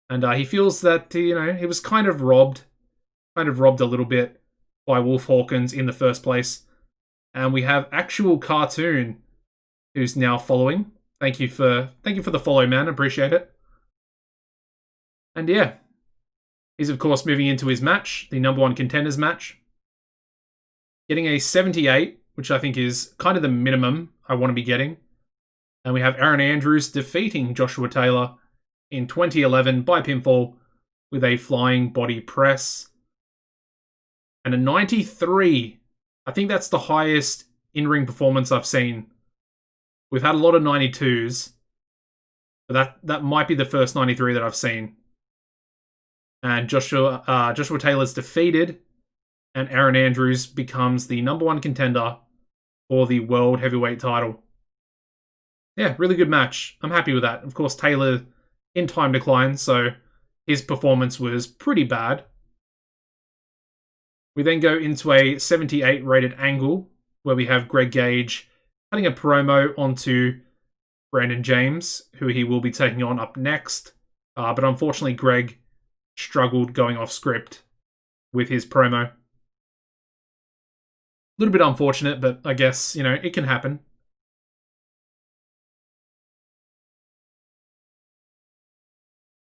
And he feels that, he was kind of robbed a little bit by Wolf Hawkins in the first place. And we have actual Cartoon, who's now following. Thank you for the follow, man. Appreciate it. And yeah, he's of course moving into his match, the number 1 contenders match. Getting a 78, which I think is kind of the minimum I want to be getting. And we have Erin Andrews defeating Joshua Taylor in 2011 by pinfall with a flying body press. And a 93. I think that's the highest in-ring performance I've seen. We've had a lot of 92s, but that might be the first 93 that I've seen. And Joshua Taylor's defeated, and Erin Andrews becomes the number 1 contender for the World Heavyweight title. Yeah, really good match. I'm happy with that. Of course, Taylor in time decline, so his performance was pretty bad. We then go into a 78 rated angle where we have Greg Gage cutting a promo onto Brandon James, who he will be taking on up next. But unfortunately, Greg struggled going off script with his promo. A little bit unfortunate, but I guess, it can happen.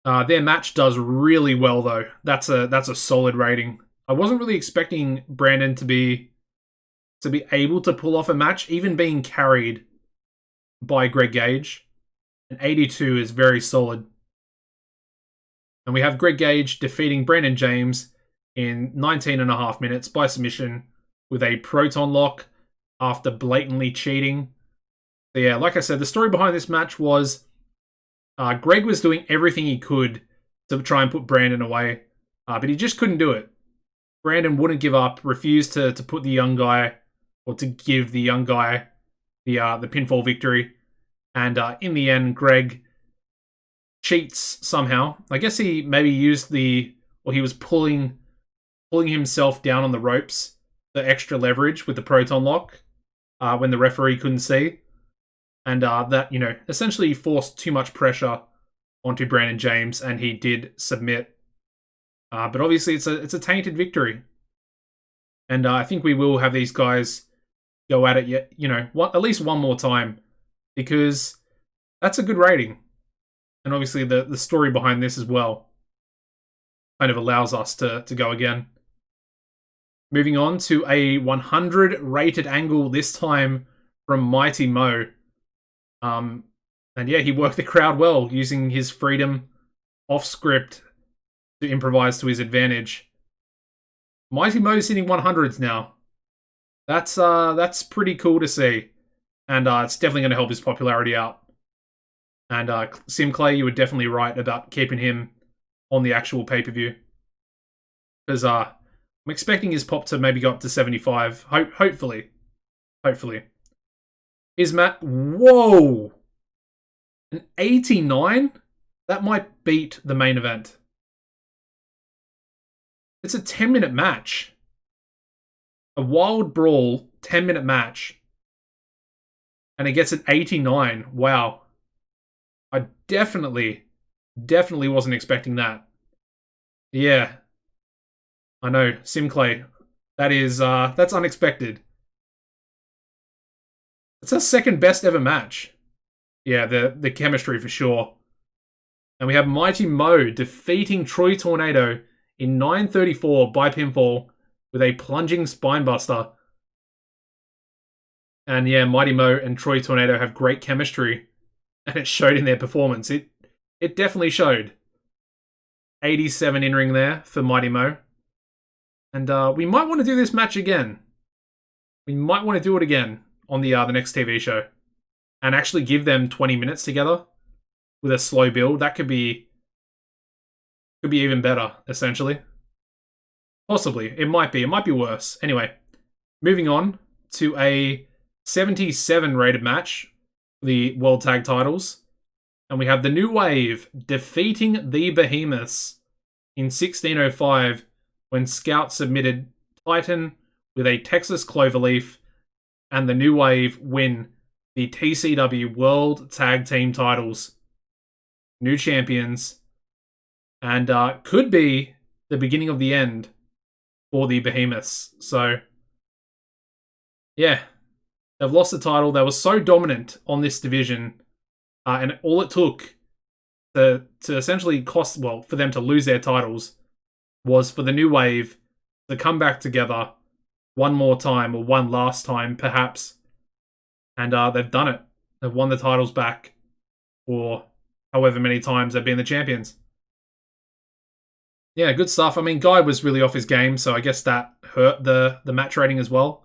Their match does really well, though. That's a solid rating. I wasn't really expecting Brandon to be able to pull off a match, even being carried by Greg Gage. An 82 is very solid. And we have Greg Gage defeating Brandon James in 19.5 minutes by submission with a proton lock after blatantly cheating. So yeah, like I said, the story behind this match was Greg was doing everything he could to try and put Brandon away, but he just couldn't do it. Brandon wouldn't give up, refused to put the young guy, or to give the young guy the pinfall victory. And in the end, Greg cheats somehow. I guess he maybe used he was pulling himself down on the ropes, the extra leverage with the proton lock, when the referee couldn't see. And that, essentially forced too much pressure onto Brandon James, and he did submit. But obviously, it's a tainted victory. And I think we will have these guys go at it yet, at least one more time, because that's a good rating. And obviously, the story behind this as well kind of allows us to go again. Moving on to a 100 rated angle, this time from Mighty Mo. And yeah, he worked the crowd well, using his freedom off script to improvise to his advantage. Mighty Mo's hitting 100s now. That's pretty cool to see. And it's definitely going to help his popularity out. And Sim Clay, you were definitely right about keeping him on the actual pay-per-view. Because I'm expecting his pop to maybe go up to 75. Hopefully. Is Matt... Whoa! An 89? That might beat the main event. It's a 10-minute match. A Wild Brawl 10-minute match. And it gets an 89. Wow. I definitely wasn't expecting that. Yeah. I know. Simclay. That's unexpected. It's our second best ever match. Yeah, the chemistry for sure. And we have Mighty Mo defeating Troy Tornado in 9:34 by pinfall with a plunging spinebuster. And yeah, Mighty Mo and Troy Tornado have great chemistry, and it showed in their performance. It definitely showed. 87 in-ring there for Mighty Mo. And we might want to do this match again. We might want to do it again on the next TV show. And actually give them 20 minutes together with a slow build. That could be even better, essentially. Possibly. It might be worse. Anyway, moving on to a 77 rated match for the World Tag Titles. And we have the New Wave defeating the Behemoths in 1605 when Scout submitted Titan with a Texas Cloverleaf, and the New Wave win the TCW World Tag Team titles. New champions. And could be the beginning of the end for the Behemoths. So, yeah. They've lost the title. They were so dominant on this division. And all it took to essentially cost, well, for them to lose their titles was for the New Wave to come back together one more time, or one last time, perhaps. And they've done it. They've won the titles back for however many times they've been the champions. Yeah, good stuff. I mean, Guy was really off his game, so I guess that hurt the match rating as well.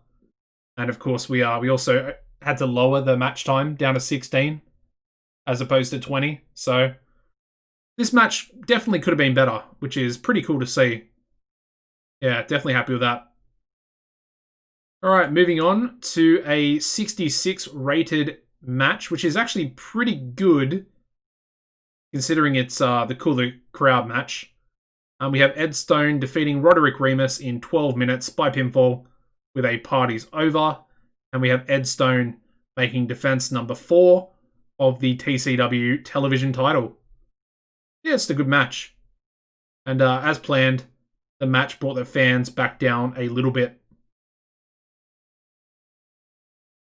And of course, we also had to lower the match time down to 16 as opposed to 20. So this match definitely could have been better, which is pretty cool to see. Yeah, definitely happy with that. All right, moving on to a 66 rated match, which is actually pretty good considering it's the cooler crowd match. We have Ed Stone defeating Roderick Remus in 12 minutes by pinfall with a party's over. And we have Ed Stone making defense number 4 of the TCW television title. Yeah, it's a good match. And as planned, the match brought the fans back down a little bit.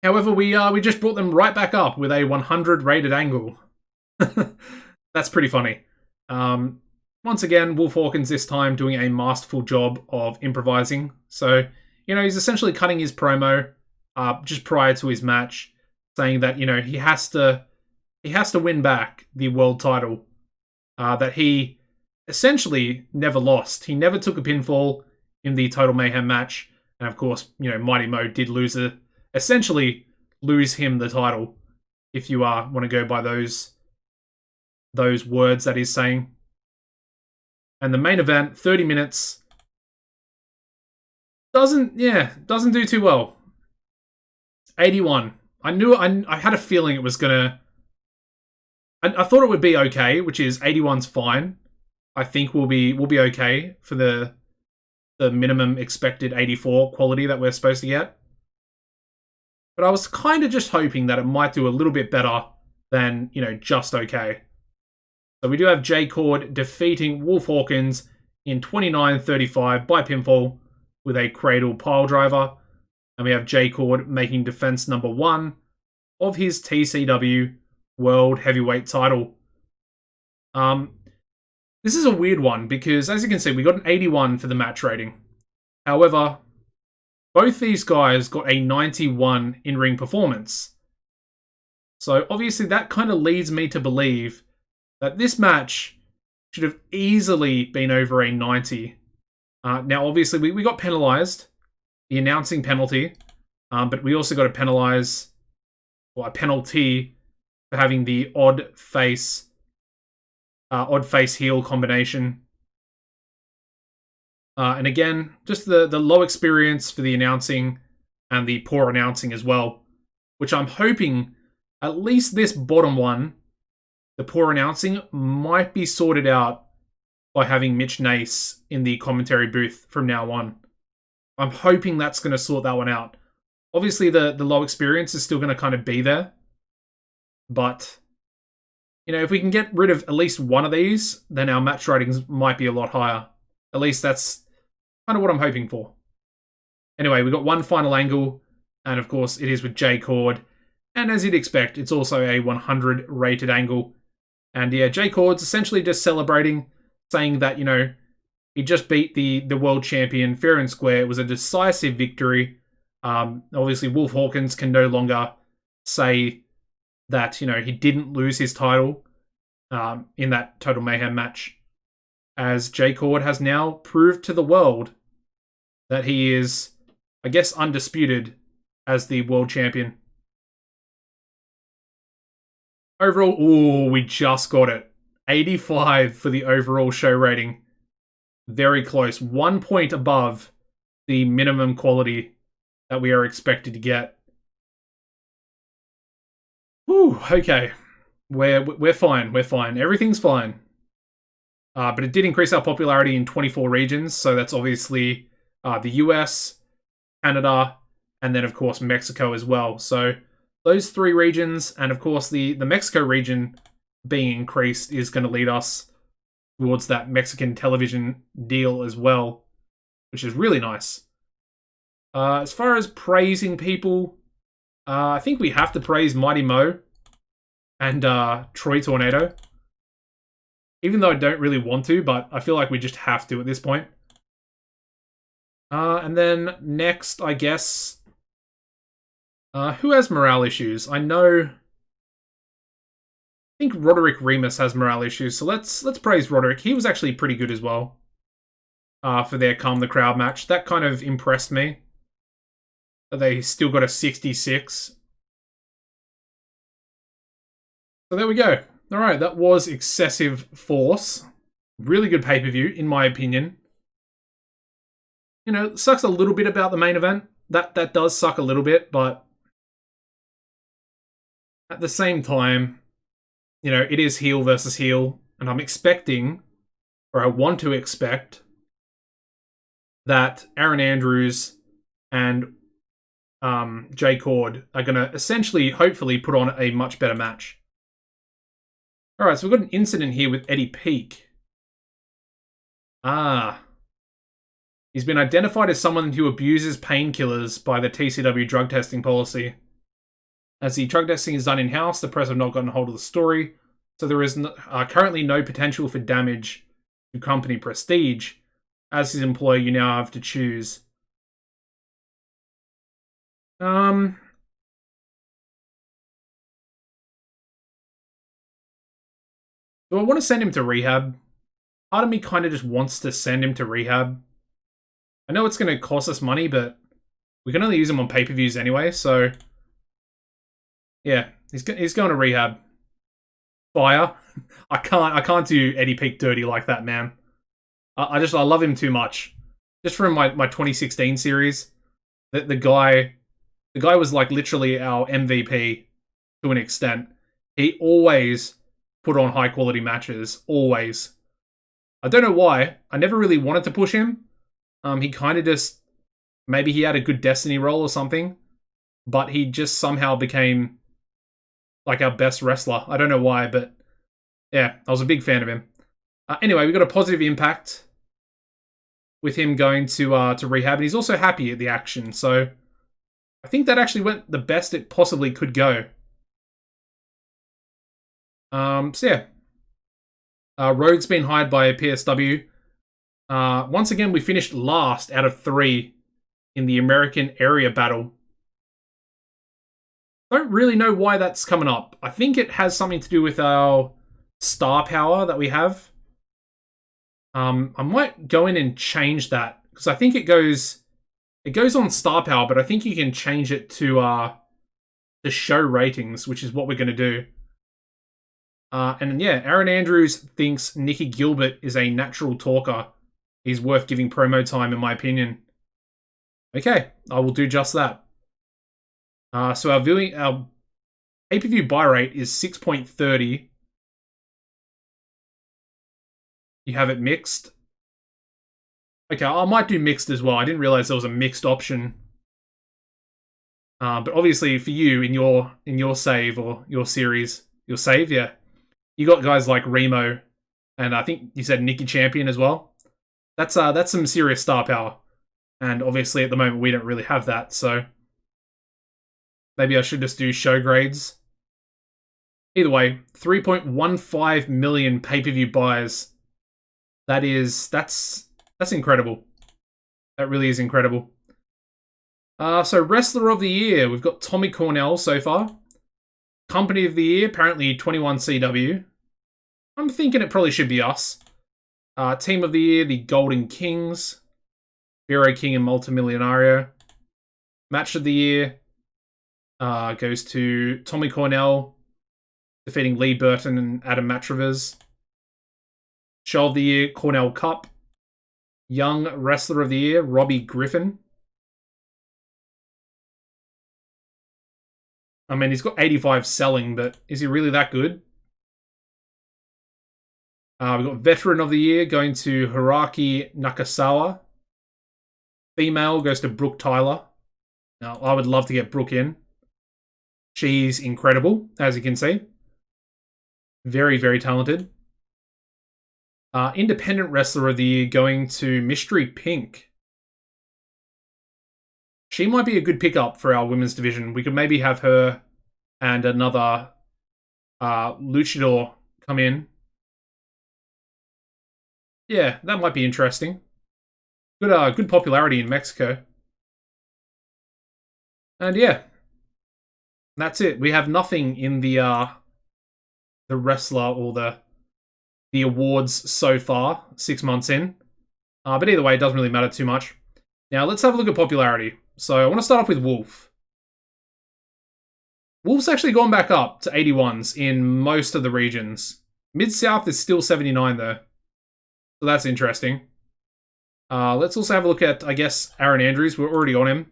However, we just brought them right back up with a 100 rated angle. That's pretty funny. Once again, Wolf Hawkins this time doing a masterful job of improvising. So, he's essentially cutting his promo just prior to his match, saying that, he has to win back the world title that he essentially never lost. He never took a pinfall in the Total Mayhem match. And of course, Mighty Mo did essentially lose him the title, if you want to go by those words that he's saying. And the main event, 30 minutes, doesn't do too well. 81. I had a feeling it was gonna. I thought it would be okay, which is 81's fine. I think we'll be okay for the minimum expected 84 quality that we're supposed to get. But I was kind of just hoping that it might do a little bit better than, just okay. So we do have J Cord defeating Wolf Hawkins in 29-35 by pinfall with a cradle pile driver. And we have J Cord making defense number 1 of his TCW World Heavyweight title. This is a weird one because, as you can see, we got an 81 for the match rating. However, both these guys got a 91 in-ring performance. So obviously that kind of leads me to believe that this match should have easily been over a 90. Now, obviously, we got penalized, the announcing penalty, but we also got a penalty for having the odd face heel combination. And again, just the low experience for the announcing and the poor announcing as well, which I'm hoping at least this bottom one, the poor announcing, might be sorted out by having Mitch Nace in the commentary booth from now on. I'm hoping that's going to sort that one out. Obviously, the low experience is still going to kind of be there. But, if we can get rid of at least one of these, then our match ratings might be a lot higher. At least that's kind of what I'm hoping for. Anyway, we got one final angle, and of course, it is with J Cord. And as you'd expect, it's also a 100 rated angle. And yeah, J Cord's essentially just celebrating, saying that, he just beat the world champion fair and square. It was a decisive victory. Obviously, Wolf Hawkins can no longer say that, he didn't lose his title in that Total Mayhem match, as J Cord has now proved to the world that he is, I guess, undisputed as the world champion. Overall, we just got it. 85 for the overall show rating. Very close. 1 point above the minimum quality that we are expected to get. Whew, okay. We're fine. We're fine. Everything's fine. But it did increase our popularity in 24 regions, so that's obviously the US, Canada, and then of course Mexico as well. So those 3 regions, and of course the Mexico region being increased is going to lead us towards that Mexican television deal as well, which is really nice. As far as praising people, I think we have to praise Mighty Mo and Troy Tornado. Even though I don't really want to, but I feel like we just have to at this point. And then next, I guess... who has morale issues? I know... I think Roderick Remus has morale issues, so let's praise Roderick. He was actually pretty good as well. For their Calm the Crowd match. That kind of impressed me. They still got a 66. So there we go. Alright, that was Excessive Force. Really good pay-per-view, in my opinion. You know, it sucks a little bit about the main event. That does suck a little bit, but... at the same time, you know, it is heel versus heel, and I'm expecting, or I want to expect, that Erin Andrews and Jay Cord are going to essentially, hopefully, put on a much better match. Alright, so we've got an incident here with Eddie Peak. He's been identified as someone who abuses painkillers by the TCW drug testing policy. As the drug testing is done in-house, the press have not gotten hold of the story, so there is currently no potential for damage to company prestige. As his employer, you now have to choose. Do I want to send him to rehab? Part of me kind of just wants to send him to rehab. I know it's going to cost us money, but we can only use him on pay-per-views anyway, so... yeah, he's going to rehab. Fire. I can't do Eddie Peak dirty like that, man. I love him too much. Just from my 2016 series, the guy was like literally our MVP to an extent. He always put on high quality matches, always. I don't know why. I never really wanted to push him. He kind of just, maybe he had a good Destiny role or something, but he just somehow became like our best wrestler. I don't know why, but yeah, I was a big fan of him. Anyway, we got a positive impact with him going to rehab, and he's also happy at the action, so I think that actually went the best it possibly could go. So yeah. Rhodes been hired by PSW. Once again, we finished last out of 3 in the American area battle. Don't really know why that's coming up. I think it has something to do with our star power that we have. I might go in and change that, because I think it goes on star power, but I think you can change it to the show ratings, which is what we're going to do. And yeah, Erin Andrews thinks Nikki Gilbert is a natural talker. He's worth giving promo time, in my opinion. Okay, I will do just that. So our pay-per-view buy rate is 6.30. You have it mixed. Okay, I might do mixed as well. I didn't realize there was a mixed option. But obviously for you, in your save or your series, your save, yeah. You got guys like Remo, and I think you said Nikki Champion as well. That's some serious star power. And obviously at the moment we don't really have that, so maybe I should just do show grades. Either way, 3.15 million pay-per-view buys. That's incredible. That really is incredible. So Wrestler of the Year, we've got Tommy Cornell so far. Company of the Year, apparently 21CW. I'm thinking it probably should be us. Team of the Year, the Golden Kings. Vero King and Multimillionario. Match of the Year goes to Tommy Cornell, defeating Lee Burton and Adam Matravers. Show of the Year, Cornell Cup. Young Wrestler of the Year, Robbie Griffin. I mean, he's got 85 selling, but is he really that good? We've got Veteran of the Year going to Hiraki Nakasawa. Female goes to Brooke Tyler. Now, I would love to get Brooke in. She's incredible, as you can see. Very, very talented. Independent Wrestler of the Year going to Mystery Pink. She might be a good pickup for our women's division. We could maybe have her and another luchador come in. Yeah, that might be interesting. Good popularity in Mexico. And yeah, that's it. We have nothing in the wrestler or the awards so far, 6 months in. But either way, it doesn't really matter too much. Now, let's have a look at popularity. So I want to start off with Wolf. Wolf's actually gone back up to 81s in most of the regions. Mid-South is still 79 though. So that's interesting. Let's also have a look at, I guess, Aaron Andrews. We're already on him.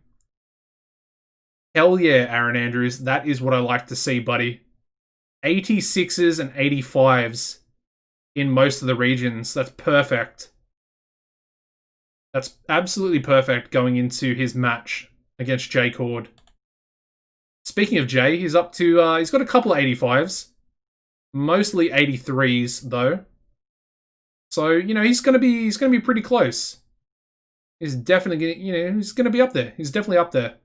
Hell yeah, Aaron Andrews. That is what I like to see, buddy. 86s and 85s in most of the regions. That's perfect. That's absolutely perfect going into his match against Jay Cord. Speaking of Jay, he's up to, he's got a couple of 85s. Mostly 83s, though. So, you know, he's gonna be pretty close. He's definitely gonna, you know, he's gonna be up there. He's definitely up there.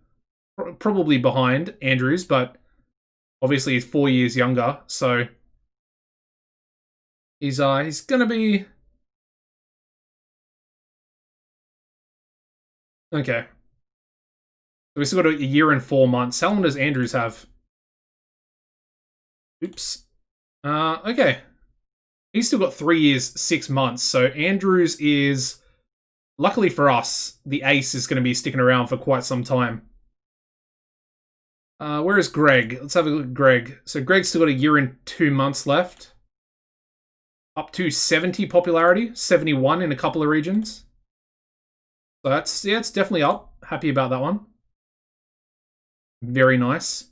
Probably behind Andrews, but obviously he's 4 years younger, so he's gonna be okay. So we've still got a year and 4 months. How long does Andrews have? Oops. Okay. He's still got 3 years, 6 months. So Andrews is, luckily for us, the ace is going to be sticking around for quite some time. Where is Greg? Let's have a look at Greg. So Greg's still got a year and 2 months left. Up to 70 popularity, 71 in a couple of regions. So that's, yeah, it's definitely up. Happy about that one. Very nice.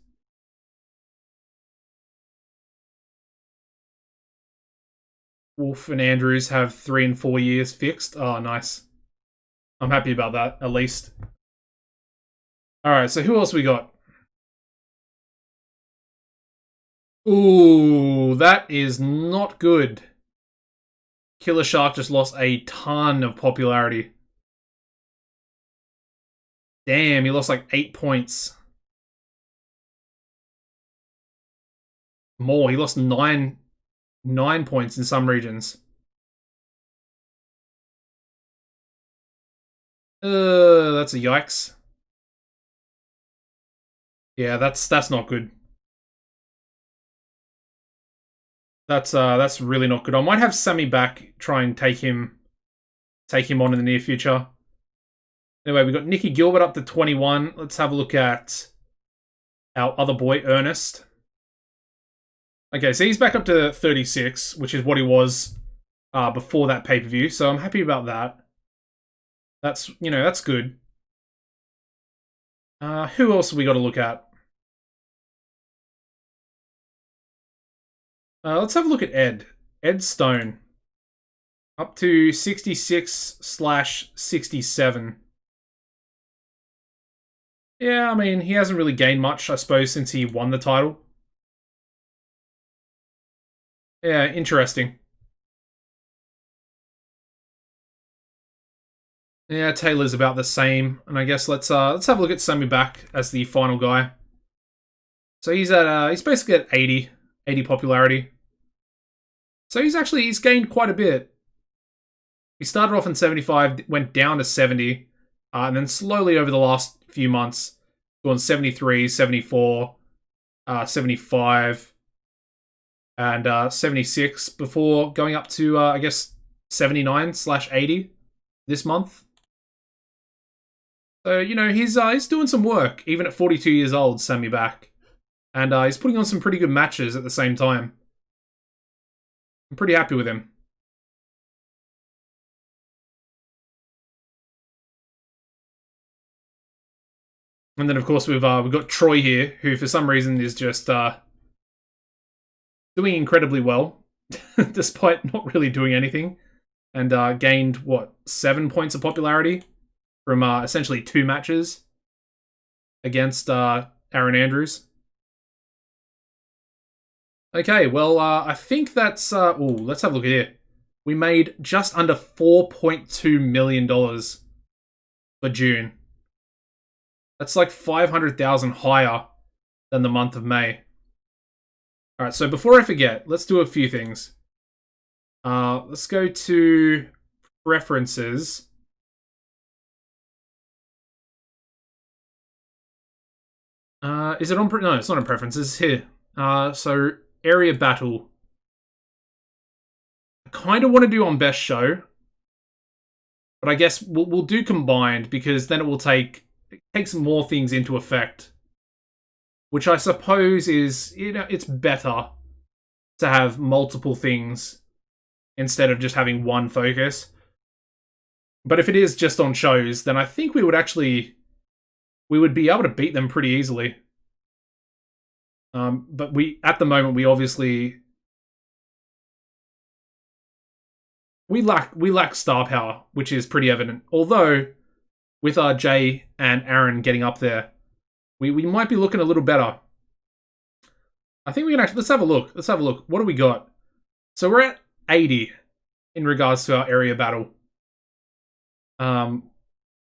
Wolf and Andrews have 3 and 4 years fixed. Oh, nice. I'm happy about that, at least. Alright, so who else we got? Ooh, that is not good. Killer Shark just lost a ton of popularity. Damn, he lost like 8 points. More, he lost 9 points in some regions. That's a yikes. Yeah, that's not good. That's really not good. I might have Sammy back, try and take him on in the near future. Anyway, we got Nikki Gilbert up to 21. Let's have a look at our other boy, Ernest. Okay, so he's back up to 36, which is what he was before that pay-per-view, so I'm happy about that. That's, you know, that's good. Who else have we got to look at? Let's have a look at Ed. Ed Stone. Up to 66/67. Yeah, I mean, he hasn't really gained much, I suppose, since he won the title. Yeah, interesting. Yeah, Taylor's about the same, and I guess let's have a look at Sammy back as the final guy. So he's at he's basically at 80 popularity. So he's gained quite a bit. He started off in 75, went down to 70, and then slowly over the last few months, gone 73, 74, 75, and 76 before going up to, I guess, 79/80 this month. So, you know, he's doing some work, even at 42 years old, Sammy back. And he's putting on some pretty good matches at the same time. I'm pretty happy with him. And then, of course, we've got Troy here, who for some reason is just doing incredibly well. despite not really doing anything. And gained, what, 7 points of popularity from essentially 2 matches against Aaron Andrews. Okay, well, I think that's... let's have a look here. We made just under $4.2 million for June. That's like 500,000 higher than the month of May. Alright, so before I forget, let's do a few things. Let's go to preferences. Is it on... No, it's not on preferences. Here. So, area battle. I kind of want to do on best show. But I guess we'll do combined, because then it takes more things into effect. Which I suppose is, it's better to have multiple things instead of just having one focus. But if it is just on shows, then I think we would be able to beat them pretty easily. But at the moment, we obviously... We lack star power, which is pretty evident. Although, with Jay and Erin getting up there, we might be looking a little better. I think we can actually... Let's have a look. What do we got? So we're at 80 in regards to our area battle.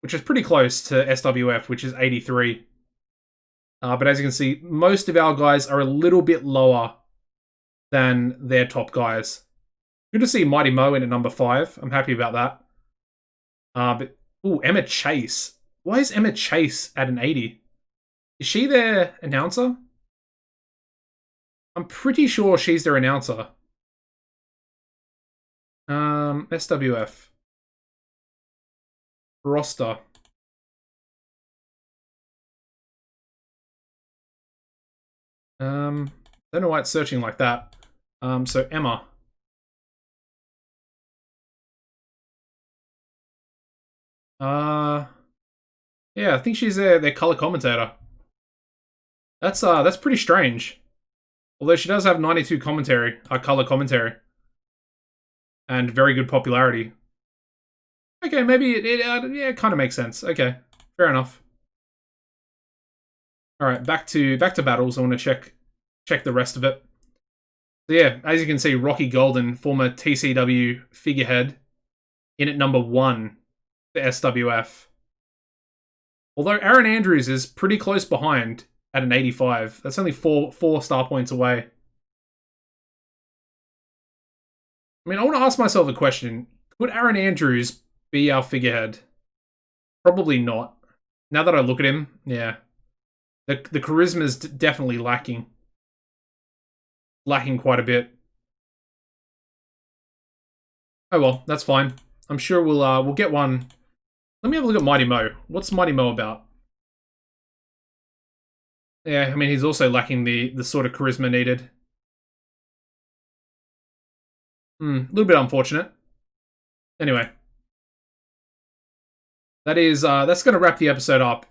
Which is pretty close to SWF, which is 83. But as you can see, most of our guys are a little bit lower than their top guys. Good to see Mighty Mo in at number 5. I'm happy about that. Emma Chase. Why is Emma Chase at an 80? Is she their announcer? I'm pretty sure she's their announcer. SWF. Roster. Don't know why it's searching like that. So Emma. Yeah, I think she's their color commentator. That's pretty strange. Although she does have 92 color commentary. And very good popularity. Okay, maybe it kind of makes sense. Okay, fair enough. All right, back to battles. I want to check the rest of it. So yeah, as you can see, Rocky Golden, former TCW figurehead, in at number 1 for SWF. Although Aaron Andrews is pretty close behind at an 85. That's only four star points away. I mean, I want to ask myself a question. Could Aaron Andrews be our figurehead? Probably not. Now that I look at him, yeah. The charisma is definitely lacking. Lacking quite a bit. Oh well, that's fine. I'm sure we'll get one. Let me have a look at Mighty Mo. What's Mighty Mo about? Yeah, I mean, he's also lacking the sort of charisma needed. A little bit unfortunate. Anyway. That's going to wrap the episode up.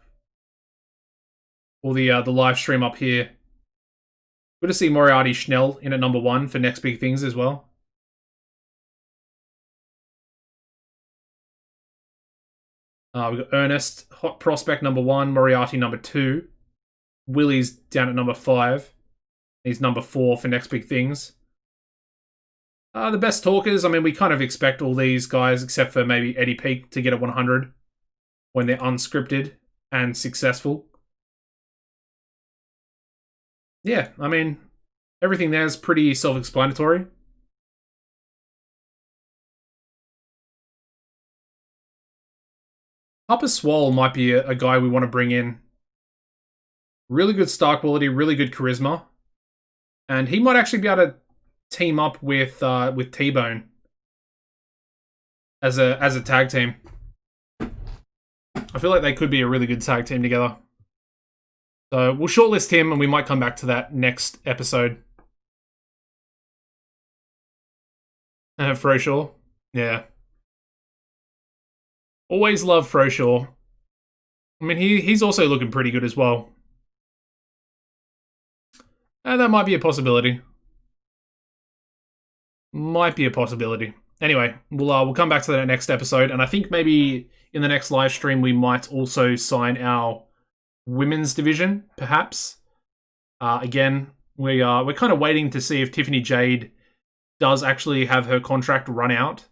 Or the live stream up here. Good to see Moriarty Schnell in at number 1 for Next Big Things as well. We've got Ernest, Hot Prospect number 1, Moriarty number 2. Willy's down at number 5. He's number 4 for Next Big Things. The best talkers, I mean, we kind of expect all these guys, except for maybe Eddie Peak, to get at 100 when they're unscripted and successful. Yeah, I mean, everything there is pretty self-explanatory. Upper Swole might be a guy we want to bring in. Really good star quality, really good charisma. And he might actually be able to team up with T-Bone as a tag team. I feel like they could be a really good tag team together. So we'll shortlist him, and we might come back to that next episode. Froshaw. Yeah. Always love Froshaw. I mean, he's also looking pretty good as well. That might be a possibility. Might be a possibility. Anyway, we'll come back to that next episode, and I think maybe in the next live stream we might also sign our women's division, perhaps. Again, we're kind of waiting to see if Tiffany Jade does actually have her contract run out,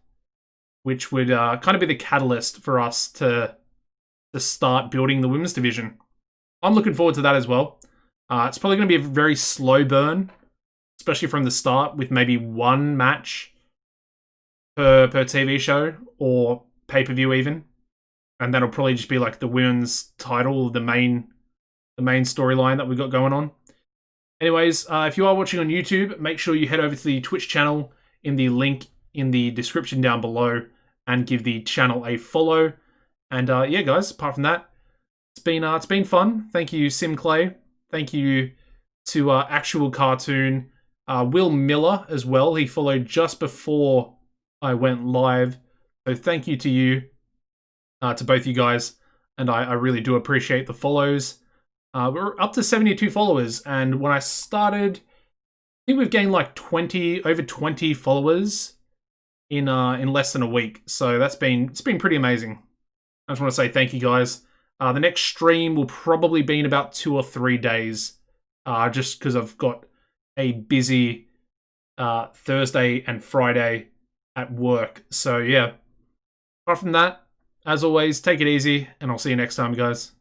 which would kind of be the catalyst for us to start building the women's division. I'm looking forward to that as well. It's probably going to be a very slow burn, especially from the start, with maybe one match per TV show or pay-per-view even. And that'll probably just be like the women's title, the main storyline that we've got going on. Anyways, if you are watching on YouTube, make sure you head over to the Twitch channel in the link in the description down below and give the channel a follow. And yeah, guys, apart from that, it's been fun. Thank you, Sim Clay. Thank you to Actual Cartoon, Will Miller as well. He followed just before I went live. So thank you to you, to both you guys. And I really do appreciate the follows. We're up to 72 followers, and when I started, I think we've gained like over 20 followers in less than a week. So it's been pretty amazing. I just want to say thank you, guys. The next stream will probably be in about 2 or 3 days, just because I've got a busy Thursday and Friday at work. So yeah, apart from that, as always, take it easy, and I'll see you next time, guys.